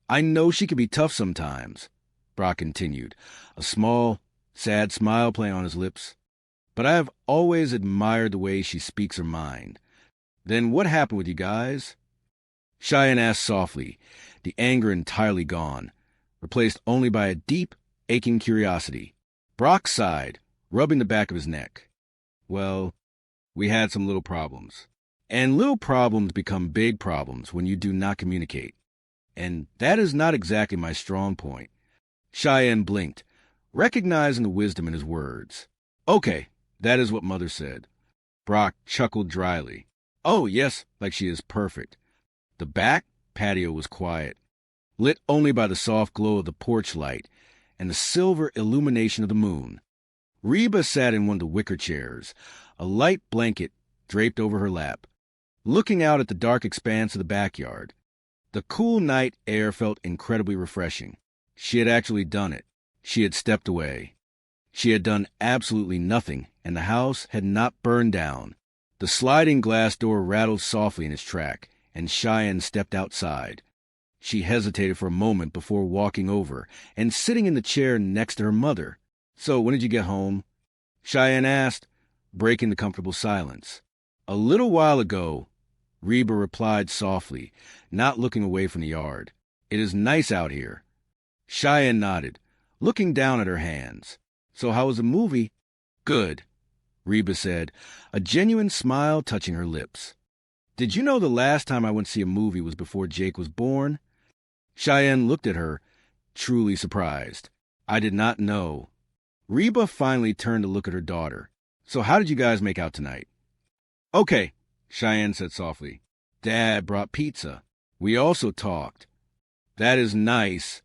S12: I know she can be tough sometimes, Brock continued, a small, sad smile playing on his lips. But I have always admired the way she speaks her mind. Then what happened with you guys? Cheyenne asked softly, the anger entirely gone, replaced only by a deep, aching curiosity. Brock sighed, rubbing the back of his neck. Well, we had some little problems. And little problems become big problems when you do not communicate. And that is not exactly my strong point. Cheyenne blinked, recognizing the wisdom in his words. Okay, that is what Mother said. Brock chuckled dryly. Oh, yes, like she is perfect. The back patio was quiet, lit only by the soft glow of the porch light and the silver illumination of the moon. Reba sat in one of the wicker chairs, a light blanket draped over her lap, looking out at the dark expanse of the backyard. The cool night air felt incredibly refreshing. She had actually done it. She had stepped away. She had done absolutely nothing, and the house had not burned down. The sliding glass door rattled softly in its track, and Cheyenne stepped outside. She hesitated for a moment before walking over and sitting in the chair next to her mother. So, when did you get home? Cheyenne asked, breaking the comfortable silence. A little while ago, Reba replied softly, not looking away from the yard. It is nice out here. Cheyenne nodded, looking down at her hands. So how was the movie? Good, Reba said, a genuine smile touching her lips. Did you know the last time I went to see a movie was before Jake was born? Cheyenne looked at her, truly surprised. I did not know. Reba finally turned to look at her daughter. So how did you guys make out tonight? Okay, Cheyenne said softly. Dad brought pizza. We also talked. That is nice,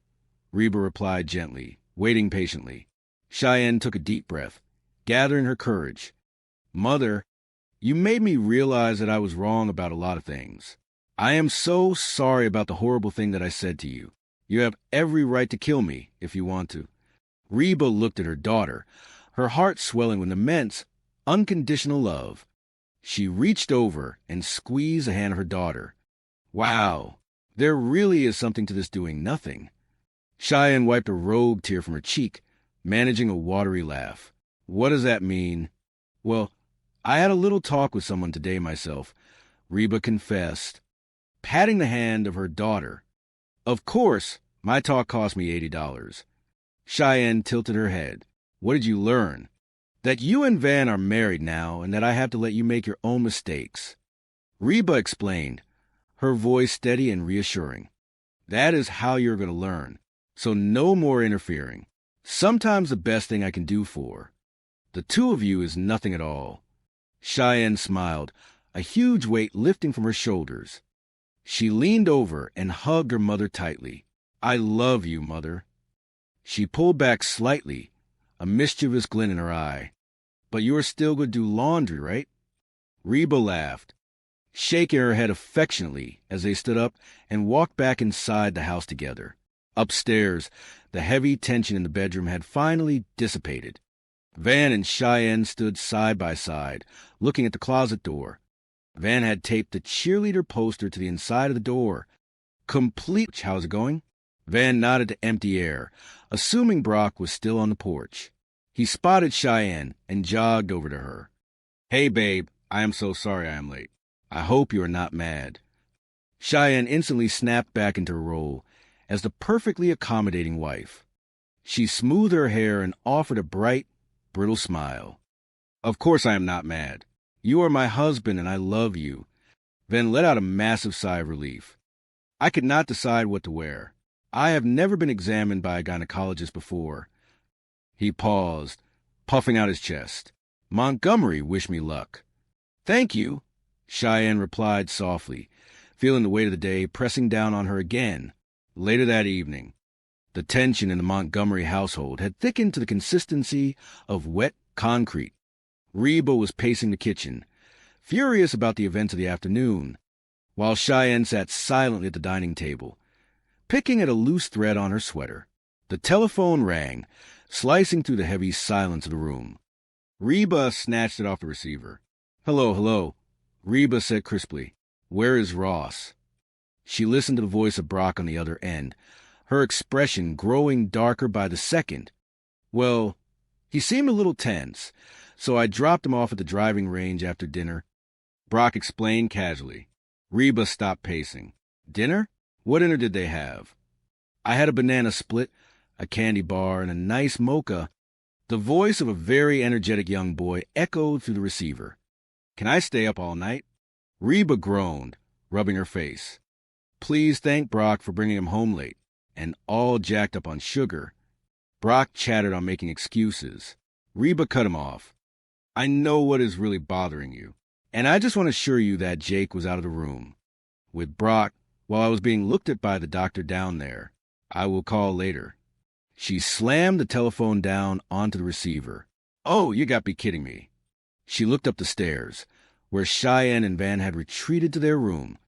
S12: Reba replied gently, waiting patiently. Cheyenne took a deep breath, gathering her courage. Mother, you made me realize that I was wrong about a lot of things. I am so sorry about the horrible thing that I said to you. You have every right to kill me if you want to. Reba looked at her daughter, her heart swelling with immense, unconditional love. She reached over and squeezed the hand of her daughter. Wow, there really is something to this doing nothing. Cheyenne wiped a rogue tear from her cheek, managing a watery laugh. What does that mean? Well, I had a little talk with someone today myself, Reba confessed, patting the hand of her daughter. Of course, my talk cost me $80. Cheyenne tilted her head. What did you learn? That you and Van are married now and that I have to let you make your own mistakes. Reba explained, her voice steady and reassuring. That is how you're going to learn, so no more interfering. Sometimes the best thing I can do for the two of you is nothing at all. Cheyenne smiled, a huge weight lifting from her shoulders. She leaned over and hugged her mother tightly. I love you, Mother. She pulled back slightly, a mischievous glint in her eye. But you are still going to do laundry, right? Reba laughed, shaking her head affectionately as they stood up and walked back inside the house together. Upstairs, the heavy tension in the bedroom had finally dissipated. Van and Cheyenne stood side by side, looking at the closet door. Van had taped the cheerleader poster to the inside of the door. Complete. How's it going? Van nodded to empty air, assuming Brock was still on the porch. He spotted Cheyenne and jogged over to her. Hey, babe, I am so sorry I am late. I hope you are not mad. Cheyenne instantly snapped back into her role as the perfectly accommodating wife. She smoothed her hair and offered a bright, brittle smile. Of course I am not mad. You are my husband and I love you. Van let out a massive sigh of relief. I could not decide what to wear. I have never been examined by a gynecologist before. He paused, puffing out his chest. Montgomery wished me luck. Thank you, Cheyenne replied softly, feeling the weight of the day pressing down on her again. Later that evening, the tension in the Montgomery household had thickened to the consistency of wet concrete. Reba was pacing the kitchen, furious about the events of the afternoon, while Cheyenne sat silently at the dining table, picking at a loose thread on her sweater. The telephone rang, slicing through the heavy silence of the room. Reba snatched it off the receiver. Hello, hello, Reba said crisply. Where is Ross? She listened to the voice of Brock on the other end, her expression growing darker by the second. Well, he seemed a little tense, so I dropped him off at the driving range after dinner. Brock explained casually. Reba stopped pacing. Dinner? What dinner did they have? I had a banana split, a candy bar, and a nice mocha. The voice of a very energetic young boy echoed through the receiver. Can I stay up all night? Reba groaned, rubbing her face. Please thank Brock for bringing him home late, and all jacked up on sugar. Brock chattered on making excuses. Reba cut him off. I know what is really bothering you, and I just want to assure you that Jake was out of the room with Brock while I was being looked at by the doctor down there. I will call later. She slammed the telephone down onto the receiver. Oh, you got to be kidding me. She looked up the stairs, where Cheyenne and Van had retreated to their room.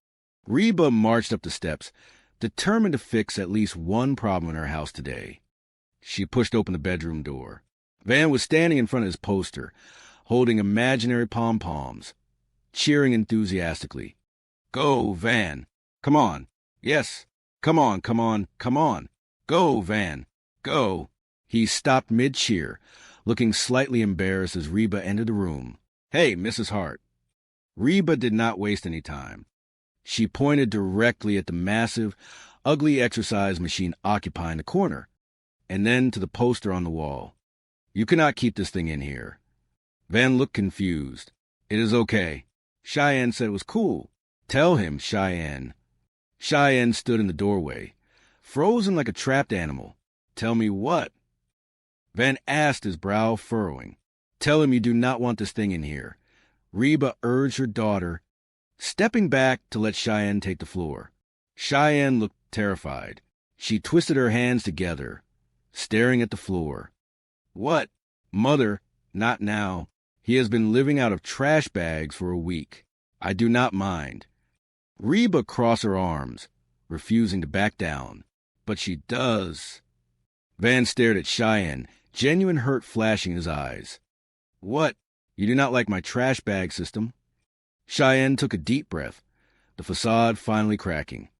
S12: Reba marched up the steps, determined to fix at least one problem in her house today. She pushed open the bedroom door. Van was standing in front of his poster, holding imaginary pom-poms, cheering enthusiastically. Go, Van. Come on. Yes. Come on, come on, come on. Go, Van. Go. He stopped mid-cheer, looking slightly embarrassed as Reba entered the room. Hey, Mrs. Hart. Reba did not waste any time. She pointed directly at the massive, ugly exercise machine occupying the corner, and then to the poster on the wall. You cannot keep this thing in here. Van looked confused. It is okay. Cheyenne said it was cool. Tell him, Cheyenne. Cheyenne stood in the doorway, frozen like a trapped animal. Tell me what? Van asked, his brow furrowing. Tell him you do not want this thing in here. Reba urged her daughter, stepping back to let Cheyenne take the floor. Cheyenne looked terrified. She twisted her hands together, staring at the floor. What? Mother, not now. He has been living out of trash bags for a week. I do not mind. Reba crossed her arms, refusing to back down. But she does. Van stared at Cheyenne, genuine hurt flashing in his eyes. What? You do not like my trash bag system? Cheyenne took a deep breath, the facade finally cracking.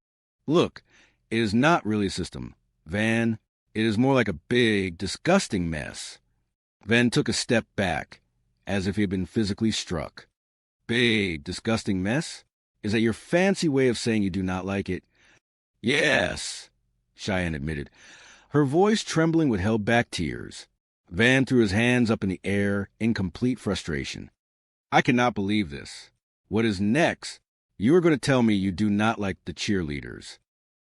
S12: Look, it is not really a system, Van. It is more like a big, disgusting mess. Van took a step back, as if he had been physically struck. Big, disgusting mess? Is that your fancy way of saying you do not like it? Yes, Cheyenne admitted, her voice trembling with held-back tears. Van threw his hands up in the air in complete frustration. I cannot believe this. What is next? You are going to tell me you do not like the cheerleaders.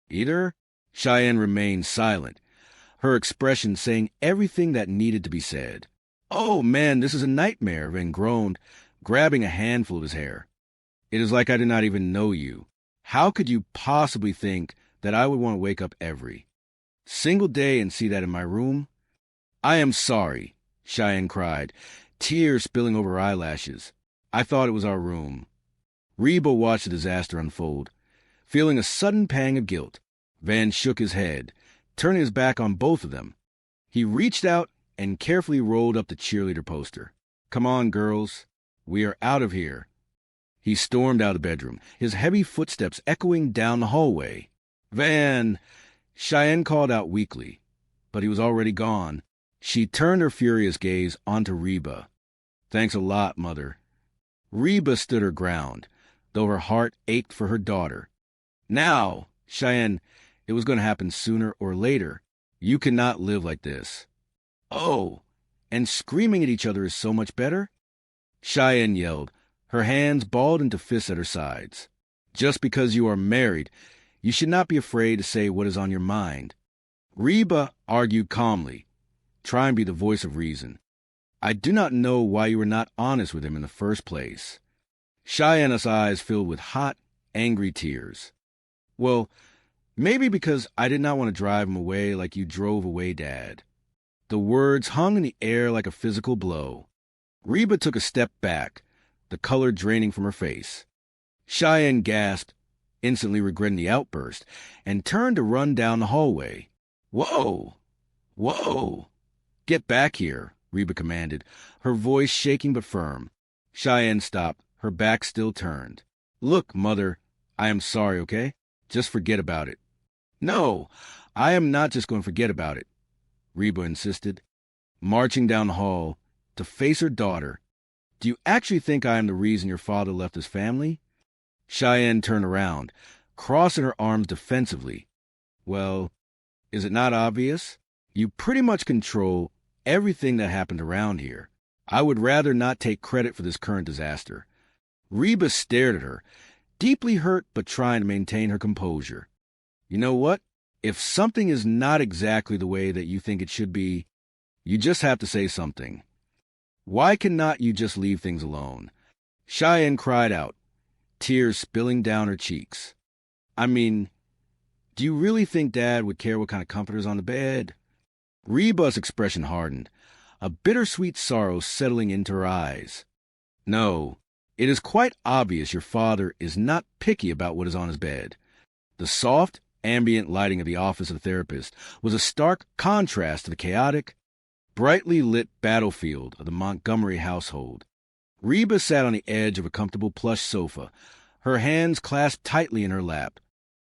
S12: Either? Cheyenne remained silent, her expression saying everything that needed to be said. Oh, man, this is a nightmare, Van groaned, grabbing a handful of his hair. It is like I do not even know you. How could you possibly think that I would want to wake up every single day and see that in my room? I am sorry, Cheyenne cried, tears spilling over her eyelashes. I thought it was our room. Reba watched the disaster unfold. Feeling a sudden pang of guilt, Van shook his head, turning his back on both of them. He reached out and carefully rolled up the cheerleader poster. Come on, girls. We are out of here. He stormed out of the bedroom, his heavy footsteps echoing down the hallway. Van! Cheyenne called out weakly, but he was already gone. She turned her furious gaze onto Reba. Thanks a lot, Mother. Reba stood her ground, though her heart ached for her daughter. Now, Cheyenne, it was going to happen sooner or later. You cannot live like this. Oh, and screaming at each other is so much better? Cheyenne yelled, her hands balled into fists at her sides. Just because you are married, you should not be afraid to say what is on your mind. Reba argued calmly, trying to be the voice of reason. I do not know why you were not honest with him in the first place. Cheyenne's eyes filled with hot, angry tears. Well, maybe because I did not want to drive him away like you drove away Dad. The words hung in the air like a physical blow. Reba took a step back, the color draining from her face. Cheyenne gasped, instantly regretting the outburst, and turned to run down the hallway. Whoa! Whoa! Get back here, Reba commanded, her voice shaking but firm. Cheyenne stopped, her back still turned. Look, Mother, I am sorry, okay? Just forget about it. No, I am not just going to forget about it, Reba insisted, marching down the hall to face her daughter. Do you actually think I am the reason your father left his family? Cheyenne turned around, crossing her arms defensively. Well, is it not obvious? You pretty much control everything that happened around here. I would rather not take credit for this current disaster. Reba stared at her, deeply hurt but trying to maintain her composure. You know what? If something is not exactly the way that you think it should be, you just have to say something. Why cannot you just leave things alone? Cheyenne cried out, tears spilling down her cheeks. I mean, do you really think Dad would care what kind of comforter's on the bed? Reba's expression hardened, a bittersweet sorrow settling into her eyes. No, it is quite obvious your father is not picky about what is on his bed. The soft, ambient lighting of the office of the therapist was a stark contrast to the chaotic, brightly lit battlefield of the Montgomery household. Reba sat on the edge of a comfortable plush sofa, her hands clasped tightly in her lap,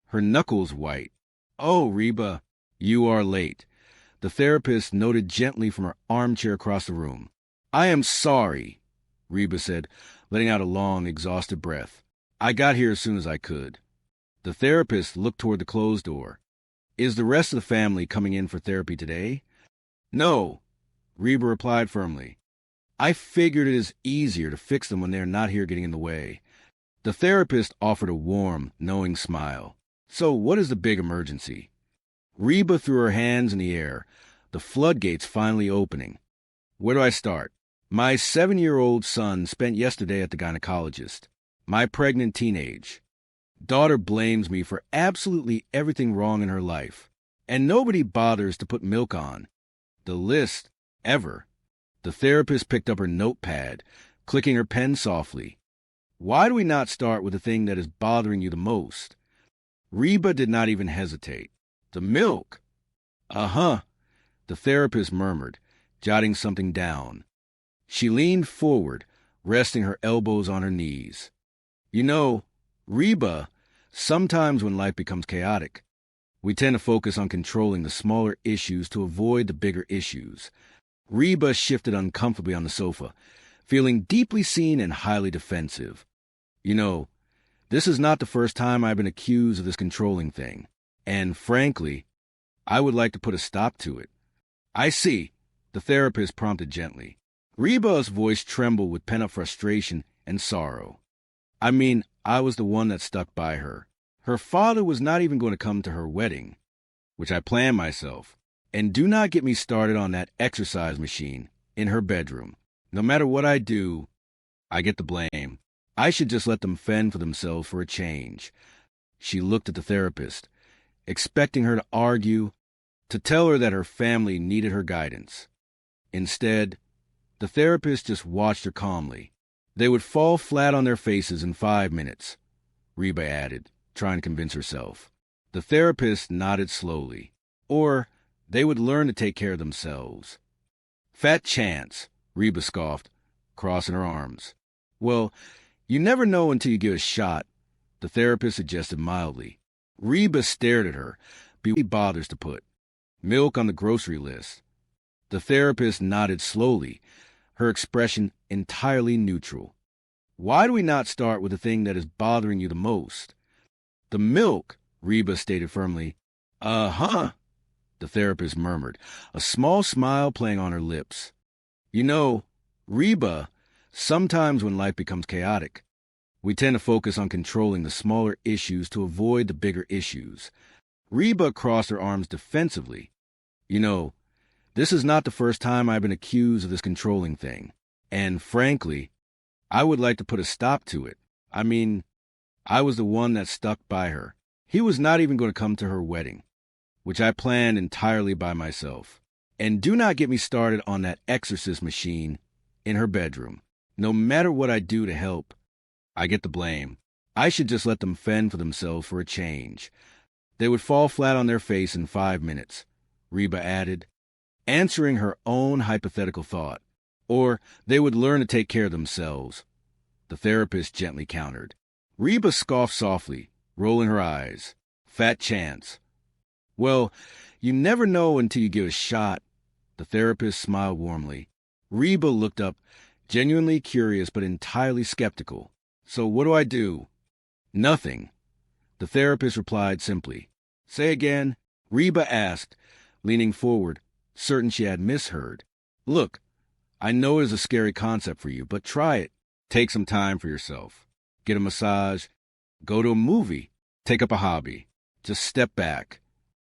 S12: her knuckles white. Oh, Reba, you are late, the therapist noted gently from her armchair across the room. I am sorry, Reba said, letting out a long, exhausted breath. I got here as soon as I could. The therapist looked toward the closed door. Is the rest of the family coming in for therapy today? No, Reba replied firmly. I figured it is easier to fix them when they are not here getting in the way. The therapist offered a warm, knowing smile. So what is the big emergency? Reba threw her hands in the air, the floodgates finally opening. Where do I start? My 7-year-old son spent yesterday at the gynecologist. My pregnant teenage daughter blames me for absolutely everything wrong in her life, and nobody bothers to put milk on the list ever. The therapist picked up her notepad, clicking her pen softly. Why do we not start with the thing that is bothering you the most? Reba did not even hesitate. The milk. Uh-huh, the therapist murmured, jotting something down. She leaned forward, resting her elbows on her knees. You know, Reba, sometimes when life becomes chaotic, we tend to focus on controlling the smaller issues to avoid the bigger issues. Reba shifted uncomfortably on the sofa, feeling deeply seen and highly defensive. You know, this is not the first time I've been accused of this controlling thing, and frankly, I would like to put a stop to it. I see, the therapist prompted gently. Reba's voice trembled with pent-up frustration and sorrow. I mean, I was the one that stuck by her. Her father was not even going to come to her wedding, which I planned myself. And do not get me started on that exercise machine in her bedroom. No matter what I do, I get the blame. I should just let them fend for themselves for a change. She looked at the therapist, expecting her to argue, to tell her that her family needed her guidance. Instead, the therapist just watched her calmly. They would fall flat on their faces in 5 minutes, Reba added, trying to convince herself. The therapist nodded slowly. Or they would learn to take care of themselves. Fat chance, Reba scoffed, crossing her arms. Well, you never know until you give a shot, the therapist suggested mildly. Reba stared at her, but bothers to put milk on the grocery list. The therapist nodded slowly, her expression entirely neutral. Why do we not start with the thing that is bothering you the most? The milk, Reba stated firmly. Uh-huh, the therapist murmured, a small smile playing on her lips. You know, Reba, sometimes when life becomes chaotic, we tend to focus on controlling the smaller issues to avoid the bigger issues. Reba crossed her arms defensively. You know, this is not the first time I've been accused of this controlling thing. And frankly, I would like to put a stop to it. I mean, I was the one that stuck by her. He was not even going to come to her wedding, which I planned entirely by myself. And do not get me started on that exorcist machine in her bedroom. No matter what I do to help, I get the blame. I should just let them fend for themselves for a change. They would fall flat on their face in 5 minutes, Reba added, answering her own hypothetical thought. Or they would learn to take care of themselves, the therapist gently countered. Reba scoffed softly, rolling her eyes. Fat chance. Well, you never know until you give a shot, the therapist smiled warmly. Reba looked up, genuinely curious but entirely skeptical. So what do I do? Nothing, the therapist replied simply. Say again, Reba asked, leaning forward, certain she had misheard. Look, I know it is a scary concept for you, but try it. Take some time for yourself. Get a massage. Go to a movie. Take up a hobby. Just step back.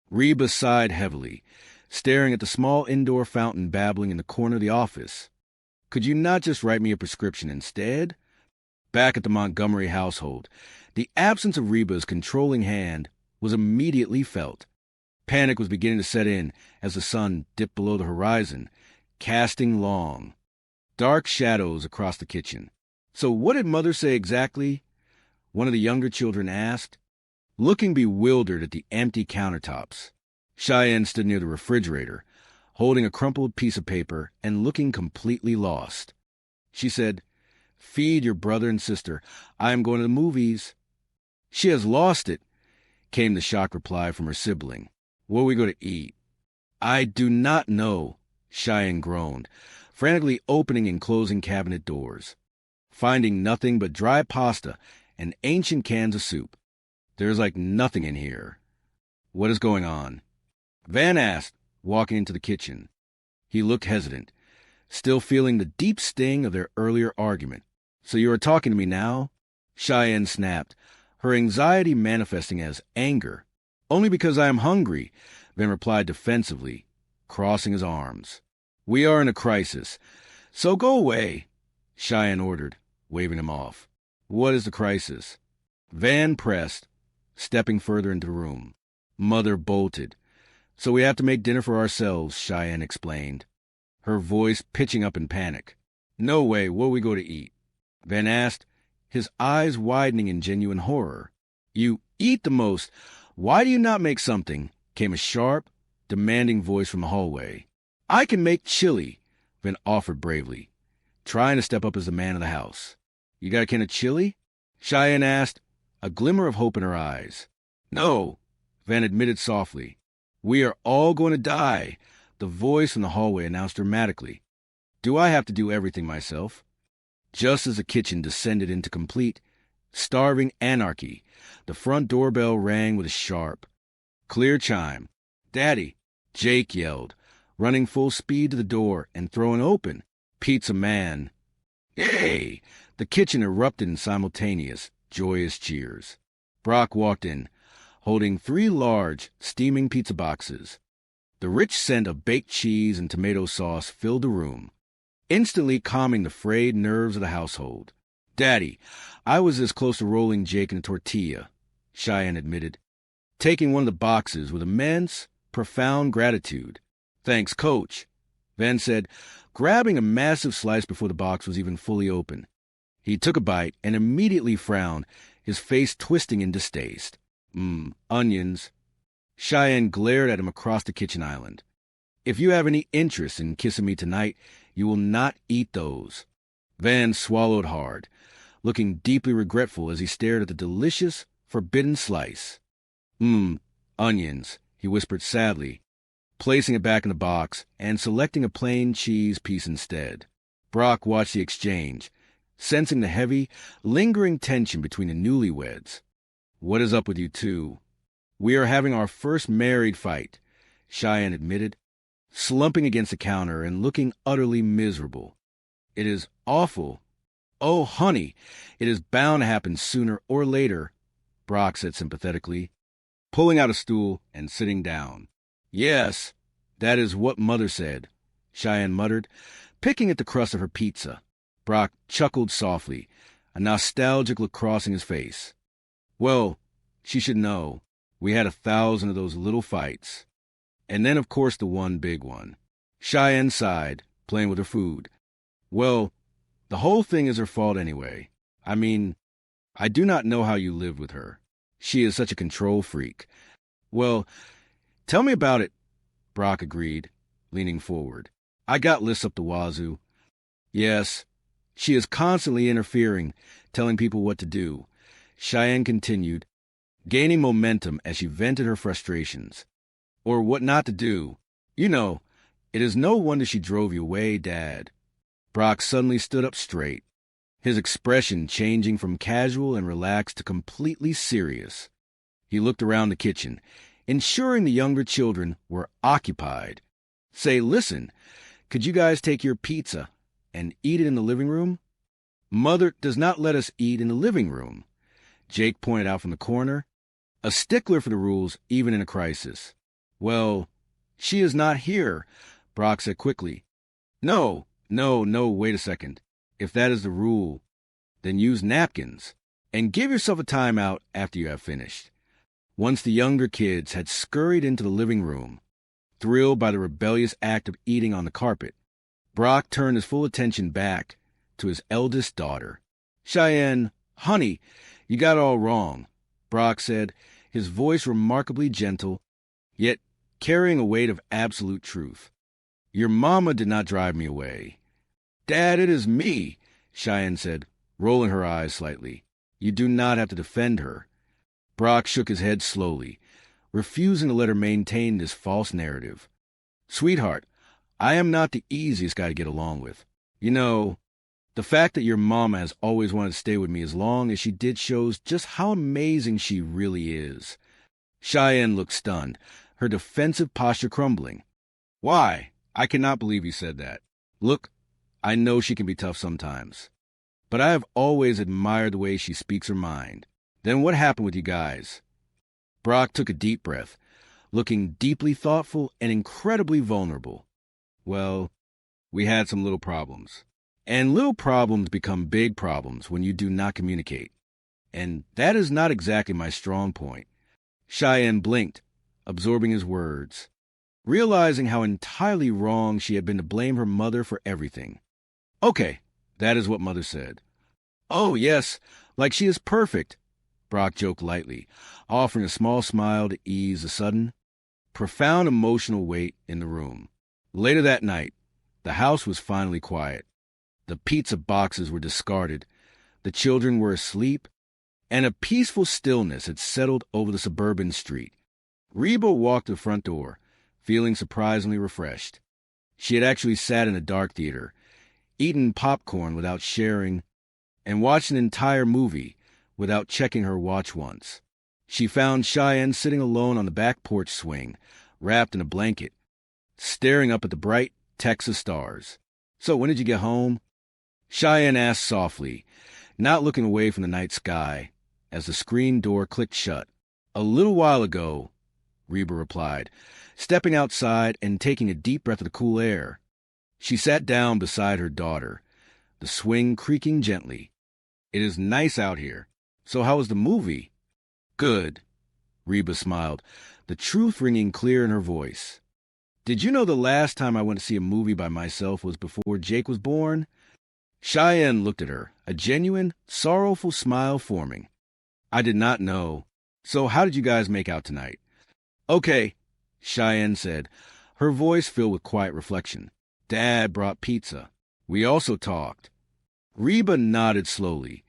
S12: Reba sighed heavily, staring at the small indoor fountain babbling in the corner of the office. Could you not just write me a prescription instead? Back at the Montgomery household, the absence of Reba's controlling hand was immediately felt. Panic was beginning to set in as the sun dipped below the horizon, casting long, dark shadows across the kitchen. So what did Mother say exactly? One of the younger children asked, looking bewildered at the empty countertops. Cheyenne stood near the refrigerator, holding a crumpled piece of paper and looking completely lost. She said, Feed your brother and sister. I am going to the movies. She has lost it, came the shocked reply from her sibling. What are we going to eat? I do not know, Cheyenne groaned, frantically opening and closing cabinet doors, finding nothing but dry pasta and ancient cans of soup. There's like nothing in here. What is going on? Van asked, walking into the kitchen. He looked hesitant, still feeling the deep sting of their earlier argument. So you are talking to me now? Cheyenne snapped, her anxiety manifesting as anger. Only because I am hungry, Van replied defensively, crossing his arms. We are in a crisis, so go away, Cheyenne ordered, waving him off. What is the crisis? Van pressed, stepping further into the room. Mother bolted. So we have to make dinner for ourselves, Cheyenne explained, her voice pitching up in panic. No way, where we go to eat? Van asked, his eyes widening in genuine horror. You eat the most. Why do you not make something? Came a sharp, demanding voice from the hallway. I can make chili, Van offered bravely, trying to step up as the man of the house. You got a can of chili? Cheyenne asked, a glimmer of hope in her eyes. No, Van admitted softly. We are all going to die, the voice from the hallway announced dramatically. Do I have to do everything myself? Just as the kitchen descended into complete, starving anarchy, the front doorbell rang with a sharp, clear chime. Daddy, Jake yelled, running full speed to the door and throwing open. Pizza Man. Yay! The kitchen erupted in simultaneous, joyous cheers. Brock walked in, holding 3 large, steaming pizza boxes. The rich scent of baked cheese and tomato sauce filled the room, instantly calming the frayed nerves of the household. Daddy, I was this close to rolling Jake in a tortilla, Cheyenne admitted, taking one of the boxes with immense, profound gratitude. Thanks, Coach, Van said, grabbing a massive slice before the box was even fully open. He took a bite and immediately frowned, his face twisting in distaste. Onions. Cheyenne glared at him across the kitchen island. If you have any interest in kissing me tonight, you will not eat those. Van swallowed hard, looking deeply regretful as he stared at the delicious, forbidden slice. Onions, he whispered sadly, placing it back in the box and selecting a plain cheese piece instead. Brock watched the exchange, sensing the heavy, lingering tension between the newlyweds. What is up with you two? We are having our first married fight, Cheyenne admitted, slumping against the counter and looking utterly miserable. It is awful. Oh, honey, it is bound to happen sooner or later, Brock said sympathetically, pulling out a stool and sitting down. Yes, that is what Mother said, Cheyenne muttered, picking at the crust of her pizza. Brock chuckled softly, a nostalgic look crossing his face. Well, she should know. We had 1,000 of those little fights. And then, of course, the one big one. Cheyenne sighed, playing with her food. Well, the whole thing is her fault anyway. I mean, I do not know how you lived with her. She is such a control freak. Well, tell me about it, Brock agreed, leaning forward. I got lists up the wazoo. Yes, she is constantly interfering, telling people what to do. Cheyenne continued, gaining momentum as she vented her frustrations. Or what not to do. You know, it is no wonder she drove you away, Dad. Brock suddenly stood up straight, his expression changing from casual and relaxed to completely serious. He looked around the kitchen, ensuring the younger children were occupied. Say, listen, could you guys take your pizza and eat it in the living room? Mother does not let us eat in the living room, Jake pointed out from the corner, a stickler for the rules even in a crisis. Well, she is not here, Brock said quickly. No, wait a second. If that is the rule, then use napkins and give yourself a timeout after you have finished. Once the younger kids had scurried into the living room, thrilled by the rebellious act of eating on the carpet, Brock turned his full attention back to his eldest daughter. Cheyenne, honey, you got it all wrong, Brock said, his voice remarkably gentle, yet carrying a weight of absolute truth. Your mama did not drive me away. Dad, it is me, Cheyenne said, rolling her eyes slightly. You do not have to defend her. Brock shook his head slowly, refusing to let her maintain this false narrative. Sweetheart, I am not the easiest guy to get along with. You know, the fact that your mama has always wanted to stay with me as long as she did shows just how amazing she really is. Cheyenne looked stunned, her defensive posture crumbling. Why? I cannot believe you said that. Look, I know she can be tough sometimes, but I have always admired the way she speaks her mind. Then what happened with you guys? Brock took a deep breath, looking deeply thoughtful and incredibly vulnerable. Well, we had some little problems. And little problems become big problems when you do not communicate. And that is not exactly my strong point. Cheyenne blinked, absorbing his words, realizing how entirely wrong she had been to blame her mother for everything. Okay, that is what Mother said. Oh, yes, like she is perfect, Brock joked lightly, offering a small smile to ease the sudden, profound emotional weight in the room. Later that night, the house was finally quiet. The pizza boxes were discarded, the children were asleep, and a peaceful stillness had settled over the suburban street. Reba walked to the front door, feeling surprisingly refreshed. She had actually sat in a dark theater, eaten popcorn without sharing, and watched an entire movie without checking her watch once. She found Cheyenne sitting alone on the back porch swing, wrapped in a blanket, staring up at the bright Texas stars. So when did you get home? Cheyenne asked softly, not looking away from the night sky, as the screen door clicked shut. A little while ago, Reba replied, stepping outside and taking a deep breath of the cool air. She sat down beside her daughter, the swing creaking gently. It is nice out here. So how was the movie? Good. Reba smiled, the truth ringing clear in her voice. Did you know the last time I went to see a movie by myself was before Jake was born? Cheyenne looked at her, a genuine, sorrowful smile forming. I did not know. So how did you guys make out tonight? Okay, Cheyenne said, her voice filled with quiet reflection. Dad brought pizza. We also talked. Reba nodded slowly,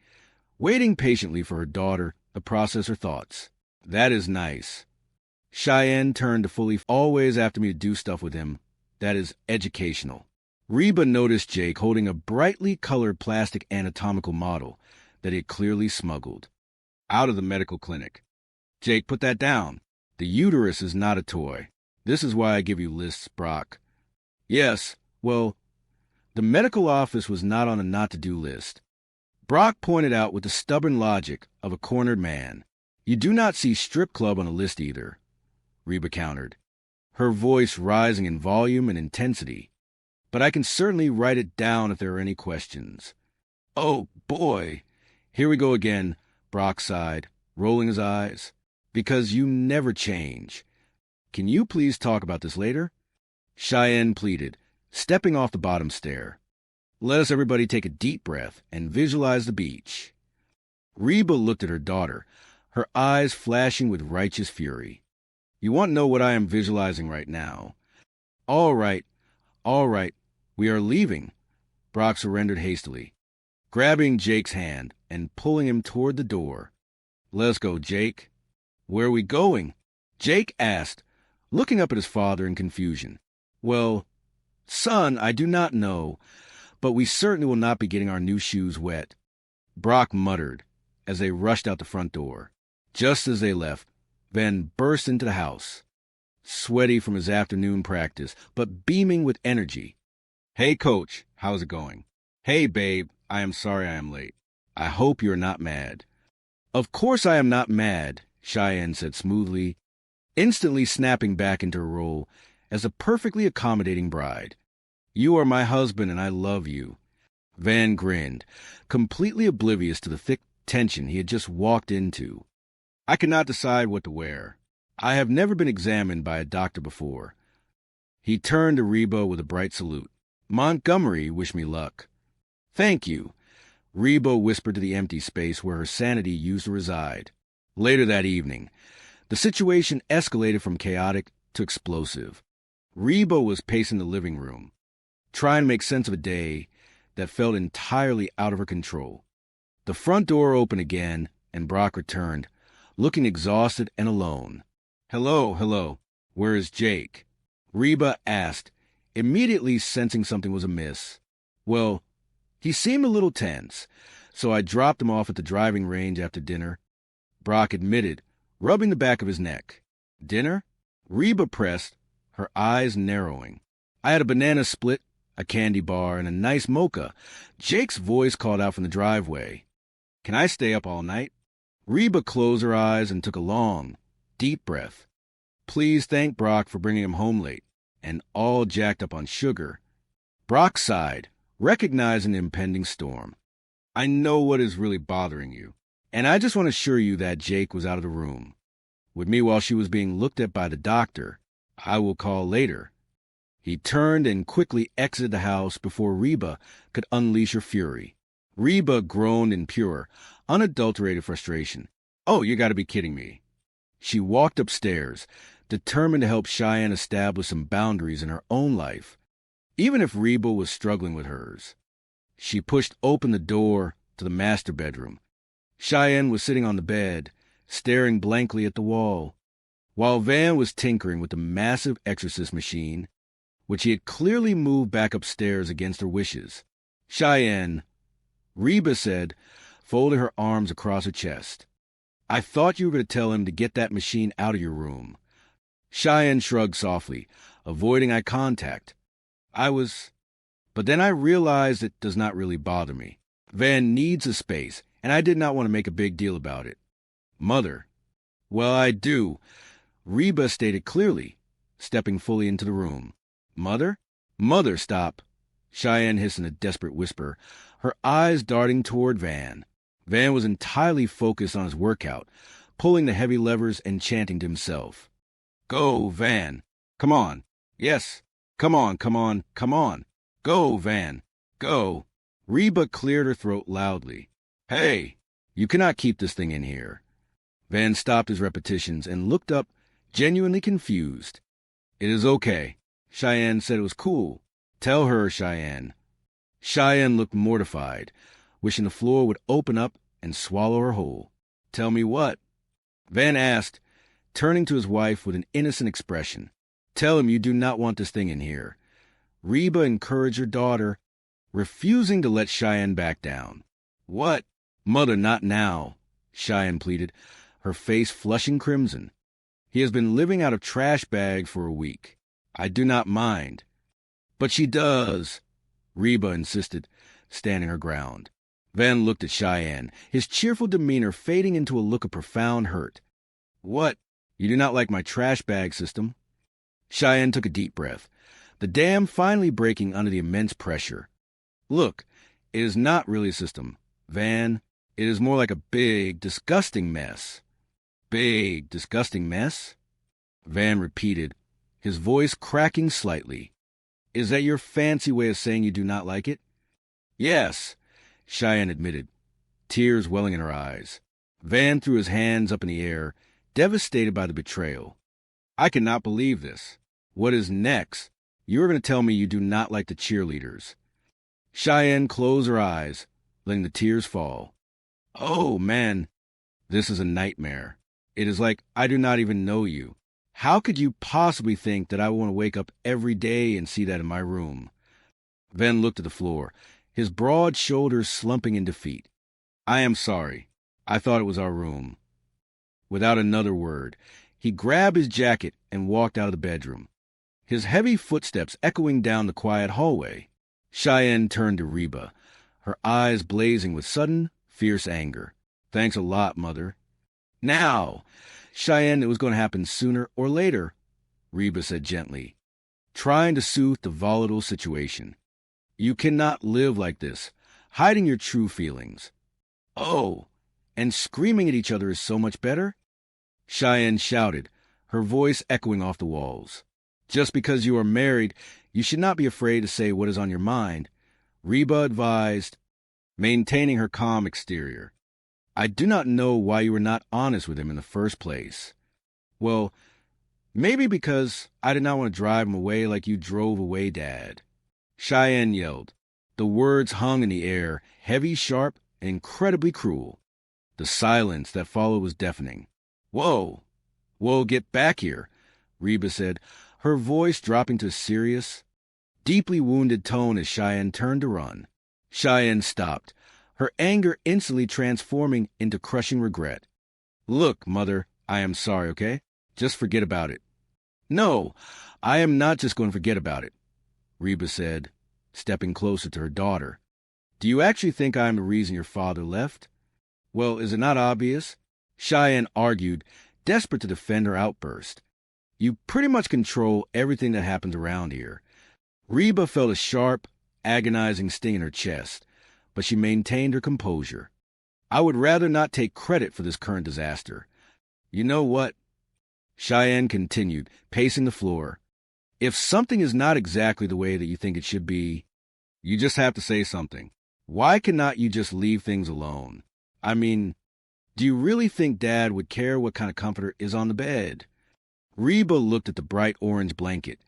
S12: waiting patiently for her daughter to process her thoughts. That is nice. Cheyenne turned to fully always after me to do stuff with him. That is educational. Reba noticed Jake holding a brightly colored plastic anatomical model that he had clearly smuggled out of the medical clinic. Jake, put that down. The uterus is not a toy. This is why I give you lists, Brock. Yes, well, the medical office was not on a not-to-do list. Brock pointed out with the stubborn logic of a cornered man. You do not see strip club on the list either, Reba countered, her voice rising in volume and intensity. But I can certainly write it down if there are any questions. Oh, boy. Here we go again, Brock sighed, rolling his eyes. Because you never change. Can you please talk about this later? Cheyenne pleaded, stepping off the bottom stair. Let us everybody take a deep breath and visualize the beach. Reba looked at her daughter, her eyes flashing with righteous fury. You want to know what I am visualizing right now? All right, we are leaving, Brock surrendered hastily, grabbing Jake's hand and pulling him toward the door. Let's go, Jake. Where are we going? Jake asked, looking up at his father in confusion. Well, son, I do not know, but we certainly will not be getting our new shoes wet, Brock muttered as they rushed out the front door. Just as they left, Van burst into the house, sweaty from his afternoon practice, but beaming with energy. Hey, Coach, how's it going? Hey, babe, I am sorry I am late. I hope you are not mad. Of course I am not mad, Cheyenne said smoothly, instantly snapping back into her role as a perfectly accommodating bride. You are my husband and I love you. Van grinned, completely oblivious to the thick tension he had just walked into. I cannot decide what to wear. I have never been examined by a doctor before. He turned to Reba with a bright salute. Montgomery wished me luck. Thank you, Reba whispered to the empty space where her sanity used to reside. Later that evening, the situation escalated from chaotic to explosive. Reba was pacing the living room, trying to make sense of a day that felt entirely out of her control. The front door opened again, and Brock returned, looking exhausted and alone. Hello, where is Jake? Reba asked, immediately sensing something was amiss. Well, he seemed a little tense, so I dropped him off at the driving range after dinner, Brock admitted, rubbing the back of his neck. Dinner? Reba pressed, her eyes narrowing. I had a banana split, a candy bar, and a nice mocha. Jake's voice called out from the driveway. Can I stay up all night? Reba closed her eyes and took a long, deep breath. Please thank Brock for bringing him home late, and all jacked up on sugar. Brock sighed, recognizing the impending storm. I know what is really bothering you, and I just want to assure you that Jake was out of the room with me while she was being looked at by the doctor. I will call later. He turned and quickly exited the house before Reba could unleash her fury. Reba groaned in pure, unadulterated frustration. Oh, you gotta be kidding me. She walked upstairs, determined to help Cheyenne establish some boundaries in her own life, even if Reba was struggling with hers. She pushed open the door to the master bedroom. Cheyenne was sitting on the bed, staring blankly at the wall, while Van was tinkering with the massive exorcist machine, which he had clearly moved back upstairs against her wishes. Cheyenne, Reba said, folding her arms across her chest. I thought you were going to tell him to get that machine out of your room. Cheyenne shrugged softly, avoiding eye contact. But then I realized it does not really bother me. Van needs a space, and I did not want to make a big deal about it. Mother. Well, I do, Reba stated clearly, stepping fully into the room. Mother? Mother, stop, Cheyenne hissed in a desperate whisper, her eyes darting toward Van. Van was entirely focused on his workout, pulling the heavy levers and chanting to himself. Go, Van. Come on. Yes. Come on, come on, come on. Go, Van. Go. Reba cleared her throat loudly. Hey, you cannot keep this thing in here. Van stopped his repetitions and looked up, genuinely confused. It is okay. Cheyenne said it was cool. Tell her, Cheyenne. Cheyenne looked mortified, wishing the floor would open up and swallow her whole. Tell me what? Van asked, turning to his wife with an innocent expression. Tell him you do not want this thing in here. Reba encouraged her daughter, refusing to let Cheyenne back down. What? Mother, not now, Cheyenne pleaded, her face flushing crimson. He has been living out of trash bags for a week. I do not mind. But she does, Reba insisted, standing her ground. Van looked at Cheyenne, his cheerful demeanor fading into a look of profound hurt. What? You do not like my trash bag system? Cheyenne took a deep breath, the dam finally breaking under the immense pressure. Look, it is not really a system, Van. It is more like a big, disgusting mess. Big, disgusting mess? Van repeated, his voice cracking slightly. Is that your fancy way of saying you do not like it? Yes, Cheyenne admitted, tears welling in her eyes. Van threw his hands up in the air, devastated by the betrayal. I cannot believe this. What is next? You are going to tell me you do not like the cheerleaders. Cheyenne closed her eyes, letting the tears fall. Oh, man, this is a nightmare. It is like I do not even know you. How could you possibly think that I want to wake up every day and see that in my room? Van looked at the floor, his broad shoulders slumping in defeat. I am sorry. I thought it was our room. Without another word, he grabbed his jacket and walked out of the bedroom, his heavy footsteps echoing down the quiet hallway. Cheyenne turned to Reba, her eyes blazing with sudden, fierce anger. Thanks a lot, Mother. Now! Cheyenne, it was going to happen sooner or later, Reba said gently, trying to soothe the volatile situation. You cannot live like this, hiding your true feelings. Oh, and screaming at each other is so much better? Cheyenne shouted, her voice echoing off the walls. Just because you are married, you should not be afraid to say what is on your mind, Reba advised, maintaining her calm exterior. I do not know why you were not honest with him in the first place. Well, maybe because I did not want to drive him away like you drove away Dad. Cheyenne yelled. The words hung in the air, heavy, sharp, and incredibly cruel. The silence that followed was deafening. Whoa! Whoa, get back here, Reba said, her voice dropping to a serious, deeply wounded tone as Cheyenne turned to run. Cheyenne stopped, her anger instantly transforming into crushing regret. Look, Mother, I am sorry, okay? Just forget about it. No, I am not just going to forget about it, Reba said, stepping closer to her daughter. Do you actually think I am the reason your father left? Well, is it not obvious? Cheyenne argued, desperate to defend her outburst. You pretty much control everything that happens around here. Reba felt a sharp, agonizing sting in her chest, but she maintained her composure. I would rather not take credit for this current disaster. You know what? Cheyenne continued, pacing the floor. If something is not exactly the way that you think it should be, you just have to say something. Why cannot you just leave things alone? I mean, do you really think Dad would care what kind of comforter is on the bed? Reba looked at the bright orange blanket,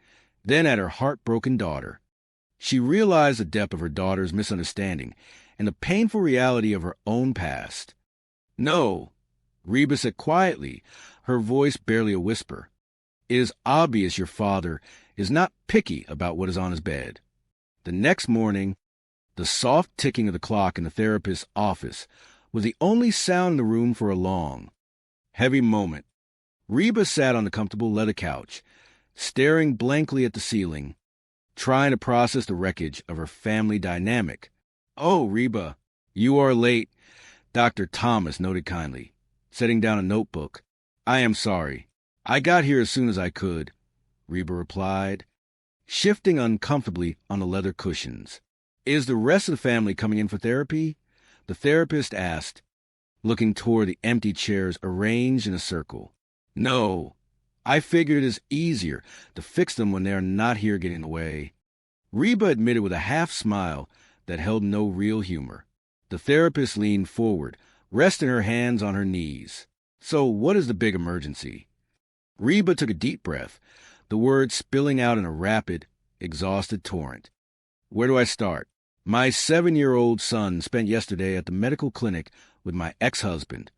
S12: then at her heartbroken daughter. She realized the depth of her daughter's misunderstanding and the painful reality of her own past. No, Reba said quietly, her voice barely a whisper. It is obvious your father is not picky about what is on his bed. The next morning, the soft ticking of the clock in the therapist's office was the only sound in the room for a long, heavy moment. Reba sat on the comfortable leather couch, staring blankly at the ceiling, trying to process the wreckage of her family dynamic. Oh, Reba, you are late, Dr. Thomas noted kindly, setting down a notebook. I am sorry. I got here as soon as I could, Reba replied, shifting uncomfortably on the leather cushions. Is the rest of the family coming in for therapy? The therapist asked. looking toward the empty chairs arranged in a circle. No, I figured it is easier to fix them when they are not here getting in the way. Reba admitted with a half smile that held no real humor. The therapist leaned forward, resting her hands on her knees. So what is the big emergency? Reba took a deep breath, the words spilling out in a rapid, exhausted torrent. Where do I start? My 7-year-old son spent yesterday at the medical clinic with my ex-husband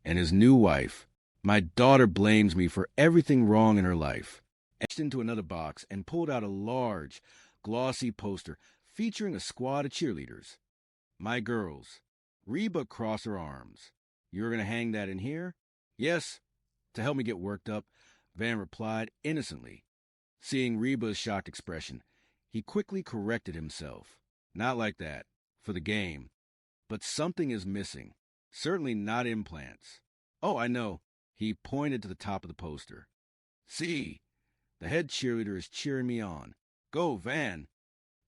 S12: and his new wife. My daughter blames me for everything wrong in her life. Etched into another box and pulled out a large, glossy poster featuring a squad of cheerleaders. My girls. Reba crossed her arms. You're going to hang that in here? Yes. To help me get worked up, Van replied innocently. Seeing Reba's shocked expression, he quickly corrected himself. Not like that. For the game. But something is missing. Certainly not implants. Oh, I know. He pointed to the top of the poster. See, the head cheerleader is cheering me on. Go, Van.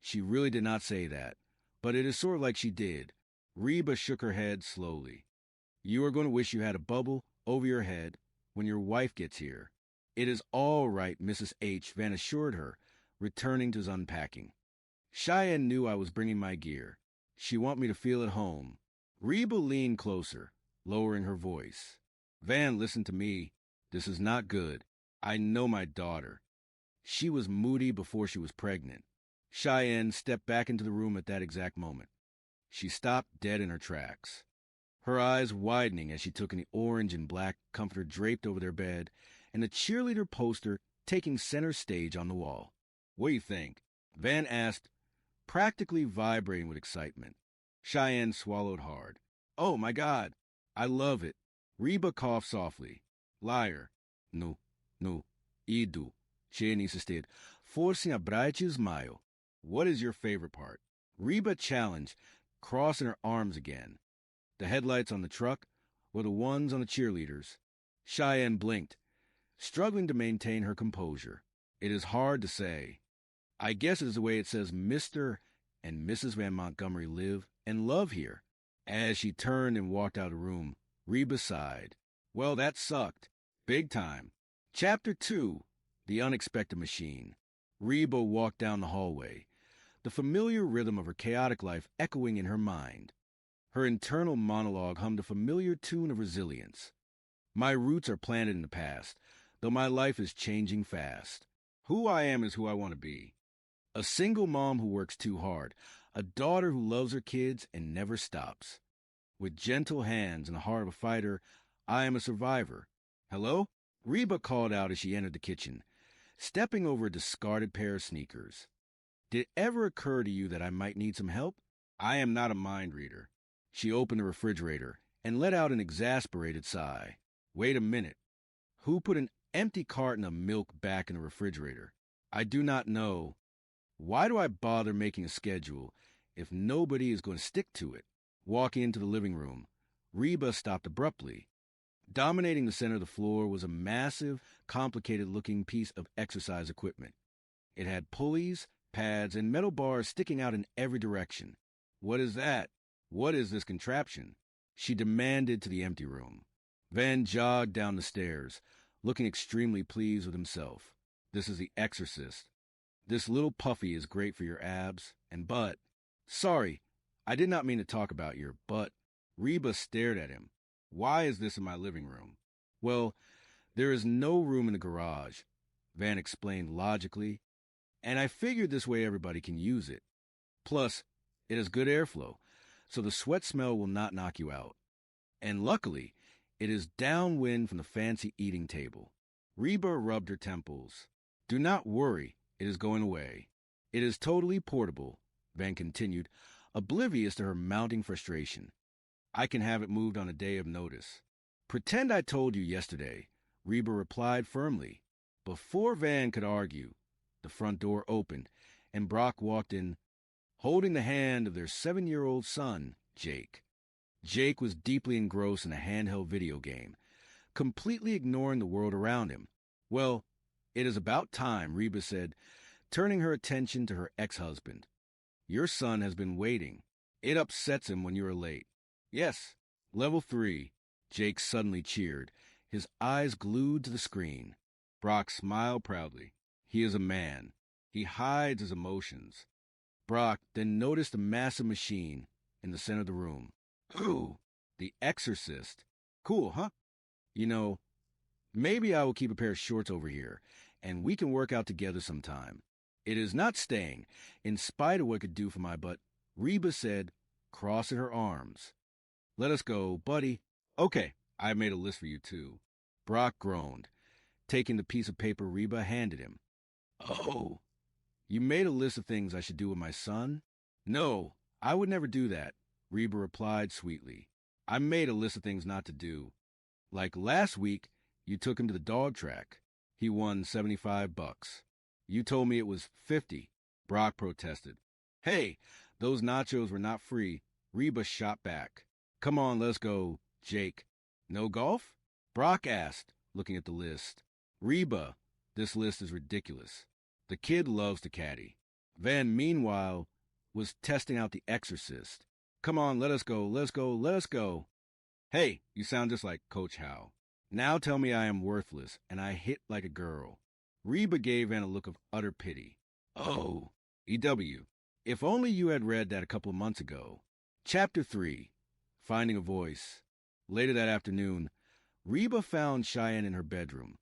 S12: She really did not say that, but it is sort of like she did. Reba shook her head slowly. You are going to wish you had a bubble over your head when your wife gets here. It is all right, Mrs. H., Van assured her, returning to his unpacking. Cheyenne knew I was bringing my gear. She wanted me to feel at home. Reba leaned closer, lowering her voice. Van, listen to me. This is not good. I know my daughter. She was moody before she was pregnant. Cheyenne stepped back into the room at that exact moment. She stopped dead in her tracks, her eyes widening as she took in the orange and black comforter draped over their bed and the cheerleader poster taking center stage on the wall. What do you think? Van asked, practically vibrating with excitement. Cheyenne swallowed hard. Oh, my God. I love it. Reba coughed softly. Liar. No, idu. Cheyenne insisted. Forcing a bright smile. What is your favorite part? Reba challenged, crossing her arms again. The headlights on the truck or the ones on the cheerleaders? Cheyenne blinked, struggling to maintain her composure. It is hard to say. I guess it is the way it says Mr. and Mrs. Van Montgomery live and love here. As she turned and walked out of the room, Reba sighed. Well, that sucked. Big time. Chapter 2, The Unexpected Machine. Reba walked down the hallway, the familiar rhythm of her chaotic life echoing in her mind. Her internal monologue hummed a familiar tune of resilience. My roots are planted in the past, though my life is changing fast. Who I am is who I want to be. A single mom who works too hard, a daughter who loves her kids and never stops. With gentle hands and the heart of a fighter, I am a survivor. Hello? Reba called out as she entered the kitchen, stepping over a discarded pair of sneakers. Did it ever occur to you that I might need some help? I am not a mind reader. She opened the refrigerator and let out an exasperated sigh. Wait a minute. Who put an empty carton of milk back in the refrigerator? I do not know. Why do I bother making a schedule if nobody is going to stick to it? Walking into the living room, Reba stopped abruptly. Dominating the center of the floor was a massive, complicated-looking piece of exercise equipment. It had pulleys, pads, and metal bars sticking out in every direction. What is that? What is this contraption? She demanded to the empty room. Van jogged down the stairs, looking extremely pleased with himself. This is the Exorcist. This little puffy is great for your abs and butt. Sorry, I did not mean to talk about your butt. Reba stared at him. Why is this in my living room? Well, there is no room in the garage, Van explained logically, and I figured this way everybody can use it. Plus, it has good airflow, so the sweat smell will not knock you out. And luckily, it is downwind from the fancy eating table. Reba rubbed her temples. Do not worry, it is going away. It is totally portable, Van continued, oblivious to her mounting frustration. I can have it moved on a day of notice. Pretend I told you yesterday, Reba replied firmly. Before Van could argue, the front door opened, and Brock walked in, holding the hand of their 7-year-old son, Jake. Jake was deeply engrossed in a handheld video game, completely ignoring the world around him. Well, it is about time, Reba said, turning her attention to her ex-husband. Your son has been waiting. It upsets him when you are late. Yes, Level 3. Jake suddenly cheered, his eyes glued to the screen. Brock smiled proudly. He is a man. He hides his emotions. Brock then noticed a massive machine in the center of the room. Ooh, The Exorcist. Cool, huh? You know, maybe I will keep a pair of shorts over here, and we can work out together sometime. It is not staying, in spite of what it could do for my butt. Reba said, crossing her arms. Let us go, buddy. Okay, I made a list for you, too. Brock groaned, taking the piece of paper Reba handed him. Oh, you made a list of things I should do with my son? No, I would never do that, Reba replied sweetly. I made a list of things not to do. Like last week, you took him to the dog track. He won $75. You told me it was 50. Brock protested. Hey, those nachos were not free. Reba shot back. Come on, let's go, Jake. No golf? Brock asked, looking at the list. Reba, this list is ridiculous. The kid loves to caddy. Van, meanwhile, was testing out The Exorcist. Come on, let us go, let's go, let us go. Hey, you sound just like Coach Howe. Now tell me I am worthless, and I hit like a girl. Reba gave Van a look of utter pity. Oh, EW, if only you had read that a couple of months ago. Chapter 3, Finding a Voice. Later that afternoon, Reba found Cheyenne in her bedroom,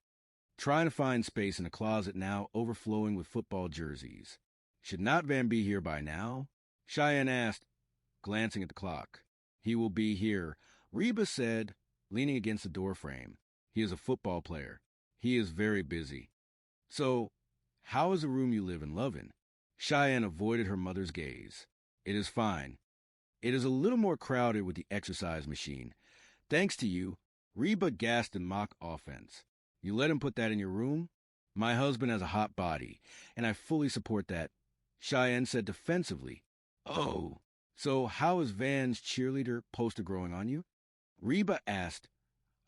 S12: trying to find space in a closet now overflowing with football jerseys. Should not Van be here by now? Cheyenne asked, glancing at the clock. He will be here, Reba said, leaning against the doorframe. He is a football player. He is very busy. So, how is the room you live and love in? Cheyenne avoided her mother's gaze. It is fine. It is a little more crowded with the exercise machine. Thanks to you, Reba gasped in mock offense. You let him put that in your room? My husband has a hot body, and I fully support that. Cheyenne said defensively. Oh, so how is Van's cheerleader poster growing on you? Reba asked,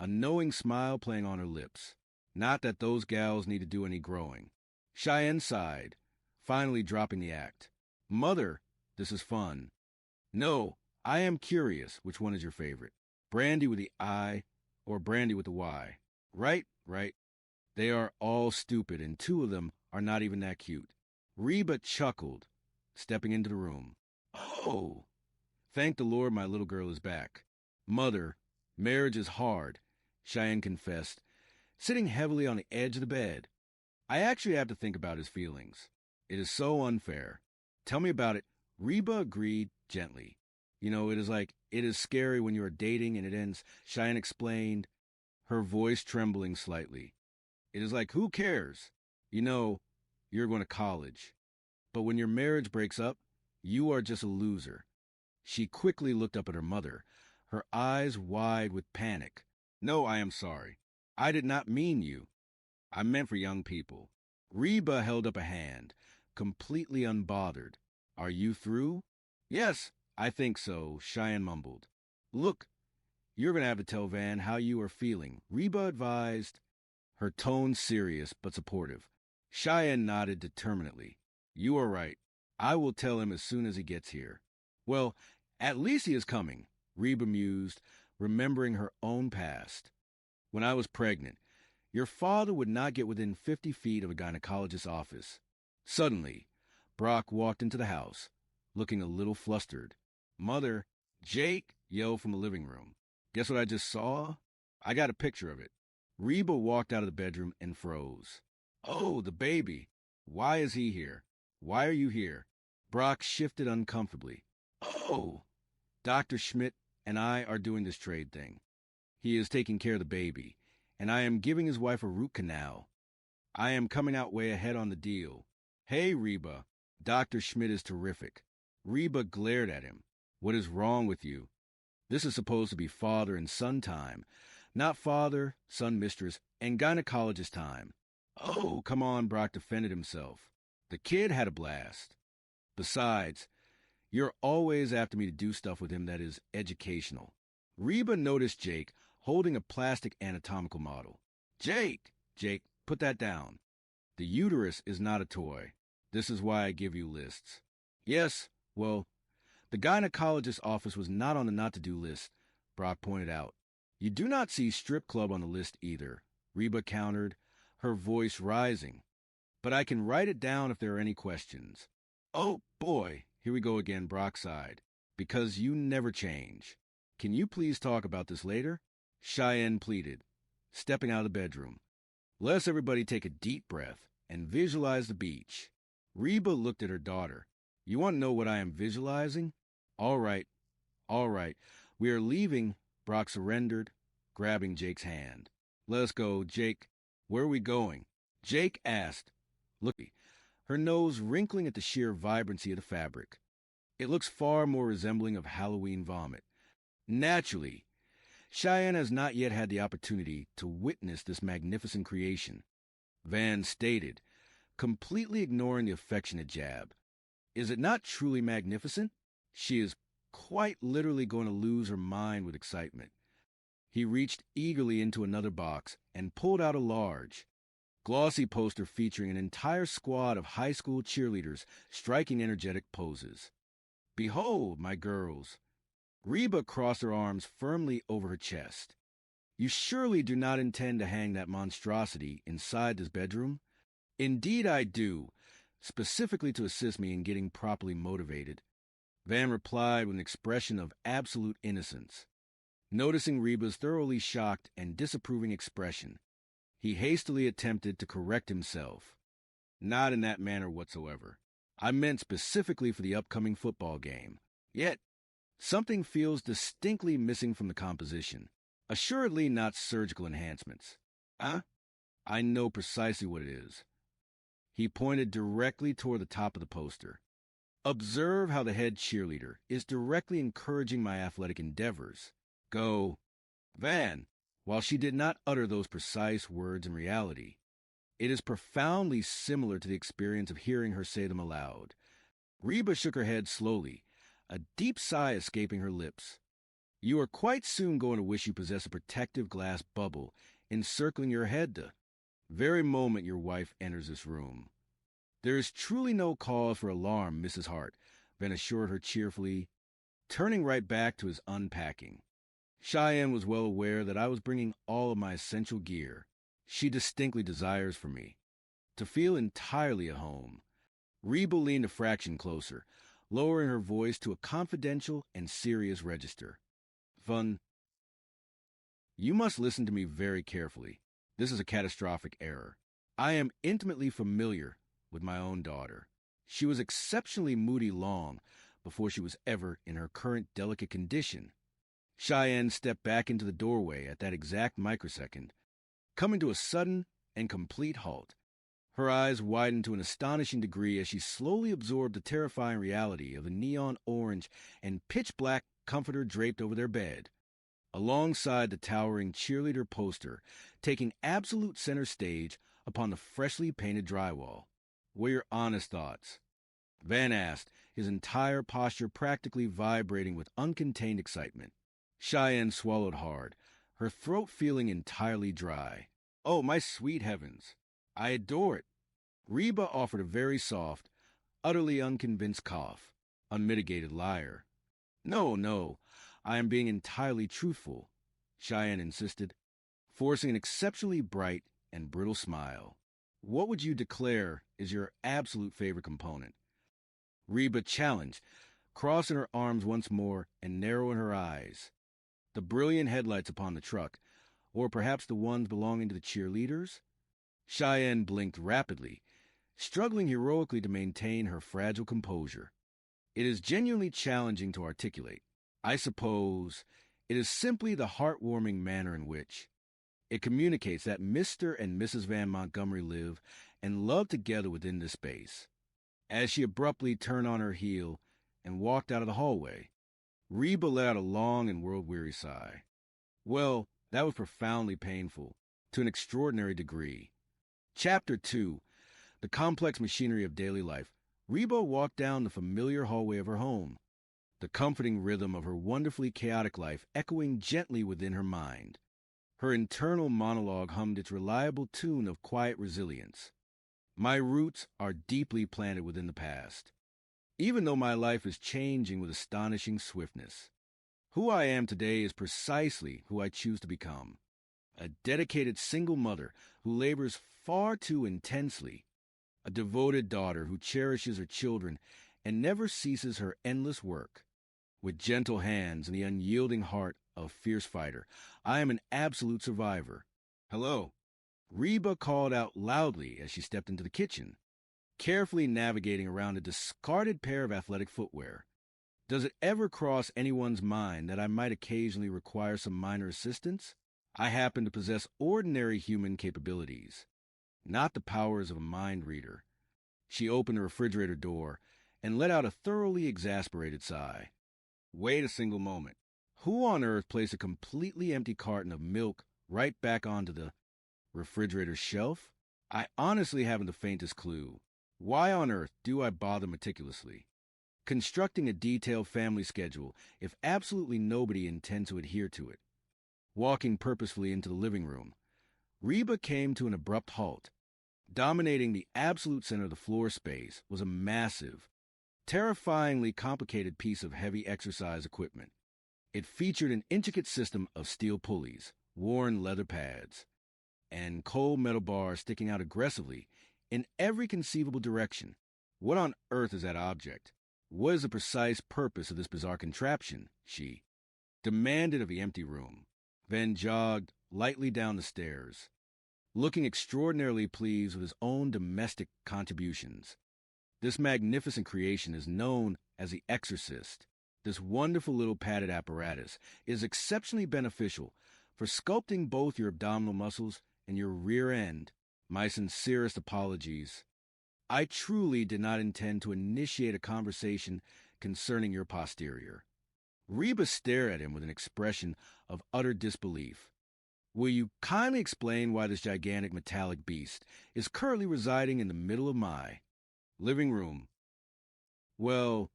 S12: a knowing smile playing on her lips. Not that those gals need to do any growing. Cheyenne sighed, finally dropping the act. Mother, this is fun. No, I am curious. Which one is your favorite? Brandy with the I or Brandy with the Y? Right. They are all stupid, and two of them are not even that cute. Reba chuckled, stepping into the room. Oh, thank the Lord my little girl is back. Mother, marriage is hard, Cheyenne confessed, sitting heavily on the edge of the bed. I actually have to think about his feelings. It is so unfair. Tell me about it. Reba agreed gently. You know, it is scary when you are dating and it ends, Cheyenne explained, her voice trembling slightly. It is like, who cares? You know, you're going to college. But when your marriage breaks up, you are just a loser. She quickly looked up at her mother, her eyes wide with panic. No, I am sorry. I did not mean you. I meant for young people. Reba held up a hand, completely unbothered. Are you through? Yes, I think so, Cheyenne mumbled. Look, you're going to have to tell Van how you are feeling, Reba advised, her tone serious but supportive. Cheyenne nodded determinedly. You are right. I will tell him as soon as he gets here. Well, at least he is coming, Reba mused, remembering her own past. When I was pregnant, your father would not get within 50 feet of a gynecologist's office. Suddenly, Brock walked into the house, looking a little flustered. Mother, Jake, yelled from the living room. Guess what I just saw? I got a picture of it. Reba walked out of the bedroom and froze. Oh, the baby. Why is he here? Why are you here? Brock shifted uncomfortably. Oh, Dr. Schmidt and I are doing this trade thing. He is taking care of the baby, and I am giving his wife a root canal. I am coming out way ahead on the deal. Hey, Reba. Dr. Schmidt is terrific. Reba glared at him. What is wrong with you? This is supposed to be father and son time, not father, son, mistress, and gynecologist time. Oh, come on, Brock defended himself. The kid had a blast. Besides, you're always after me to do stuff with him that is educational. Reba noticed Jake holding a plastic anatomical model. Jake, put that down. The uterus is not a toy. This is why I give you lists. Yes, well, the gynecologist's office was not on the not-to-do list, Brock pointed out. You do not see strip club on the list either, Reba countered, her voice rising. But I can write it down if there are any questions. Oh, boy, here we go again, Brock sighed. Because you never change. Can you please talk about this later? Cheyenne pleaded, stepping out of the bedroom. Let's everybody take a deep breath and visualize the beach. Reba looked at her daughter. You want to know what I am visualizing? All right. We are leaving, Brock surrendered, grabbing Jake's hand. Let's go, Jake. Where are we going? Jake asked. Looky, her nose wrinkling at the sheer vibrancy of the fabric. It looks far more resembling of Halloween vomit. Naturally, Cheyenne has not yet had the opportunity to witness this magnificent creation. Van stated, completely ignoring the affectionate jab. Is it not truly magnificent? She is quite literally going to lose her mind with excitement. He reached eagerly into another box and pulled out a large, glossy poster featuring an entire squad of high school cheerleaders striking energetic poses. Behold, my girls. Reba crossed her arms firmly over her chest. You surely do not intend to hang that monstrosity inside this bedroom? Indeed I do, specifically to assist me in getting properly motivated. Van replied with an expression of absolute innocence. Noticing Reba's thoroughly shocked and disapproving expression, he hastily attempted to correct himself. Not in that manner whatsoever. I meant specifically for the upcoming football game. Yet, something feels distinctly missing from the composition. Assuredly not surgical enhancements. Huh? I know precisely what it is. He pointed directly toward the top of the poster. Observe how the head cheerleader is directly encouraging my athletic endeavors. Go. Van, while she did not utter those precise words in reality, it is profoundly similar to the experience of hearing her say them aloud. Reba shook her head slowly, a deep sigh escaping her lips. You are quite soon going to wish you possess a protective glass bubble encircling your head the very moment your wife enters this room. There is truly no cause for alarm, Mrs. Hart, Van assured her cheerfully, turning right back to his unpacking. Cheyenne was well aware that I was bringing all of my essential gear she distinctly desires for me, to feel entirely at home. Reba leaned a fraction closer, lowering her voice to a confidential and serious register. Van, you must listen to me very carefully. This is a catastrophic error. I am intimately familiar with my own daughter. She was exceptionally moody long before she was ever in her current delicate condition. Cheyenne stepped back into the doorway at that exact microsecond, coming to a sudden and complete halt. Her eyes widened to an astonishing degree as she slowly absorbed the terrifying reality of the neon orange and pitch-black comforter draped over their bed, alongside the towering cheerleader poster taking absolute center stage upon the freshly painted drywall. What are your honest thoughts? Van asked, his entire posture practically vibrating with uncontained excitement. Cheyenne swallowed hard, her throat feeling entirely dry. Oh, my sweet heavens. I adore it. Reba offered a very soft, utterly unconvinced cough. Unmitigated liar. No, I am being entirely truthful, Cheyenne insisted, forcing an exceptionally bright and brittle smile. What would you declare is your absolute favorite component? Reba challenged, crossing her arms once more and narrowing her eyes. The brilliant headlights upon the truck, or perhaps the ones belonging to the cheerleaders? Cheyenne blinked rapidly, struggling heroically to maintain her fragile composure. It is genuinely challenging to articulate. I suppose it is simply the heartwarming manner in which it communicates that Mr. and Mrs. Van Montgomery live and love together within this space. As she abruptly turned on her heel and walked out of the hallway, Reba let out a long and world-weary sigh. Well, that was profoundly painful, to an extraordinary degree. Chapter 2, The Complex Machinery of Daily Life. Reba walked down the familiar hallway of her home, the comforting rhythm of her wonderfully chaotic life echoing gently within her mind. Her internal monologue hummed its reliable tune of quiet resilience. My roots are deeply planted within the past, even though my life is changing with astonishing swiftness. Who I am today is precisely who I choose to become. A dedicated single mother who labors far too intensely. A devoted daughter who cherishes her children and never ceases her endless work. With gentle hands and the unyielding heart of a fierce fighter, I am an absolute survivor. Hello. Reba called out loudly as she stepped into the kitchen, carefully navigating around a discarded pair of athletic footwear. Does it ever cross anyone's mind that I might occasionally require some minor assistance? I happen to possess ordinary human capabilities, not the powers of a mind reader. She opened the refrigerator door and let out a thoroughly exasperated sigh. Wait a single moment. Who on earth placed a completely empty carton of milk right back onto the refrigerator shelf? I honestly haven't the faintest clue. Why on earth do I bother meticulously constructing a detailed family schedule if absolutely nobody intends to adhere to it? Walking purposefully into the living room, Reba came to an abrupt halt. Dominating the absolute center of the floor space was a massive, terrifyingly complicated piece of heavy exercise equipment. It featured an intricate system of steel pulleys, worn leather pads, and cold metal bars sticking out aggressively in every conceivable direction. What on earth is that object? What is the precise purpose of this bizarre contraption? She demanded of the empty room, then jogged lightly down the stairs, looking extraordinarily pleased with his own domestic contributions. This magnificent creation is known as the Exorcist. This wonderful little padded apparatus is exceptionally beneficial for sculpting both your abdominal muscles and your rear end. My sincerest apologies. I truly did not intend to initiate a conversation concerning your posterior. Reba stared at him with an expression of utter disbelief. Will you kindly explain why this gigantic metallic beast is currently residing in the middle of my living room? Well,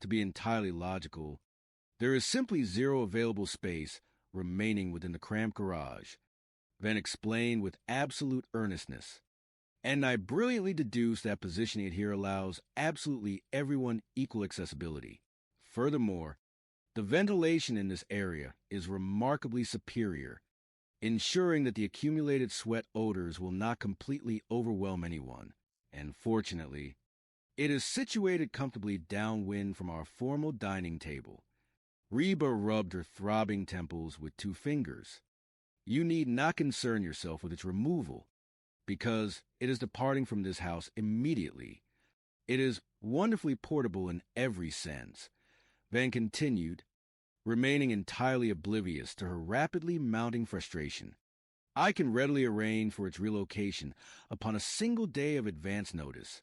S12: to be entirely logical, there is simply zero available space remaining within the cramped garage. Van explained with absolute earnestness. And I brilliantly deduced that positioning it here allows absolutely everyone equal accessibility. Furthermore, the ventilation in this area is remarkably superior, ensuring that the accumulated sweat odors will not completely overwhelm anyone. And fortunately, it is situated comfortably downwind from our formal dining table. Reba rubbed her throbbing temples with 2 fingers. You need not concern yourself with its removal, because it is departing from this house immediately. It is wonderfully portable in every sense. Van continued, remaining entirely oblivious to her rapidly mounting frustration. I can readily arrange for its relocation upon a single day of advance notice.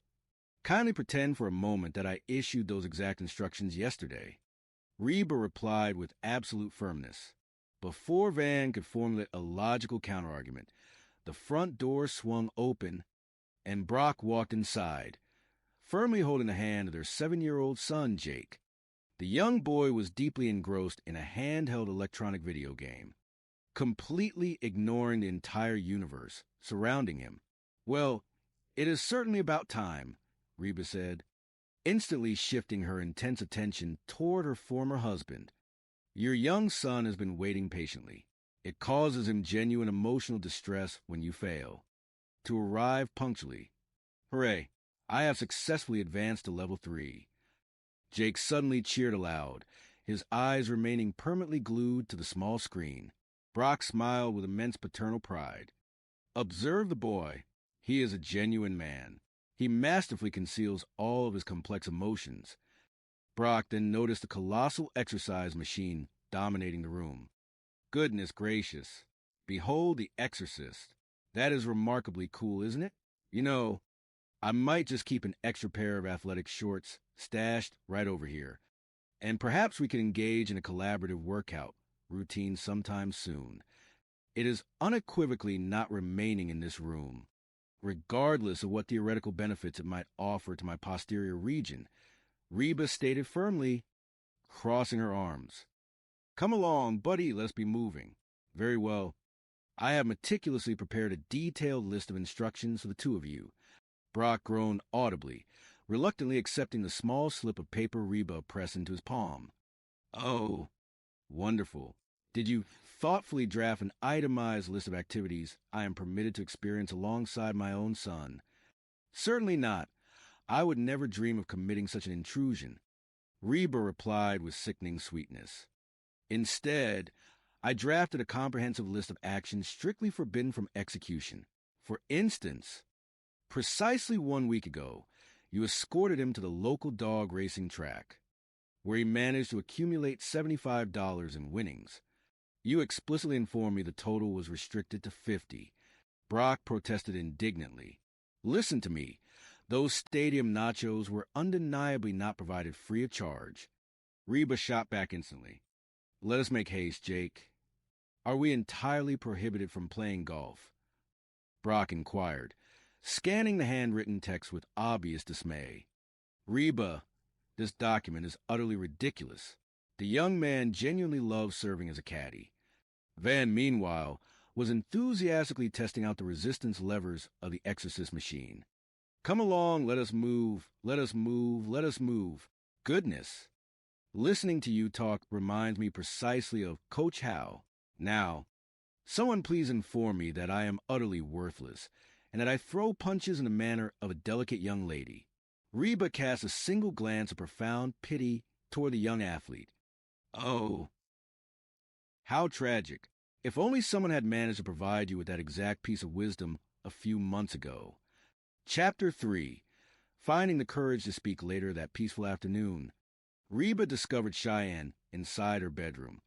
S12: Kindly pretend for a moment that I issued those exact instructions yesterday. Reba replied with absolute firmness. Before Van could formulate a logical counterargument, the front door swung open, and Brock walked inside, firmly holding the hand of their 7-year-old son, Jake. The young boy was deeply engrossed in a handheld electronic video game, completely ignoring the entire universe surrounding him. Well, it is certainly about time, Reba said, instantly shifting her intense attention toward her former husband. Your young son has been waiting patiently. It causes him genuine emotional distress when you fail to arrive punctually. Hooray, I have successfully advanced to level 3. Jake suddenly cheered aloud, his eyes remaining permanently glued to the small screen. Brock smiled with immense paternal pride. Observe the boy. He is a genuine man. He masterfully conceals all of his complex emotions. Brock then noticed the colossal exercise machine dominating the room. Goodness gracious. Behold the Exorcist. That is remarkably cool, isn't it? You know, I might just keep an extra pair of athletic shorts stashed right over here. And perhaps we can engage in a collaborative workout routine sometime soon. It is unequivocally not remaining in this room, regardless of what theoretical benefits it might offer to my posterior region, Reba stated firmly, crossing her arms. Come along, buddy, let's be moving. Very well. I have meticulously prepared a detailed list of instructions for the 2 of you. Brock groaned audibly, reluctantly accepting the small slip of paper Reba pressed into his palm. Oh, Wonderful. Did you thoughtfully draft an itemized list of activities I am permitted to experience alongside my own son? Certainly not. I would never dream of committing such an intrusion. Reba replied with sickening sweetness. Instead, I drafted a comprehensive list of actions strictly forbidden from execution. For instance, precisely 1 week ago, you escorted him to the local dog racing track, where he managed to accumulate $75 in winnings. You explicitly informed me the total was restricted to 50. Brock protested indignantly. Listen to me. Those stadium nachos were undeniably not provided free of charge. Reba shot back instantly. Let us make haste, Jake. Are we entirely prohibited from playing golf? Brock inquired, scanning the handwritten text with obvious dismay. Reba, this document is utterly ridiculous. The young man genuinely loves serving as a caddy. Van, meanwhile, was enthusiastically testing out the resistance levers of the exorcist machine. Come along, let us move, let us move, let us move. Goodness. Listening to you talk reminds me precisely of Coach Howe. Now, someone please inform me that I am utterly worthless, and that I throw punches in the manner of a delicate young lady. Reba cast a single glance of profound pity toward the young athlete. Oh, how tragic. If only someone had managed to provide you with that exact piece of wisdom a few months ago. Chapter 3. Finding the courage to speak later that peaceful afternoon, Reba discovered Cheyenne inside her bedroom,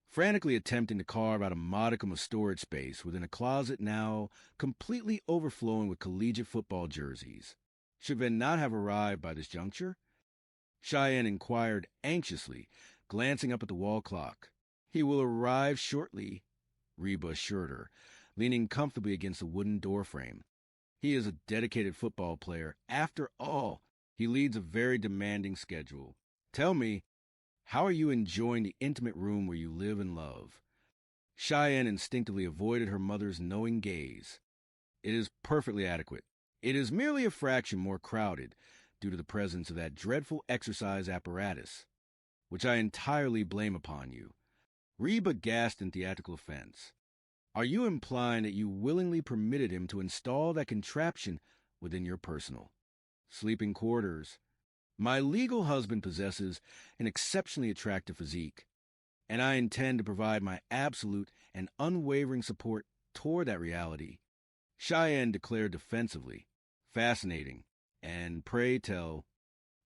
S12: frantically attempting to carve out a modicum of storage space within a closet now completely overflowing with collegiate football jerseys. Should Van not have arrived by this juncture? Cheyenne inquired anxiously, glancing up at the wall clock. He will arrive shortly, Reba assured her, leaning comfortably against the wooden doorframe. He is a dedicated football player. After all, he leads a very demanding schedule. Tell me, how are you enjoying the intimate room where you live and love? Cheyenne instinctively avoided her mother's knowing gaze. It is perfectly adequate. It is merely a fraction more crowded due to the presence of that dreadful exercise apparatus, which I entirely blame upon you. Reba gasped in theatrical offense. Are you implying that you willingly permitted him to install that contraption within your personal sleeping quarters? My legal husband possesses an exceptionally attractive physique, and I intend to provide my absolute and unwavering support toward that reality, Cheyenne declared defensively. Fascinating. And pray tell,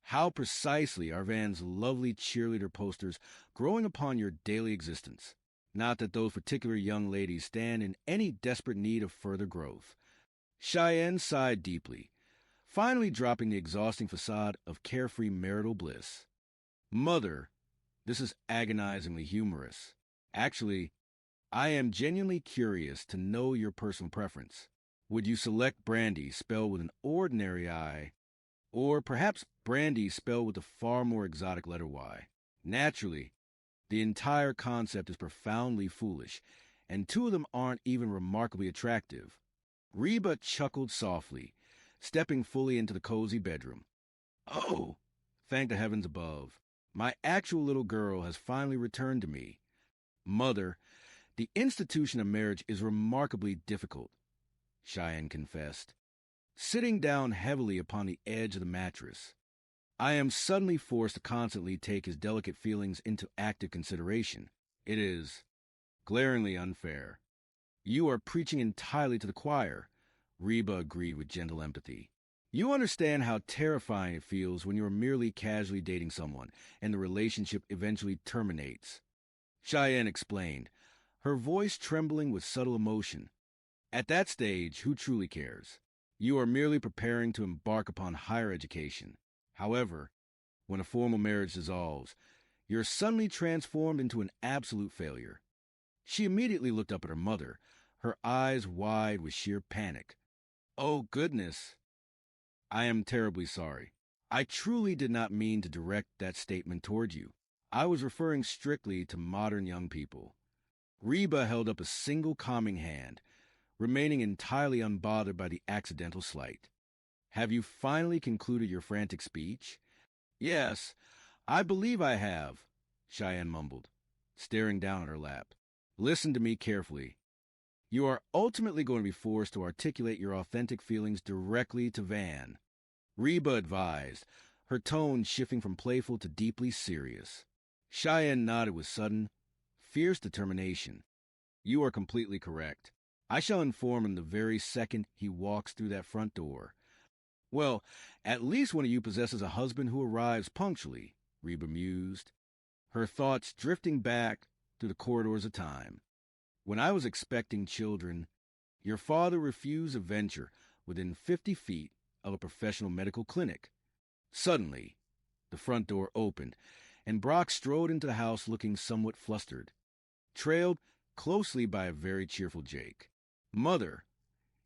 S12: how precisely are Van's lovely cheerleader posters growing upon your daily existence? Not that those particular young ladies stand in any desperate need of further growth. Cheyenne sighed deeply, finally dropping the exhausting facade of carefree marital bliss. Mother, this is agonizingly humorous. Actually, I am genuinely curious to know your personal preference. Would you select Brandy spelled with an ordinary I, or perhaps Brandy spelled with a far more exotic letter Y? Naturally, the entire concept is profoundly foolish, and two of them aren't even remarkably attractive. Reba chuckled softly, stepping fully into the cozy bedroom. Oh, thank the heavens above. My actual little girl has finally returned to me. Mother, the institution of marriage is remarkably difficult, Cheyenne confessed, sitting down heavily upon the edge of the mattress. I am suddenly forced to constantly take his delicate feelings into active consideration. It is glaringly unfair. You are preaching entirely to the choir, Reba agreed with gentle empathy. You understand how terrifying it feels when you are merely casually dating someone and the relationship eventually terminates. Cheyenne explained, her voice trembling with subtle emotion. At that stage, who truly cares? You are merely preparing to embark upon higher education. However, when a formal marriage dissolves, you're suddenly transformed into an absolute failure. She immediately looked up at her mother, her eyes wide with sheer panic. Oh, goodness. I am terribly sorry. I truly did not mean to direct that statement toward you. I was referring strictly to modern young people. Reba held up a single calming hand, remaining entirely unbothered by the accidental slight. Have you finally concluded your frantic speech? Yes, I believe I have, Cheyenne mumbled. staring down at her lap. Listen to me carefully. You are ultimately going to be forced to articulate your authentic feelings directly to Van. Reba advised, her tone shifting from playful to deeply serious. Cheyenne nodded with sudden, fierce determination. You are completely correct. I shall inform him the very second he walks through that front door. Well, at least one of you possesses a husband who arrives punctually, Reba mused, her thoughts drifting back through the corridors of time. When I was expecting children, your father refused a venture within 50 feet of a professional medical clinic. Suddenly, the front door opened, and Brock strode into the house looking somewhat flustered, trailed closely by a very cheerful Jake. Mother,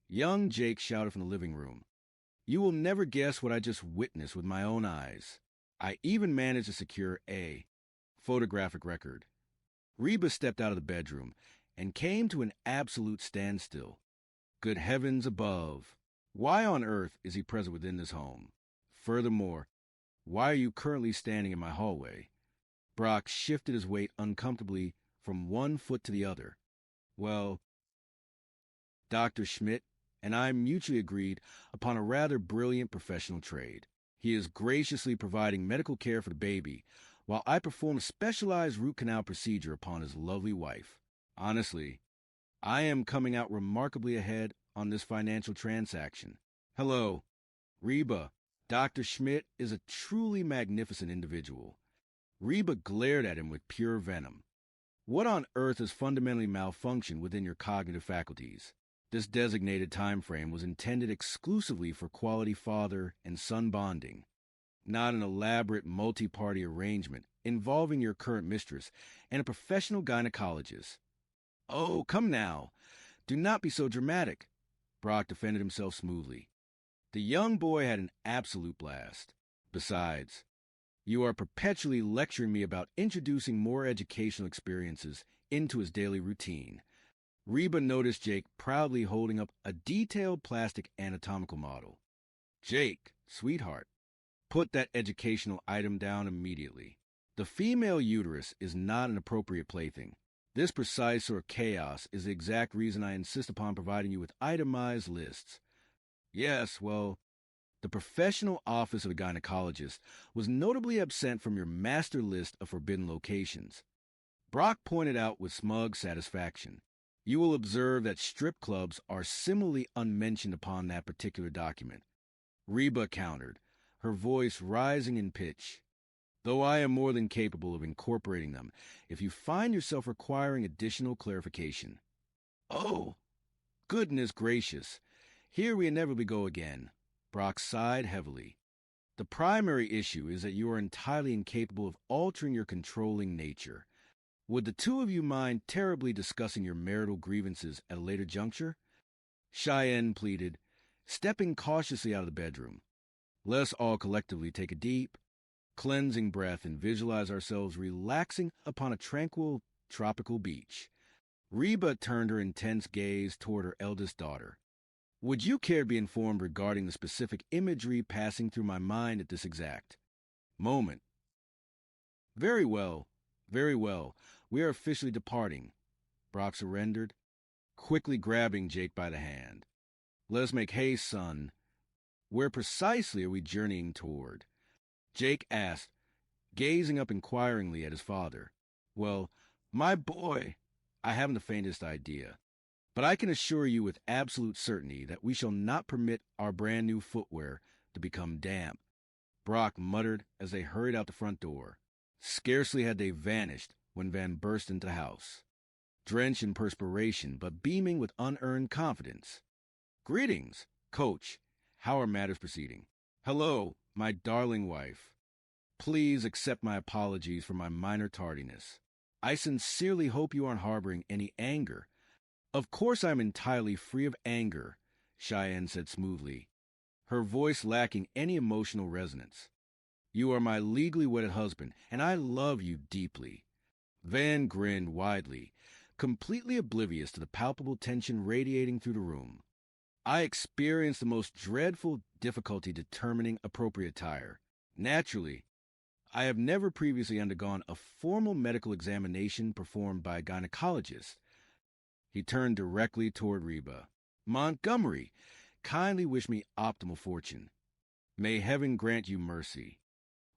S12: young Jake shouted from the living room. You will never guess what I just witnessed with my own eyes. I even managed to secure a photographic record. Reba stepped out of the bedroom and came to an absolute standstill. Good heavens above! Why on earth is he present within this home? Furthermore, why are you currently standing in my hallway? Brock shifted his weight uncomfortably from one foot to the other. Well, Dr. Schmidt and I mutually agreed upon a rather brilliant professional trade. He is graciously providing medical care for the baby, while I perform a specialized root canal procedure upon his lovely wife. Honestly, I am coming out remarkably ahead on this financial transaction. Hello, Reba. Dr. Schmidt is a truly magnificent individual. Reba glared at him with pure venom. What on earth has fundamentally malfunctioned within your cognitive faculties? This designated time frame was intended exclusively for quality father and son bonding, not an elaborate multi-party arrangement involving your current mistress and a professional gynecologist. Oh, come now. Do not be so dramatic. Brock defended himself smoothly. The young boy had an absolute blast. Besides, you are perpetually lecturing me about introducing more educational experiences into his daily routine. Reba noticed Jake proudly holding up a detailed plastic anatomical model. Jake, sweetheart, put that educational item down immediately. The female uterus is not an appropriate plaything. This precise sort of chaos is the exact reason I insist upon providing you with itemized lists. Yes, well, the professional office of a gynecologist was notably absent from your master list of forbidden locations. Brock pointed out with smug satisfaction. You will observe that strip clubs are similarly unmentioned upon that particular document. Reba countered, her voice rising in pitch. Though I am more than capable of incorporating them if you find yourself requiring additional clarification. Oh, goodness gracious. Here we inevitably go again. Brock sighed heavily. The primary issue is that you are entirely incapable of altering your controlling nature. Would the two of you mind terribly discussing your marital grievances at a later juncture? Cheyenne pleaded, stepping cautiously out of the bedroom. Let us all collectively take a deep, cleansing breath and visualize ourselves relaxing upon a tranquil, tropical beach. Reba turned her intense gaze toward her eldest daughter. Would you care to be informed regarding the specific imagery passing through my mind at this exact moment? Very well, very well. We are officially departing. Brock surrendered, quickly grabbing Jake by the hand. Let us make haste, son. Where precisely are we journeying toward? Jake asked, gazing up inquiringly at his father. Well, my boy, I haven't the faintest idea. But I can assure you with absolute certainty that we shall not permit our brand new footwear to become damp. Brock muttered as they hurried out the front door. Scarcely had they vanished when Van burst into the house, drenched in perspiration but beaming with unearned confidence. Greetings, Coach. How are matters proceeding? Hello, my darling wife. Please accept my apologies for my minor tardiness. I sincerely hope you aren't harboring any anger. Of course I'm entirely free of anger, Cheyenne said smoothly, her voice lacking any emotional resonance. You are my legally wedded husband, and I love you deeply. Van grinned widely, completely oblivious to the palpable tension radiating through the room. I experienced the most dreadful difficulty determining appropriate attire. Naturally, I have never previously undergone a formal medical examination performed by a gynecologist. He turned directly toward Reba. Montgomery, kindly wish me optimal fortune. May heaven grant you mercy.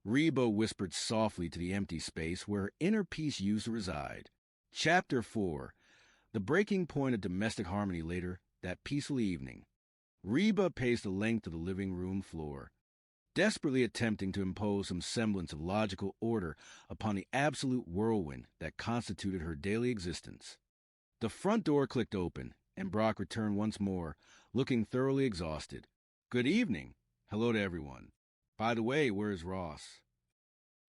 S12: Reba whispered softly to the empty space where her inner peace used to reside. Chapter 4. The breaking point of domestic harmony later that peaceful evening. Reba paced the length of the living room floor, desperately attempting to impose some semblance of logical order upon the absolute whirlwind that constituted her daily existence. The front door clicked open, and Brock returned once more, looking thoroughly exhausted. Good evening. Hello to everyone. By the way, where is Ross?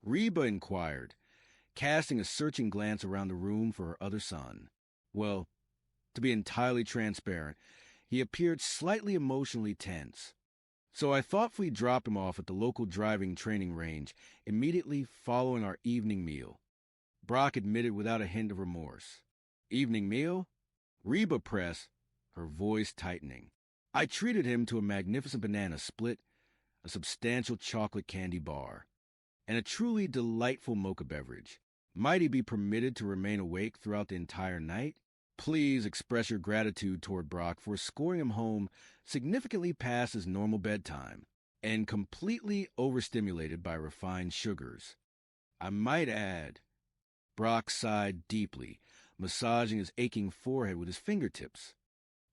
S12: Reba inquired, casting a searching glance around the room for her other son. Well, to be entirely transparent, he appeared slightly emotionally tense. So I thoughtfully dropped him off at the local driving training range immediately following our evening meal. Brock admitted without a hint of remorse. Evening meal? Reba pressed, her voice tightening. I treated him to a magnificent banana split, a substantial chocolate candy bar, and a truly delightful mocha beverage. Might he be permitted to remain awake throughout the entire night? Please express your gratitude toward Brock for escorting him home significantly past his normal bedtime and completely overstimulated by refined sugars. I might add, Brock sighed deeply, massaging his aching forehead with his fingertips.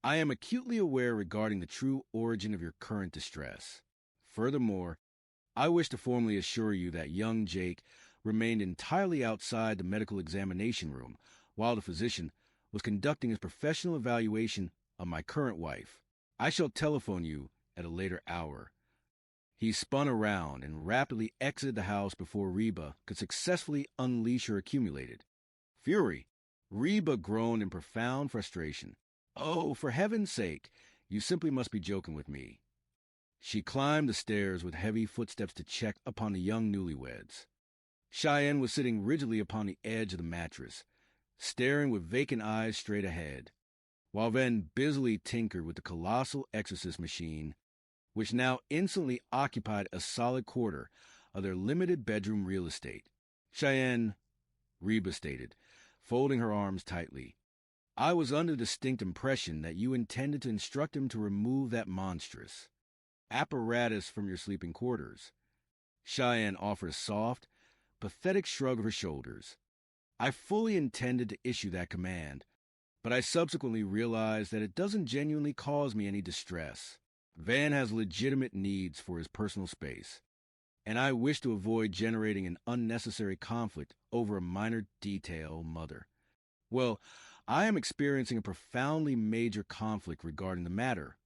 S12: I am acutely aware regarding the true origin of your current distress. Furthermore, I wish to formally assure you that young Jake remained entirely outside the medical examination room while the physician was conducting his professional evaluation of my current wife. I shall telephone you at a later hour. He spun around and rapidly exited the house before Reba could successfully unleash her accumulated fury. Reba groaned in profound frustration. Oh, for heaven's sake, you simply must be joking with me. She climbed the stairs with heavy footsteps to check upon the young newlyweds. Cheyenne was sitting rigidly upon the edge of the mattress, staring with vacant eyes straight ahead, while Van busily tinkered with the colossal exorcist machine, which now instantly occupied a solid quarter of their limited bedroom real estate. Cheyenne, Reba stated, folding her arms tightly, I was under the distinct impression that you intended to instruct him to remove that monstrous apparatus from your sleeping quarters. Cheyenne offered a soft, pathetic shrug of her shoulders. I fully intended to issue that command, but I subsequently realized that it doesn't genuinely cause me any distress. Van has legitimate needs for his personal space, and I wish to avoid generating an unnecessary conflict over a minor detail, Mother. Well, I am experiencing a profoundly major conflict regarding the matter,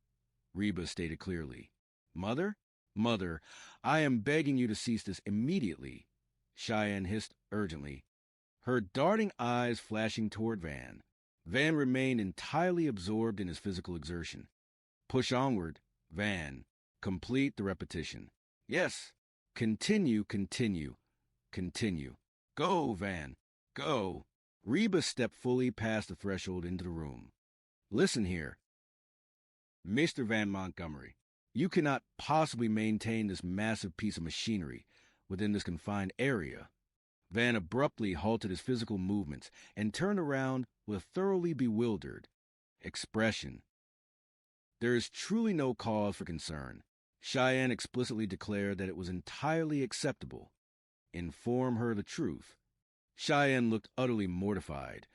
S12: Reba stated clearly. Mother? Mother, I am begging you to cease this immediately, Cheyenne hissed urgently, her darting eyes flashing toward Van. Van remained entirely absorbed in his physical exertion. Push onward, Van. Complete the repetition. Yes. Continue, continue, continue. Go, Van. Go. Reba stepped fully past the threshold into the room. Listen here. Mr. Van Montgomery, you cannot possibly maintain this massive piece of machinery within this confined area. Van abruptly halted his physical movements and turned around with a thoroughly bewildered expression. There is truly no cause for concern. Cheyenne explicitly declared that it was entirely acceptable. Inform her the truth. Cheyenne looked utterly mortified,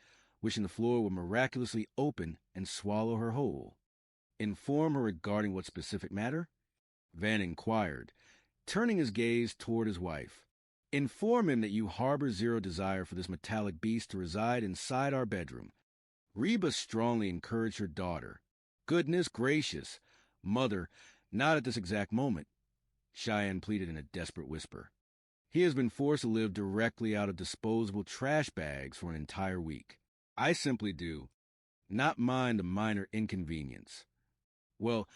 S12: wishing the floor would miraculously open and swallow her whole. Inform her regarding what specific matter? Van inquired, turning his gaze toward his wife. Inform him that you harbor zero desire for this metallic beast to reside inside our bedroom. Reba strongly encouraged her daughter. Goodness gracious, Mother, not at this exact moment, Cheyenne pleaded in a desperate whisper. He has been forced to live directly out of disposable trash bags for an entire week. I simply do not mind the minor inconvenience. Well,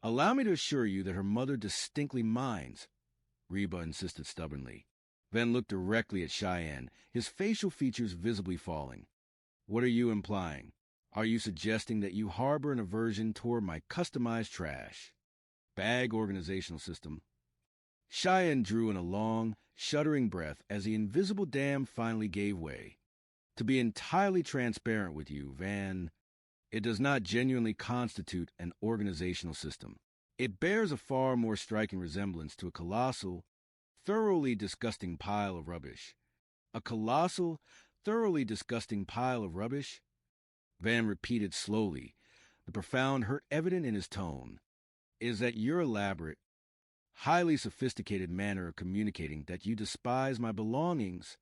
S12: allow me to assure you that her mother distinctly minds, Reba insisted stubbornly. Van looked directly at Cheyenne, his facial features visibly falling. What are you implying? Are you suggesting that you harbor an aversion toward my customized trash bag organizational system? Cheyenne drew in a long, shuddering breath as the invisible dam finally gave way. To be entirely transparent with you, Van, it does not genuinely constitute an organizational system. It bears a far more striking resemblance to a colossal, thoroughly disgusting pile of rubbish. A colossal, thoroughly disgusting pile of rubbish? Van repeated slowly, the profound hurt evident in his tone. Is that your elaborate, highly sophisticated manner of communicating that you despise my belongings?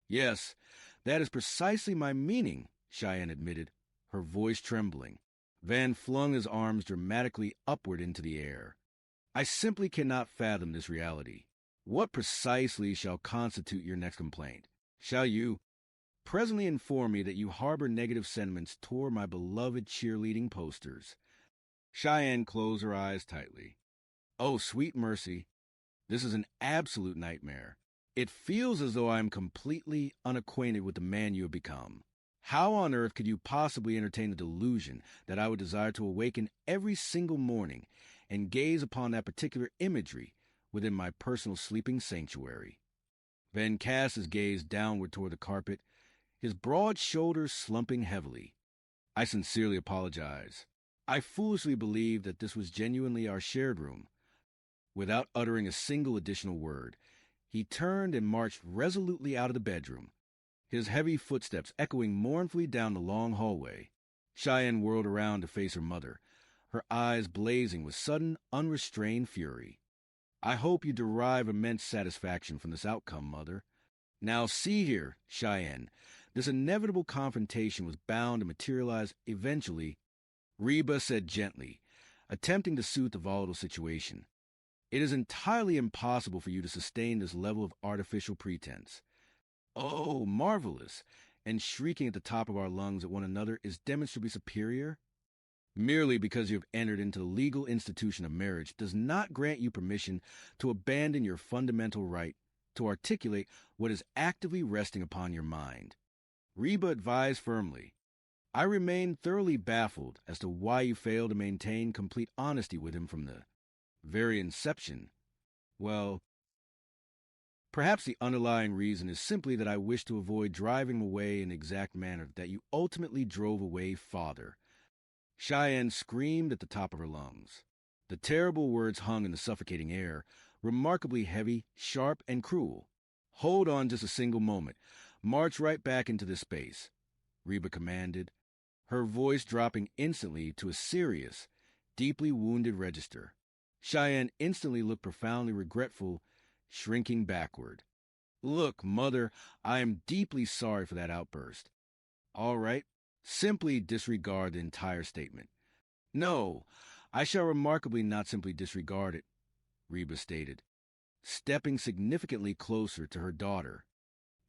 S12: Yes, that is precisely my meaning, Cheyenne admitted, her voice trembling. Van flung his arms dramatically upward into the air. I simply cannot fathom this reality. What precisely shall constitute your next complaint? Shall you presently inform me that you harbor negative sentiments toward my beloved cheerleading posters? Cheyenne closed her eyes tightly. Oh, sweet mercy, this is an absolute nightmare. It feels as though I am completely unacquainted with the man you have become. How on earth could you possibly entertain the delusion that I would desire to awaken every single morning and gaze upon that particular imagery within my personal sleeping sanctuary? Van cast his gaze downward toward the carpet, his broad shoulders slumping heavily. I sincerely apologize. I foolishly believed that this was genuinely our shared room. Without uttering a single additional word, he turned and marched resolutely out of the bedroom, his heavy footsteps echoing mournfully down the long hallway. Cheyenne whirled around to face her mother, her eyes blazing with sudden, unrestrained fury. I hope you derive immense satisfaction from this outcome, Mother. Now see here, Cheyenne, this inevitable confrontation was bound to materialize eventually, Reba said gently, attempting to soothe the volatile situation. It is entirely impossible for you to sustain this level of artificial pretense. Oh, marvelous! And shrieking at the top of our lungs at one another is demonstrably superior? Merely because you have entered into the legal institution of marriage does not grant you permission to abandon your fundamental right to articulate what is actively resting upon your mind. Reba advised firmly. I remain thoroughly baffled as to why you fail to maintain complete honesty with him from the very inception. Well, perhaps the underlying reason is simply that I wish to avoid driving away in the exact manner that you ultimately drove away Father. Cheyenne screamed at the top of her lungs. The terrible words hung in the suffocating air, remarkably heavy, sharp, and cruel. Hold on just a single moment. March right back into this space, Reba commanded, her voice dropping instantly to a serious, deeply wounded register. Cheyenne instantly looked profoundly regretful, shrinking backward. Look, Mother, I am deeply sorry for that outburst. All right, simply disregard the entire statement. No, I shall remarkably not simply disregard it, Reba stated, stepping significantly closer to her daughter.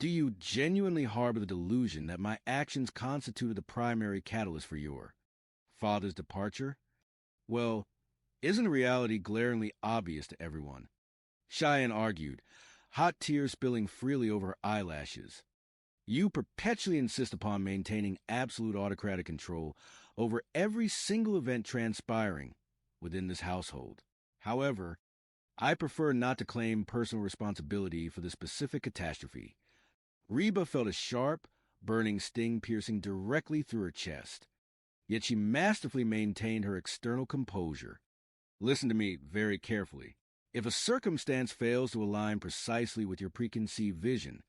S12: Do you genuinely harbor the delusion that my actions constituted the primary catalyst for your father's departure? Well, isn't reality glaringly obvious to everyone? Cheyenne argued, hot tears spilling freely over her eyelashes. You perpetually insist upon maintaining absolute autocratic control over every single event transpiring within this household. However, I prefer not to claim personal responsibility for the specific catastrophe. Reba felt a sharp, burning sting piercing directly through her chest. Yet she masterfully maintained her external composure. Listen to me very carefully. If a circumstance fails to align precisely with your preconceived vision,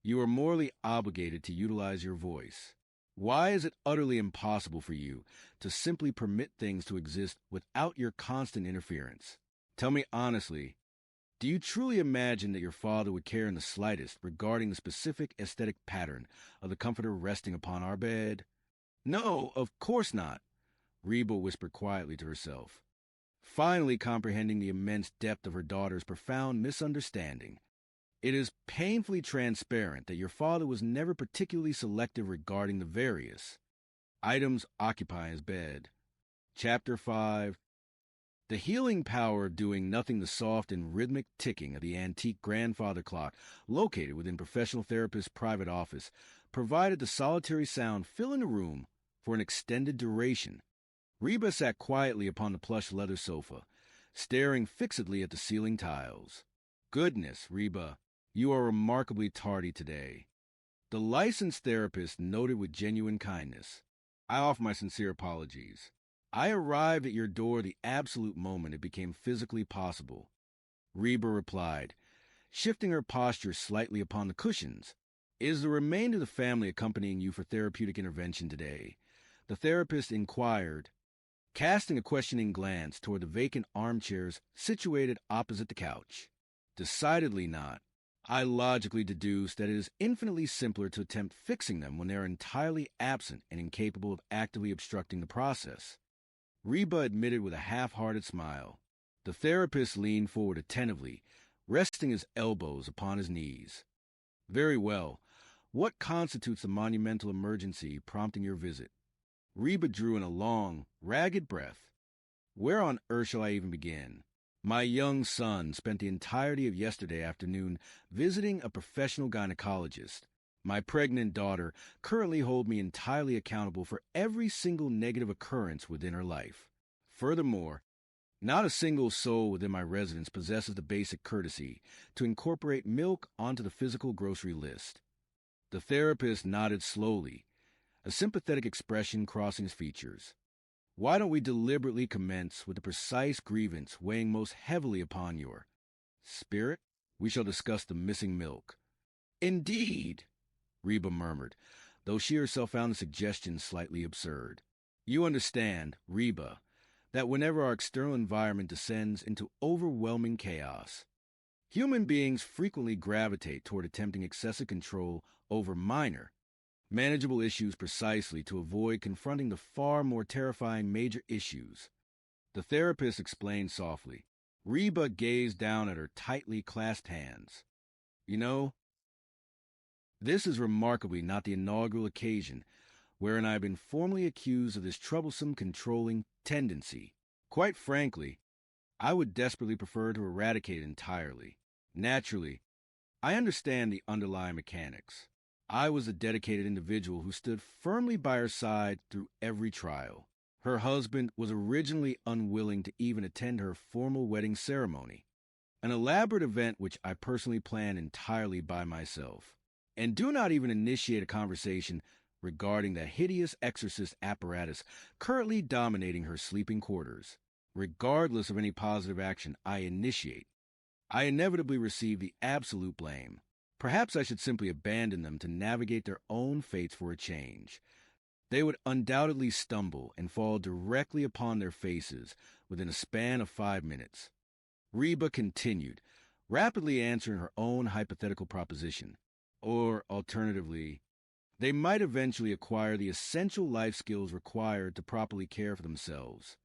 S12: you are morally obligated to utilize your voice. Why is it utterly impossible for you to simply permit things to exist without your constant interference? Tell me honestly, do you truly imagine that your father would care in the slightest regarding the specific aesthetic pattern of the comforter resting upon our bed? No, of course not, Reba whispered quietly to herself, finally comprehending the immense depth of her daughter's profound misunderstanding. It is painfully transparent that your father was never particularly selective regarding the various items occupying his bed. Chapter 5. The healing power of doing nothing the soft and rhythmic ticking of the antique grandfather clock located within professional therapist's private office provided the solitary sound filling the room for an extended duration. Reba sat quietly upon the plush leather sofa, staring fixedly at the ceiling tiles. Goodness, Reba, you are remarkably tardy today. The licensed therapist noted with genuine kindness. I offer my sincere apologies. I arrived at your door the absolute moment it became physically possible. Reba replied, shifting her posture slightly upon the cushions. Is the remainder of the family accompanying you for therapeutic intervention today? The therapist inquired, casting a questioning glance toward the vacant armchairs situated opposite the couch. Decidedly not. I logically deduced that it is infinitely simpler to attempt fixing them when they are entirely absent and incapable of actively obstructing the process. Reba admitted with a half-hearted smile. The therapist leaned forward attentively, resting his elbows upon his knees. Very well. What constitutes the monumental emergency prompting your visit? Reba drew in a long, ragged breath. Where on earth shall I even begin? My young son spent the entirety of yesterday afternoon visiting a professional gynecologist. My pregnant daughter currently holds me entirely accountable for every single negative occurrence within her life. Furthermore, not a single soul within my residence possesses the basic courtesy to incorporate milk onto the physical grocery list. The therapist nodded slowly, a sympathetic expression crossing his features. Why don't we deliberately commence with the precise grievance weighing most heavily upon your spirit? We shall discuss the missing milk. Indeed, Reba murmured, though she herself found the suggestion slightly absurd. You understand, Reba, that whenever our external environment descends into overwhelming chaos, human beings frequently gravitate toward attempting excessive control over minor, manageable issues precisely to avoid confronting the far more terrifying major issues. The therapist explained softly. Reba gazed down at her tightly clasped hands. You know, this is remarkably not the inaugural occasion wherein I have been formally accused of this troublesome controlling tendency. Quite frankly, I would desperately prefer to eradicate it entirely. Naturally, I understand the underlying mechanics. I was a dedicated individual who stood firmly by her side through every trial. Her husband was originally unwilling to even attend her formal wedding ceremony, an elaborate event which I personally planned entirely by myself. And do not even initiate a conversation regarding the hideous exorcist apparatus currently dominating her sleeping quarters. Regardless of any positive action I initiate, I inevitably receive the absolute blame. Perhaps I should simply abandon them to navigate their own fates for a change. They would undoubtedly stumble and fall directly upon their faces within a span of 5 minutes. Reba continued, rapidly answering her own hypothetical proposition. Or, alternatively, they might eventually acquire the essential life skills required to properly care for themselves.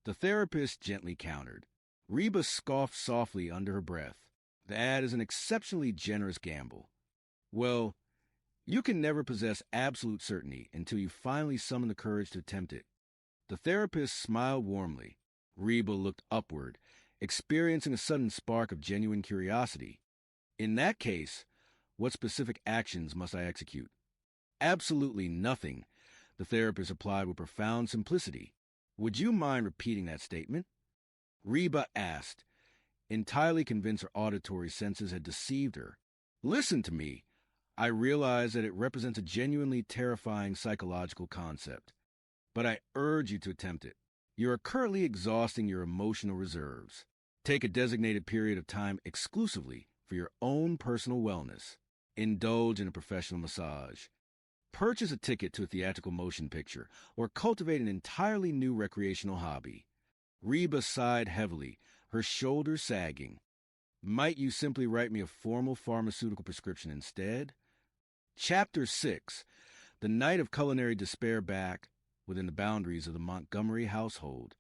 S12: The therapist gently countered. Reba scoffed softly under her breath. That is an exceptionally generous gamble. Well, you can never possess absolute certainty until you finally summon the courage to attempt it. The therapist smiled warmly. Reba looked upward, experiencing a sudden spark of genuine curiosity. In that case, what specific actions must I execute? Absolutely nothing, the therapist replied with profound simplicity. Would you mind repeating that statement? Reba asked, entirely convinced her auditory senses had deceived her. Listen to me. I realize that it represents a genuinely terrifying psychological concept, but I urge you to attempt it. You are currently exhausting your emotional reserves. Take a designated period of time exclusively for your own personal wellness. Indulge in a professional massage. Purchase a ticket to a theatrical motion picture, or cultivate an entirely new recreational hobby. Reba sighed heavily, her shoulders sagging. Might you simply write me a formal pharmaceutical prescription instead? Chapter 6. The night of culinary despair back within the boundaries of the Montgomery household.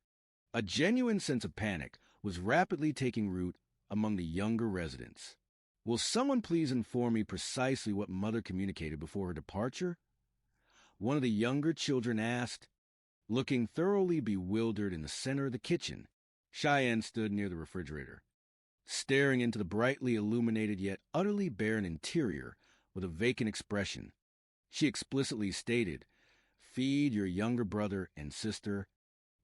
S12: A genuine sense of panic was rapidly taking root among the younger residents. Will someone please inform me precisely what Mother communicated before her departure? One of the younger children asked. Looking thoroughly bewildered in the center of the kitchen, Cheyenne stood near the refrigerator, staring into the brightly illuminated yet utterly barren interior with a vacant expression. She explicitly stated, "Feed your younger brother and sister,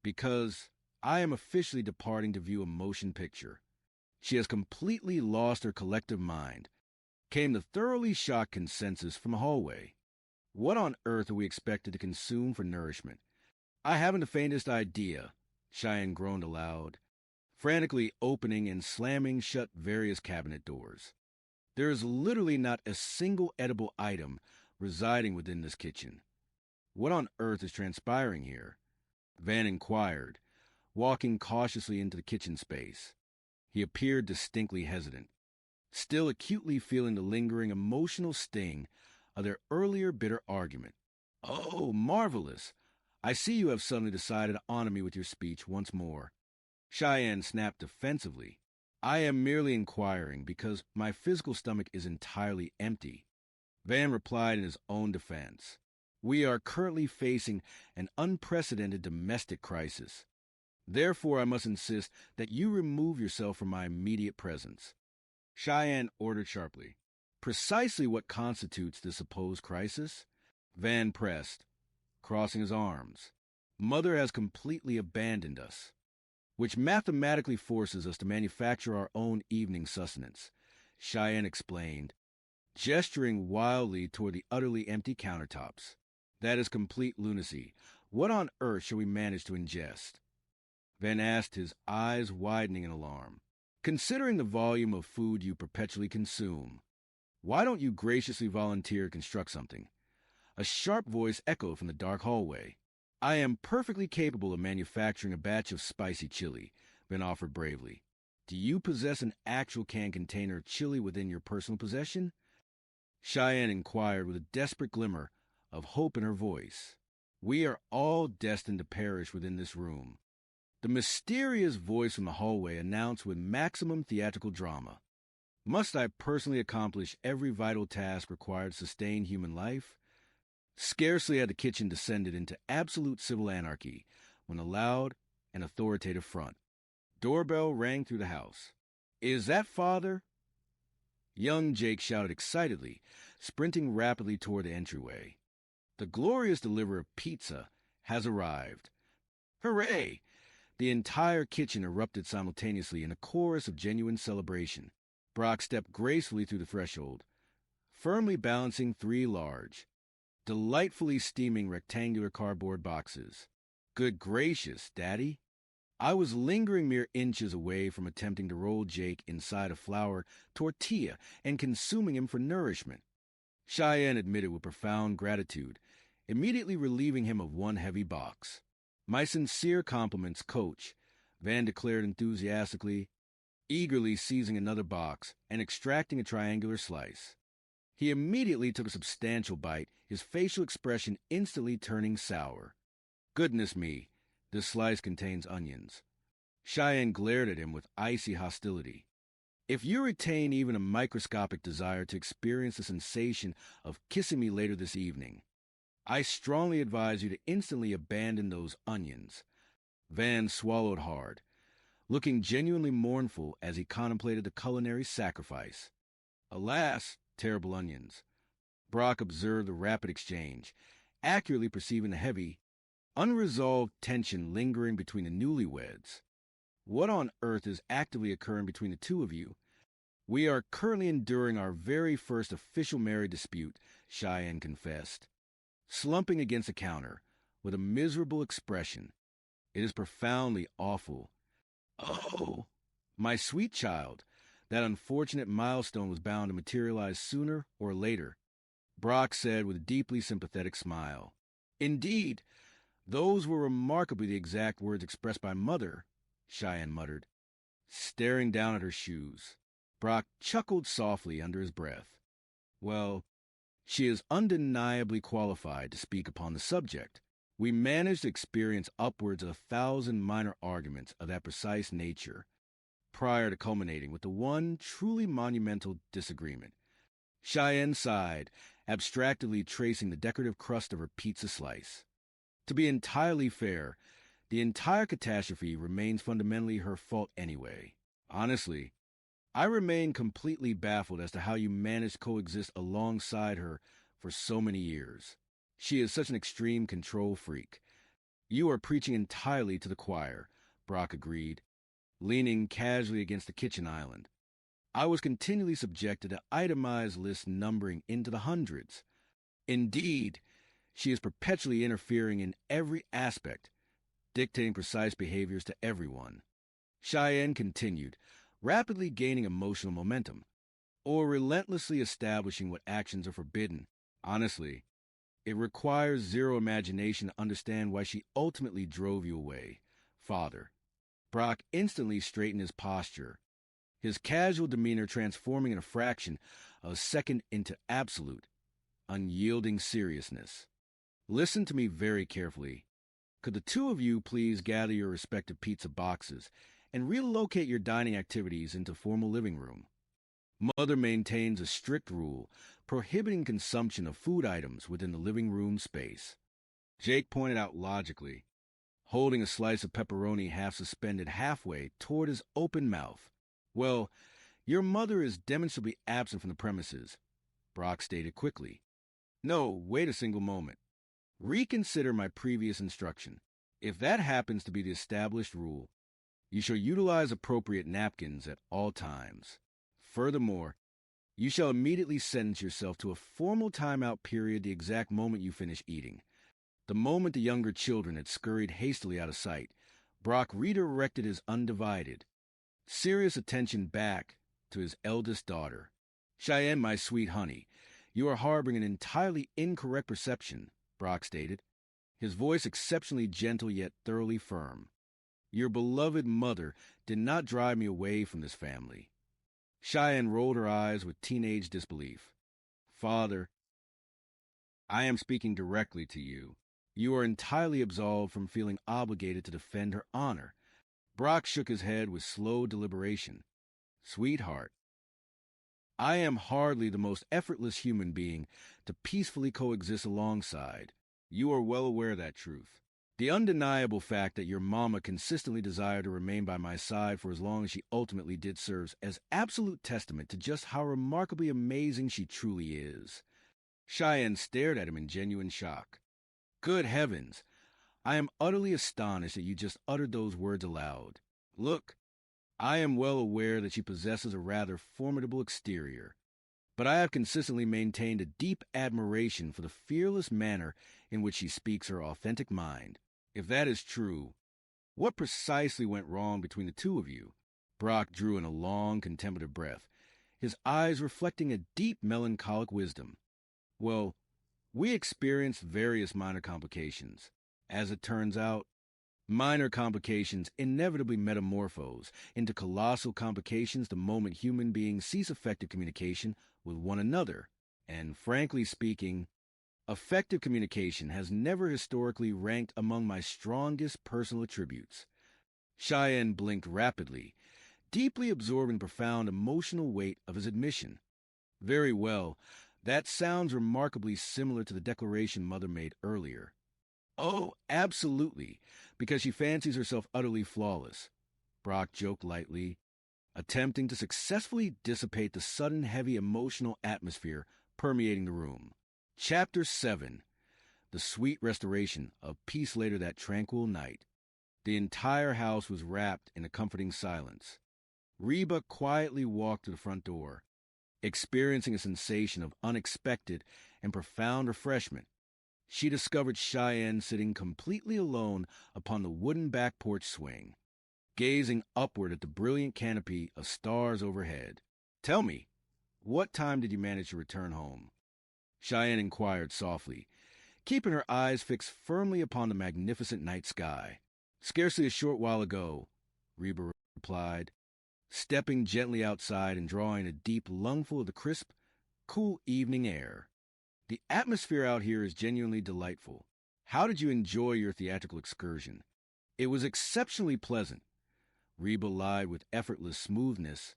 S12: because I am officially departing to view a motion picture." She has completely lost her collective mind, came the thoroughly shocked consensus from the hallway. What on earth are we expected to consume for nourishment? I haven't the faintest idea, Cheyenne groaned aloud, frantically opening and slamming shut various cabinet doors. There is literally not a single edible item residing within this kitchen. What on earth is transpiring here? Van inquired, walking cautiously into the kitchen space. He appeared distinctly hesitant, still acutely feeling the lingering emotional sting of their earlier bitter argument. Oh, marvelous! I see you have suddenly decided to honor me with your speech once more. Cheyenne snapped defensively. I am merely inquiring because my physical stomach is entirely empty. Van replied in his own defense. We are currently facing an unprecedented domestic crisis. Therefore, I must insist that you remove yourself from my immediate presence. Cheyenne ordered sharply. Precisely what constitutes this supposed crisis? Van pressed, crossing his arms. Mother has completely abandoned us, which mathematically forces us to manufacture our own evening sustenance, Cheyenne explained, gesturing wildly toward the utterly empty countertops. That is complete lunacy. What on earth shall we manage to ingest? Van asked, his eyes widening in alarm. Considering the volume of food you perpetually consume, why don't you graciously volunteer to construct something? A sharp voice echoed from the dark hallway. I am perfectly capable of manufacturing a batch of spicy chili, Van offered bravely. Do you possess an actual canned container of chili within your personal possession? Cheyenne inquired with a desperate glimmer of hope in her voice. We are all destined to perish within this room. The mysterious voice from the hallway announced with maximum theatrical drama. Must I personally accomplish every vital task required to sustain human life? Scarcely had the kitchen descended into absolute civil anarchy when a loud and authoritative front doorbell rang through the house. Is that father? Young Jake shouted excitedly, sprinting rapidly toward the entryway. The glorious deliverer of pizza has arrived. Hooray! The entire kitchen erupted simultaneously in a chorus of genuine celebration. Brock stepped gracefully through the threshold, firmly balancing 3 large, delightfully steaming rectangular cardboard boxes. Good gracious, Daddy! I was lingering mere inches away from attempting to roll Jake inside a flour tortilla and consuming him for nourishment. Cheyenne admitted with profound gratitude, immediately relieving him of 1 heavy box. My sincere compliments, Coach, Van declared enthusiastically, eagerly seizing another box and extracting a triangular slice. He immediately took a substantial bite, his facial expression instantly turning sour. Goodness me, this slice contains onions. Cheyenne glared at him with icy hostility. If you retain even a microscopic desire to experience the sensation of kissing me later this evening, I strongly advise you to instantly abandon those onions. Van swallowed hard, looking genuinely mournful as he contemplated the culinary sacrifice. Alas, terrible onions. Brock observed the rapid exchange, accurately perceiving the heavy, unresolved tension lingering between the newlyweds. What on earth is actively occurring between the two of you? We are currently enduring our very first official marriage dispute, Cheyenne confessed, slumping against the counter with a miserable expression. It is profoundly awful. Oh, my sweet child, that unfortunate milestone was bound to materialize sooner or later, Brock said with a deeply sympathetic smile. Indeed, those were remarkably the exact words expressed by Mother, Cheyenne muttered, staring down at her shoes. Brock chuckled softly under his breath. Well, she is undeniably qualified to speak upon the subject. We managed to experience upwards of 1,000 minor arguments of that precise nature, prior to culminating with the one truly monumental disagreement. Cheyenne sighed, abstractedly tracing the decorative crust of her pizza slice. To be entirely fair, the entire catastrophe remains fundamentally her fault anyway. Honestly, I remain completely baffled as to how you managed to coexist alongside her for so many years. She is such an extreme control freak. You are preaching entirely to the choir, Brock agreed. leaning casually against the kitchen island. I was continually subjected to itemized lists numbering into the hundreds. Indeed, she is perpetually interfering in every aspect, dictating precise behaviors to everyone. Cheyenne continued, rapidly gaining emotional momentum, or relentlessly establishing what actions are forbidden. Honestly, it requires zero imagination to understand why she ultimately drove you away. Father. Brock instantly straightened his posture, his casual demeanor transforming in a fraction of a second into absolute, unyielding seriousness. Listen to me very carefully. Could the two of you please gather your respective pizza boxes and relocate your dining activities into formal living room? Mother maintains a strict rule prohibiting consumption of food items within the living room space. Jake pointed out logically, holding a slice of pepperoni half suspended halfway toward his open mouth. Well, your mother is demonstrably absent from the premises, Brock stated quickly. No, wait a single moment. Reconsider my previous instruction. If that happens to be the established rule, you shall utilize appropriate napkins at all times. Furthermore, you shall immediately sentence yourself to a formal timeout period the exact moment you finish eating. The moment the younger children had scurried hastily out of sight, Brock redirected his undivided, serious attention back to his eldest daughter. Cheyenne, my sweet honey, you are harboring an entirely incorrect perception, Brock stated, his voice exceptionally gentle yet thoroughly firm. Your beloved mother did not drive me away from this family. Cheyenne rolled her eyes with teenage disbelief. Father, I am speaking directly to you. You are entirely absolved from feeling obligated to defend her honor. Brock shook his head with slow deliberation. Sweetheart, I am hardly the most effortless human being to peacefully coexist alongside. You are well aware of that truth. The undeniable fact that your mama consistently desired to remain by my side for as long as she ultimately did serves as absolute testament to just how remarkably amazing she truly is. Cheyenne stared at him in genuine shock. Good heavens! I am utterly astonished that you just uttered those words aloud. Look, I am well aware that she possesses a rather formidable exterior, but I have consistently maintained a deep admiration for the fearless manner in which she speaks her authentic mind. If that is true, what precisely went wrong between the two of you? Brock drew in a long, contemplative breath, his eyes reflecting a deep melancholic wisdom. Well, we experienced various minor complications. As it turns out, minor complications inevitably metamorphose into colossal complications the moment human beings cease effective communication with one another. And frankly speaking, effective communication has never historically ranked among my strongest personal attributes. Cheyenne blinked rapidly, deeply absorbing the profound emotional weight of his admission. Very well, that sounds remarkably similar to the declaration Mother made earlier. Oh, absolutely, because she fancies herself utterly flawless, Brock joked lightly, attempting to successfully dissipate the sudden heavy emotional atmosphere permeating the room. Chapter 7. The sweet restoration of peace later that tranquil night. The entire house was wrapped in a comforting silence. Reba quietly walked to the front door, experiencing a sensation of unexpected and profound refreshment. She discovered Cheyenne sitting completely alone upon the wooden back porch swing, gazing upward at the brilliant canopy of stars overhead. Tell me, what time did you manage to return home? Cheyenne inquired softly, keeping her eyes fixed firmly upon the magnificent night sky. Scarcely a short while ago, Reba replied, stepping gently outside and drawing a deep lungful of the crisp, cool evening air. The atmosphere out here is genuinely delightful. How did you enjoy your theatrical excursion? It was exceptionally pleasant, Reba lied with effortless smoothness,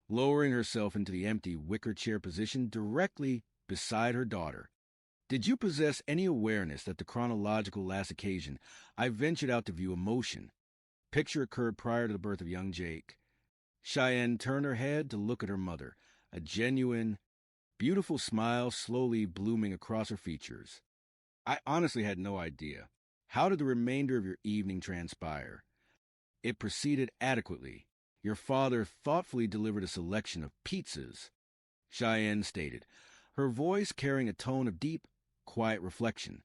S12: lowering herself into the empty wicker chair position directly beside her daughter. Did you possess any awareness that the chronological last occasion I ventured out to view a motion picture occurred prior to the birth of young Jake? Cheyenne turned her head to look at her mother, a genuine, beautiful smile slowly blooming across her features. I honestly had no idea. How did the remainder of your evening transpire? It proceeded adequately. Your father thoughtfully delivered a selection of pizzas, Cheyenne stated, her voice carrying a tone of deep, quiet reflection.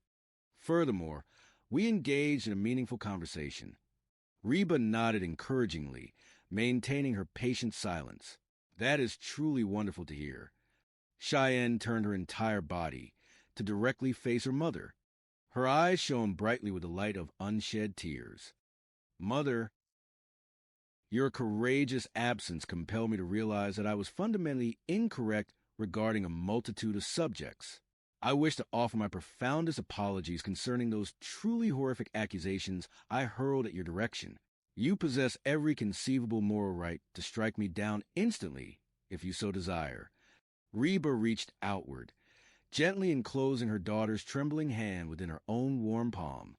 S12: Furthermore, we engaged in a meaningful conversation. Reba nodded encouragingly, maintaining her patient silence. That is truly wonderful to hear. Cheyenne turned her entire body to directly face her mother. Her eyes shone brightly with the light of unshed tears. Mother, your courageous absence compelled me to realize that I was fundamentally incorrect regarding a multitude of subjects. I wish to offer my profoundest apologies concerning those truly horrific accusations I hurled at your direction. You possess every conceivable moral right to strike me down instantly, if you so desire. Reba reached outward, gently enclosing her daughter's trembling hand within her own warm palm.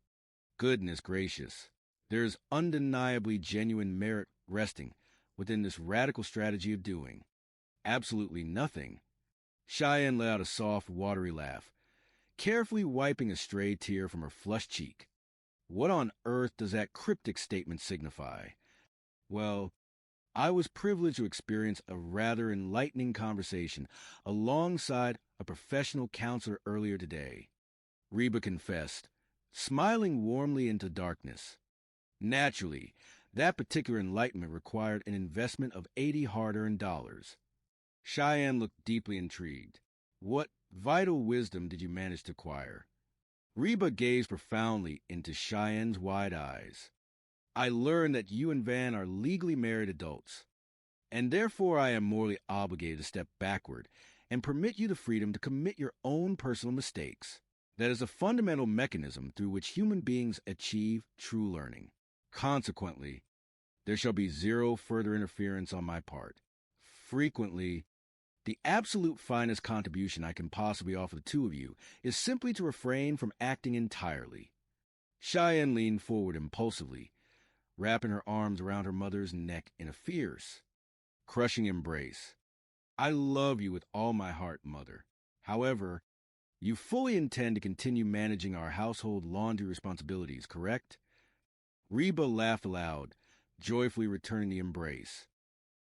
S12: Goodness gracious, there is undeniably genuine merit resting within this radical strategy of doing absolutely nothing. Cheyenne let out a soft, watery laugh, carefully wiping a stray tear from her flushed cheek. What on earth does that cryptic statement signify? Well, I was privileged to experience a rather enlightening conversation alongside a professional counselor earlier today, Reba confessed, smiling warmly into darkness. Naturally, that particular enlightenment required an investment of 80 hard-earned dollars. Cheyenne looked deeply intrigued. What vital wisdom did you manage to acquire? Reba gazed profoundly into Cheyenne's wide eyes. I learned that you and Van are legally married adults, and therefore I am morally obligated to step backward and permit you the freedom to commit your own personal mistakes. That is a fundamental mechanism through which human beings achieve true learning. Consequently, there shall be zero further interference on my part. Frequently, the absolute finest contribution I can possibly offer the two of you is simply to refrain from acting entirely. Cheyenne leaned forward impulsively, wrapping her arms around her mother's neck in a fierce, crushing embrace. I love you with all my heart, Mother. However, you fully intend to continue managing our household laundry responsibilities, correct? Reba laughed aloud, joyfully returning the embrace.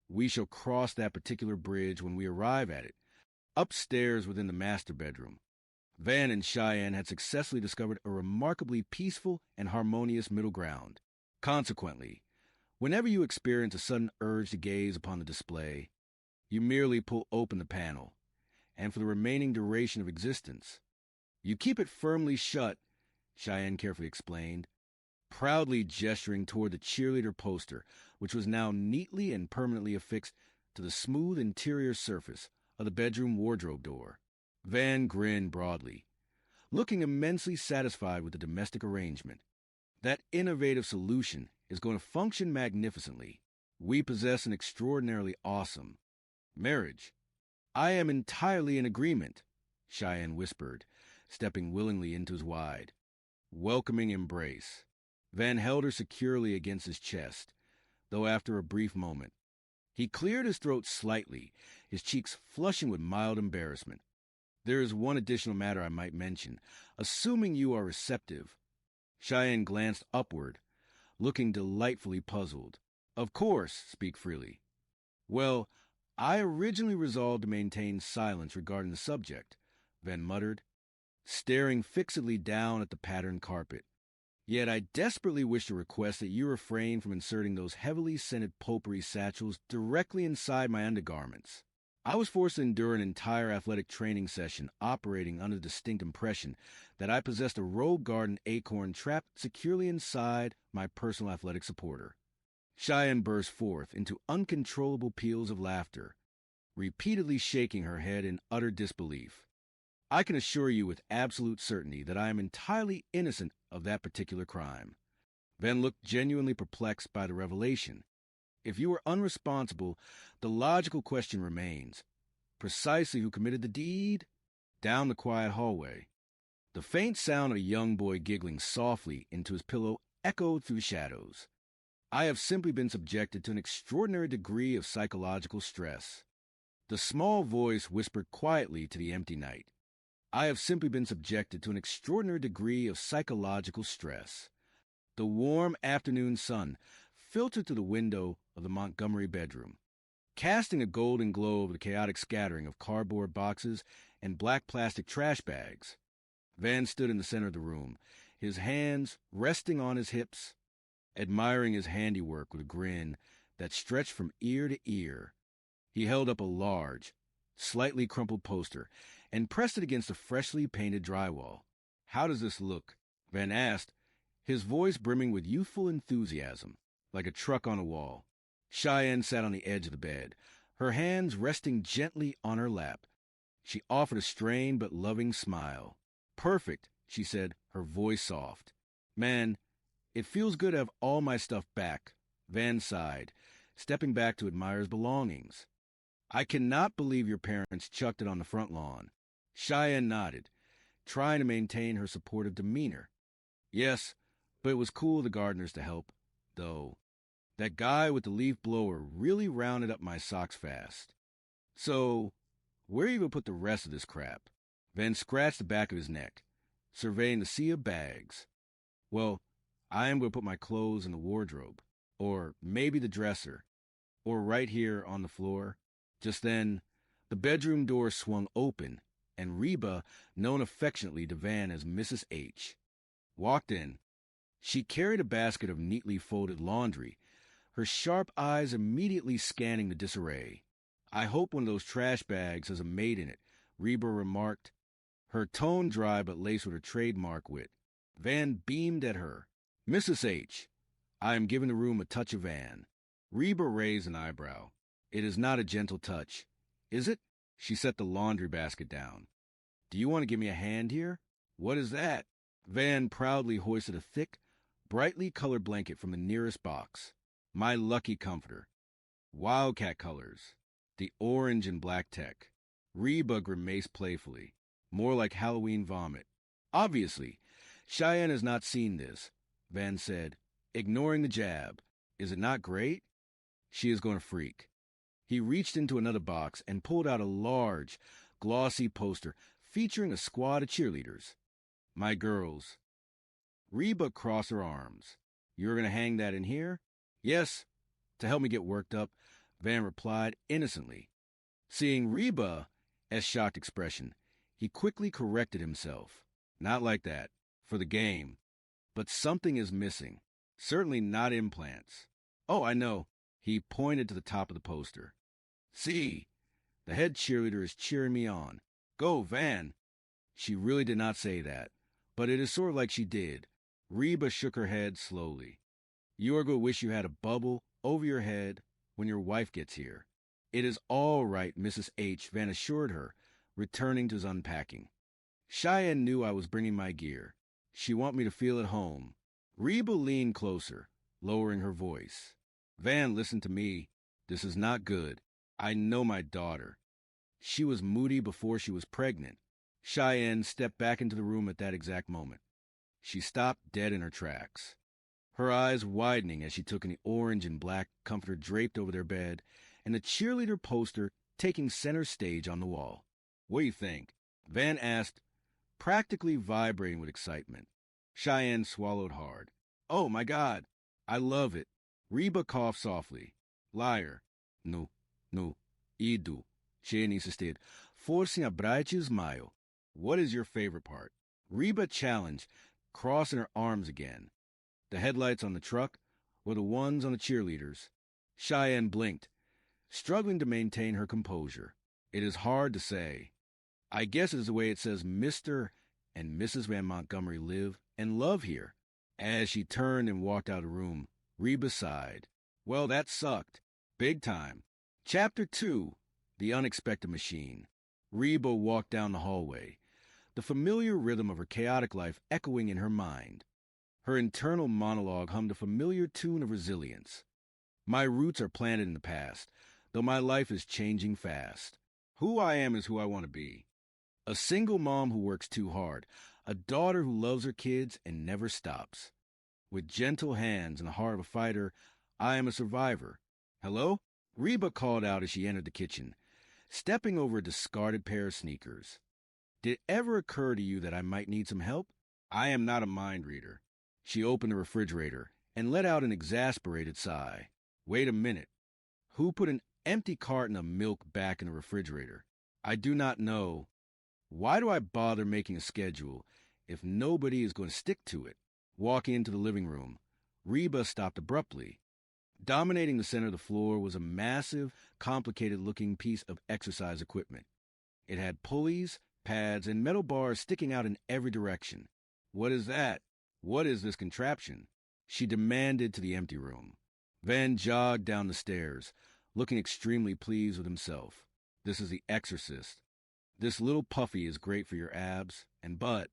S12: We shall cross that particular bridge when we arrive at it, upstairs within the master bedroom. Van and Cheyenne had successfully discovered a remarkably peaceful and harmonious middle ground. Consequently, whenever you experience a sudden urge to gaze upon the display, you merely pull open the panel, and for the remaining duration of existence, you keep it firmly shut, Cheyenne carefully explained, proudly gesturing toward the cheerleader poster, which was now neatly and permanently affixed to the smooth interior surface of the bedroom wardrobe door. Van grinned broadly, looking immensely satisfied with the domestic arrangement. That innovative solution is going to function magnificently. We possess an extraordinarily awesome marriage. I am entirely in agreement, Cheyenne whispered, stepping willingly into his wide, welcoming embrace. Van held her securely against his chest, though after a brief moment, he cleared his throat slightly, his cheeks flushing with mild embarrassment. There is one additional matter I might mention, assuming you are receptive. Cheyenne glanced upward, looking delightfully puzzled. Of course, speak freely. Well, I originally resolved to maintain silence regarding the subject, Van muttered, staring fixedly down at the patterned carpet. Yet I desperately wish to request that you refrain from inserting those heavily scented potpourri satchels directly inside my undergarments. I was forced to endure an entire athletic training session operating under the distinct impression that I possessed a rogue garden acorn trapped securely inside my personal athletic supporter. Cheyenne burst forth into uncontrollable peals of laughter, repeatedly shaking her head in utter disbelief. I can assure you with absolute certainty that I am entirely innocent of that particular crime. Van looked genuinely perplexed by the revelation. If you were unresponsible, the logical question remains, precisely who committed the deed? Down the quiet hallway, the faint sound of a young boy giggling softly into his pillow echoed through shadows. I have simply been subjected to an extraordinary degree of psychological stress. The small voice whispered quietly to the empty night. I have simply been subjected to an extraordinary degree of psychological stress. The warm afternoon sun filtered through the window of the Montgomery bedroom, casting a golden glow over the chaotic scattering of cardboard boxes and black plastic trash bags. Van stood in the center of the room, his hands resting on his hips, admiring his handiwork with a grin that stretched from ear to ear. He held up a large, slightly crumpled poster and pressed it against the freshly painted drywall. "How does this look?" Van asked, his voice brimming with youthful enthusiasm, like a truck on a wall. Cheyenne sat on the edge of the bed, her hands resting gently on her lap. She offered a strained but loving smile. "Perfect," she said, her voice soft. "Man, it feels good to have all my stuff back," Van sighed, stepping back to admire his belongings. "I cannot believe your parents chucked it on the front lawn." Cheyenne nodded, trying to maintain her supportive demeanor. "Yes, but it was cool of the gardeners to help, though. That guy with the leaf blower really rounded up my socks fast. So, where are you going to put the rest of this crap?" Van scratched the back of his neck, surveying the sea of bags. "Well, I am going to put my clothes in the wardrobe, or maybe the dresser, or right here on the floor." Just then, the bedroom door swung open, and Reba, known affectionately to Van as Mrs. H, walked in. She carried a basket of neatly folded laundry, her sharp eyes immediately scanning the disarray. "I hope one of those trash bags has a maid in it," Reba remarked, her tone dry but laced with her trademark wit. Van beamed at her. "Mrs. H, I am giving the room a touch of Van." Reba raised an eyebrow. "It is not a gentle touch, is it?" She set the laundry basket down. "Do you want to give me a hand here?" "What is that?" Van proudly hoisted a thick, brightly colored blanket from the nearest box. "My lucky comforter. Wildcat colors. The orange and black tech." Reba grimaced playfully, more like Halloween vomit. "Obviously, Cheyenne has not seen this," Van said, ignoring the jab. "Is it not great?" "She is going to freak." He reached into another box and pulled out a large, glossy poster featuring a squad of cheerleaders. "My girls." Reba crossed her arms. "You're going to hang that in here?" "Yes, to help me get worked up," Van replied innocently. Seeing Reba's shocked expression, he quickly corrected himself. "Not like that. For the game. But something is missing. Certainly not implants. Oh, I know." He pointed to the top of the poster. "See, the head cheerleader is cheering me on. Go, Van." She really did not say that, but it is sort of like she did. Reba shook her head slowly. "You are going to wish you had a bubble over your head when your wife gets here." "It is all right, Mrs. H," Van assured her, returning to his unpacking. "Cheyenne knew I was bringing my gear. She wanted me to feel at home." Reba leaned closer, lowering her voice. "Van, listen to me. This is not good. I know my daughter. She was moody before she was pregnant." Cheyenne stepped back into the room at that exact moment. She stopped dead in her tracks, her eyes widening as she took in the orange and black comforter draped over their bed and the cheerleader poster taking center stage on the wall. "What do you think?" Van asked, practically vibrating with excitement. Cheyenne swallowed hard. "Oh, my God, I love it." Reba coughed softly. "Liar. No, idu. Cheyenne insisted. Forcing a bright smile. What is your favorite part?" Reba challenged, crossing her arms again. "The headlights on the truck or the ones on the cheerleaders?" Cheyenne blinked, struggling to maintain her composure. "It is hard to say. I guess it is the way it says Mr. and Mrs. Van Montgomery live and love here." As she turned and walked out of the room, Reba sighed. "Well, that sucked. Big time." Chapter 2, The Unexpected Machine. Reba walked down the hallway, the familiar rhythm of her chaotic life echoing in her mind. Her internal monologue hummed a familiar tune of resilience. "My roots are planted in the past, though my life is changing fast. Who I am is who I want to be. A single mom who works too hard, a daughter who loves her kids and never stops. With gentle hands and the heart of a fighter, I am a survivor. Hello?" Reba called out as she entered the kitchen, stepping over a discarded pair of sneakers. "Did it ever occur to you that I might need some help? I am not a mind reader." She opened the refrigerator and let out an exasperated sigh. Wait a minute. Who put an empty carton of milk back in the refrigerator? I do not know. Why do I bother making a schedule if nobody is going to stick to it? Walking into the living room, Reba stopped abruptly. Dominating the center of the floor was a massive, complicated-looking piece of exercise equipment. It had pulleys, pads, and metal bars sticking out in every direction. What is that? What is this contraption? She demanded to the empty room. Van jogged down the stairs, looking extremely pleased with himself. This is the exorcist. This little puffy is great for your abs and butt.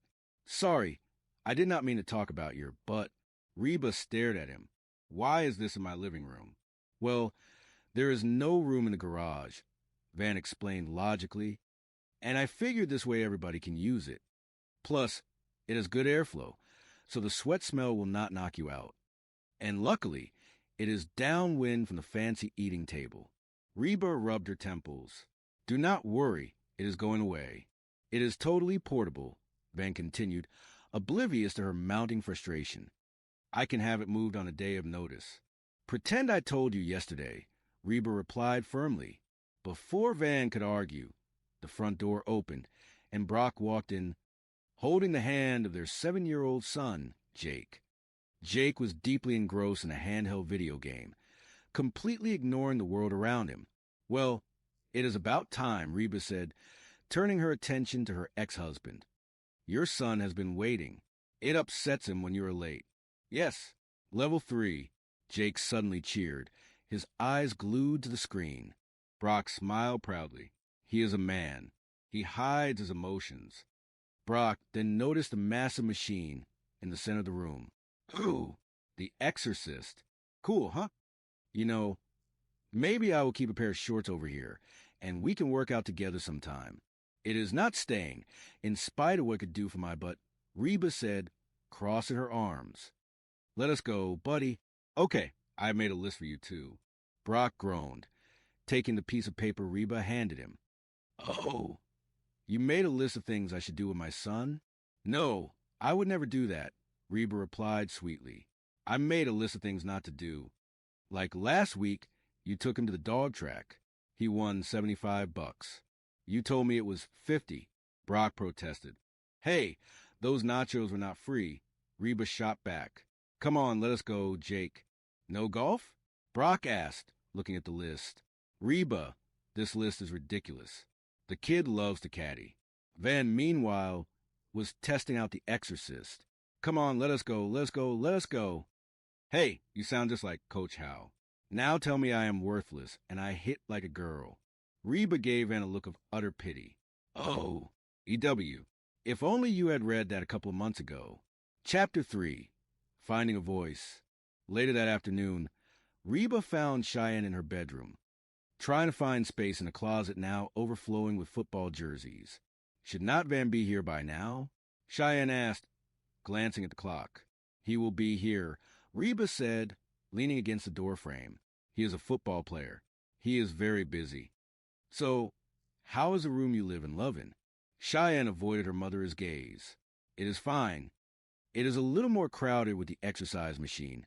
S12: Sorry, I did not mean to talk about your butt. Reba stared at him. Why is this in my living room? Well, there is no room in the garage, Van explained logically, and I figured this way everybody can use it. Plus, it has good airflow, so the sweat smell will not knock you out. And luckily, it is downwind from the fancy eating table. Reba rubbed her temples. Do not worry, it is going away. It is totally portable, Van continued, oblivious to her mounting frustration. I can have it moved on a day of notice. Pretend I told you yesterday, Reba replied firmly. Before Van could argue, the front door opened, and Brock walked in, holding the hand of their 7-year-old son, Jake. Jake was deeply engrossed in a handheld video game, completely ignoring the world around him. Well, it is about time, Reba said, turning her attention to her ex-husband. Your son has been waiting. It upsets him when you are late. Yes, level 3, Jake suddenly cheered, his eyes glued to the screen. Brock smiled proudly. He is a man. He hides his emotions. Brock then noticed a massive machine in the center of the room. Ooh, the exorcist. Cool, huh? You know, maybe I will keep a pair of shorts over here, and we can work out together sometime. It is not staying, in spite of what it could do for my butt, Reba said, crossing her arms. Let us go, buddy. Okay, I made a list for you, too. Brock groaned, taking the piece of paper Reba handed him. Oh, you made a list of things I should do with my son? No, I would never do that, Reba replied sweetly. I made a list of things not to do. Like last week, you took him to the dog track. He won $75. You told me it was 50. Brock protested. Hey, those nachos were not free. Reba shot back. Come on, let us go, Jake. No golf? Brock asked, looking at the list. Reba, this list is ridiculous. The kid loves to caddy. Van, meanwhile, was testing out the exorcist. Come on, let us go, let us go, let us go. Hey, you sound just like Coach Howe. Now tell me I am worthless, and I hit like a girl. Reba gave Van a look of utter pity. Oh, EW, if only you had read that a couple of months ago. Chapter 3, Finding a Voice. Later that afternoon, Reba found Cheyenne in her bedroom, trying to find space in a closet now overflowing with football jerseys. Should not Van be here by now? Cheyenne asked, glancing at the clock. He will be here, Reba said, leaning against the doorframe. He is a football player. He is very busy. So, how is the room you live and love in? Cheyenne avoided her mother's gaze. It is fine. It is a little more crowded with the exercise machine.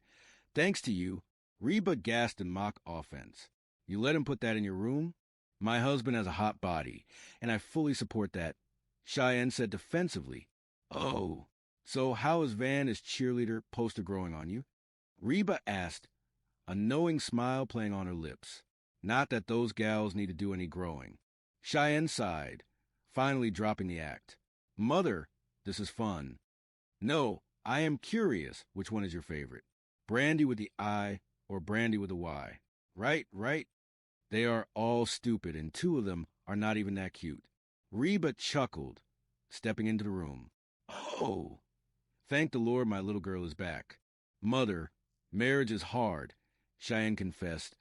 S12: Thanks to you, Reba gasped in mock offense. You let him put that in your room? My husband has a hot body, and I fully support that, Cheyenne said defensively. Oh, so how is Van's cheerleader poster growing on you? Reba asked, a knowing smile playing on her lips. Not that those gals need to do any growing. Cheyenne sighed, finally dropping the act. Mother, this is fun. No, I am curious. Which one is your favorite? Brandy with the I or Brandy with the Y? Right, right. They are all stupid, and 2 of them are not even that cute. Reba chuckled, stepping into the room. Oh, thank the Lord my little girl is back. Mother, marriage is hard, Cheyenne confessed,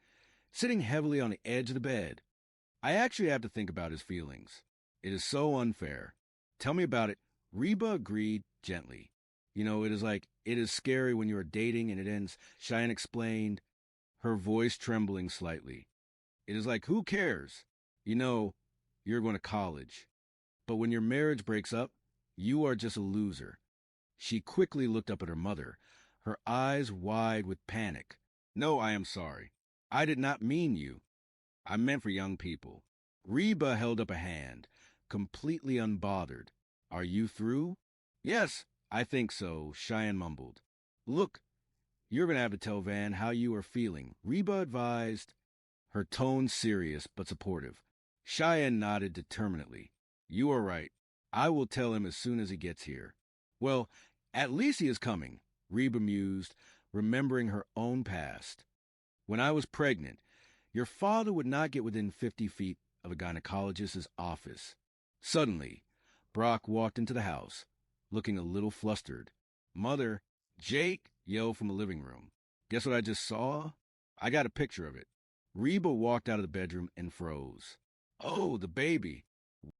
S12: sitting heavily on the edge of the bed. I actually have to think about his feelings. It is so unfair. Tell me about it. Reba agreed gently. You know, it is scary when you are dating and it ends, Cheyenne explained, her voice trembling slightly. It is like, who cares? You know, you're going to college. But when your marriage breaks up, you are just a loser. She quickly looked up at her mother, her eyes wide with panic. No, I am sorry. I did not mean you. I meant for young people. Reba held up a hand, completely unbothered. Are you through? Yes, I think so, Cheyenne mumbled. Look, you're going to have to tell Van how you are feeling, Reba advised, her tone serious but supportive. Cheyenne nodded determinedly. You are right. I will tell him as soon as he gets here. Well, at least he is coming, Reba mused, remembering her own past. When I was pregnant, your father would not get within 50 feet of a gynecologist's office. Suddenly, Brock walked into the house, looking a little flustered. Mother, Jake, yelled from the living room. Guess what I just saw? I got a picture of it. Reba walked out of the bedroom and froze. Oh, the baby.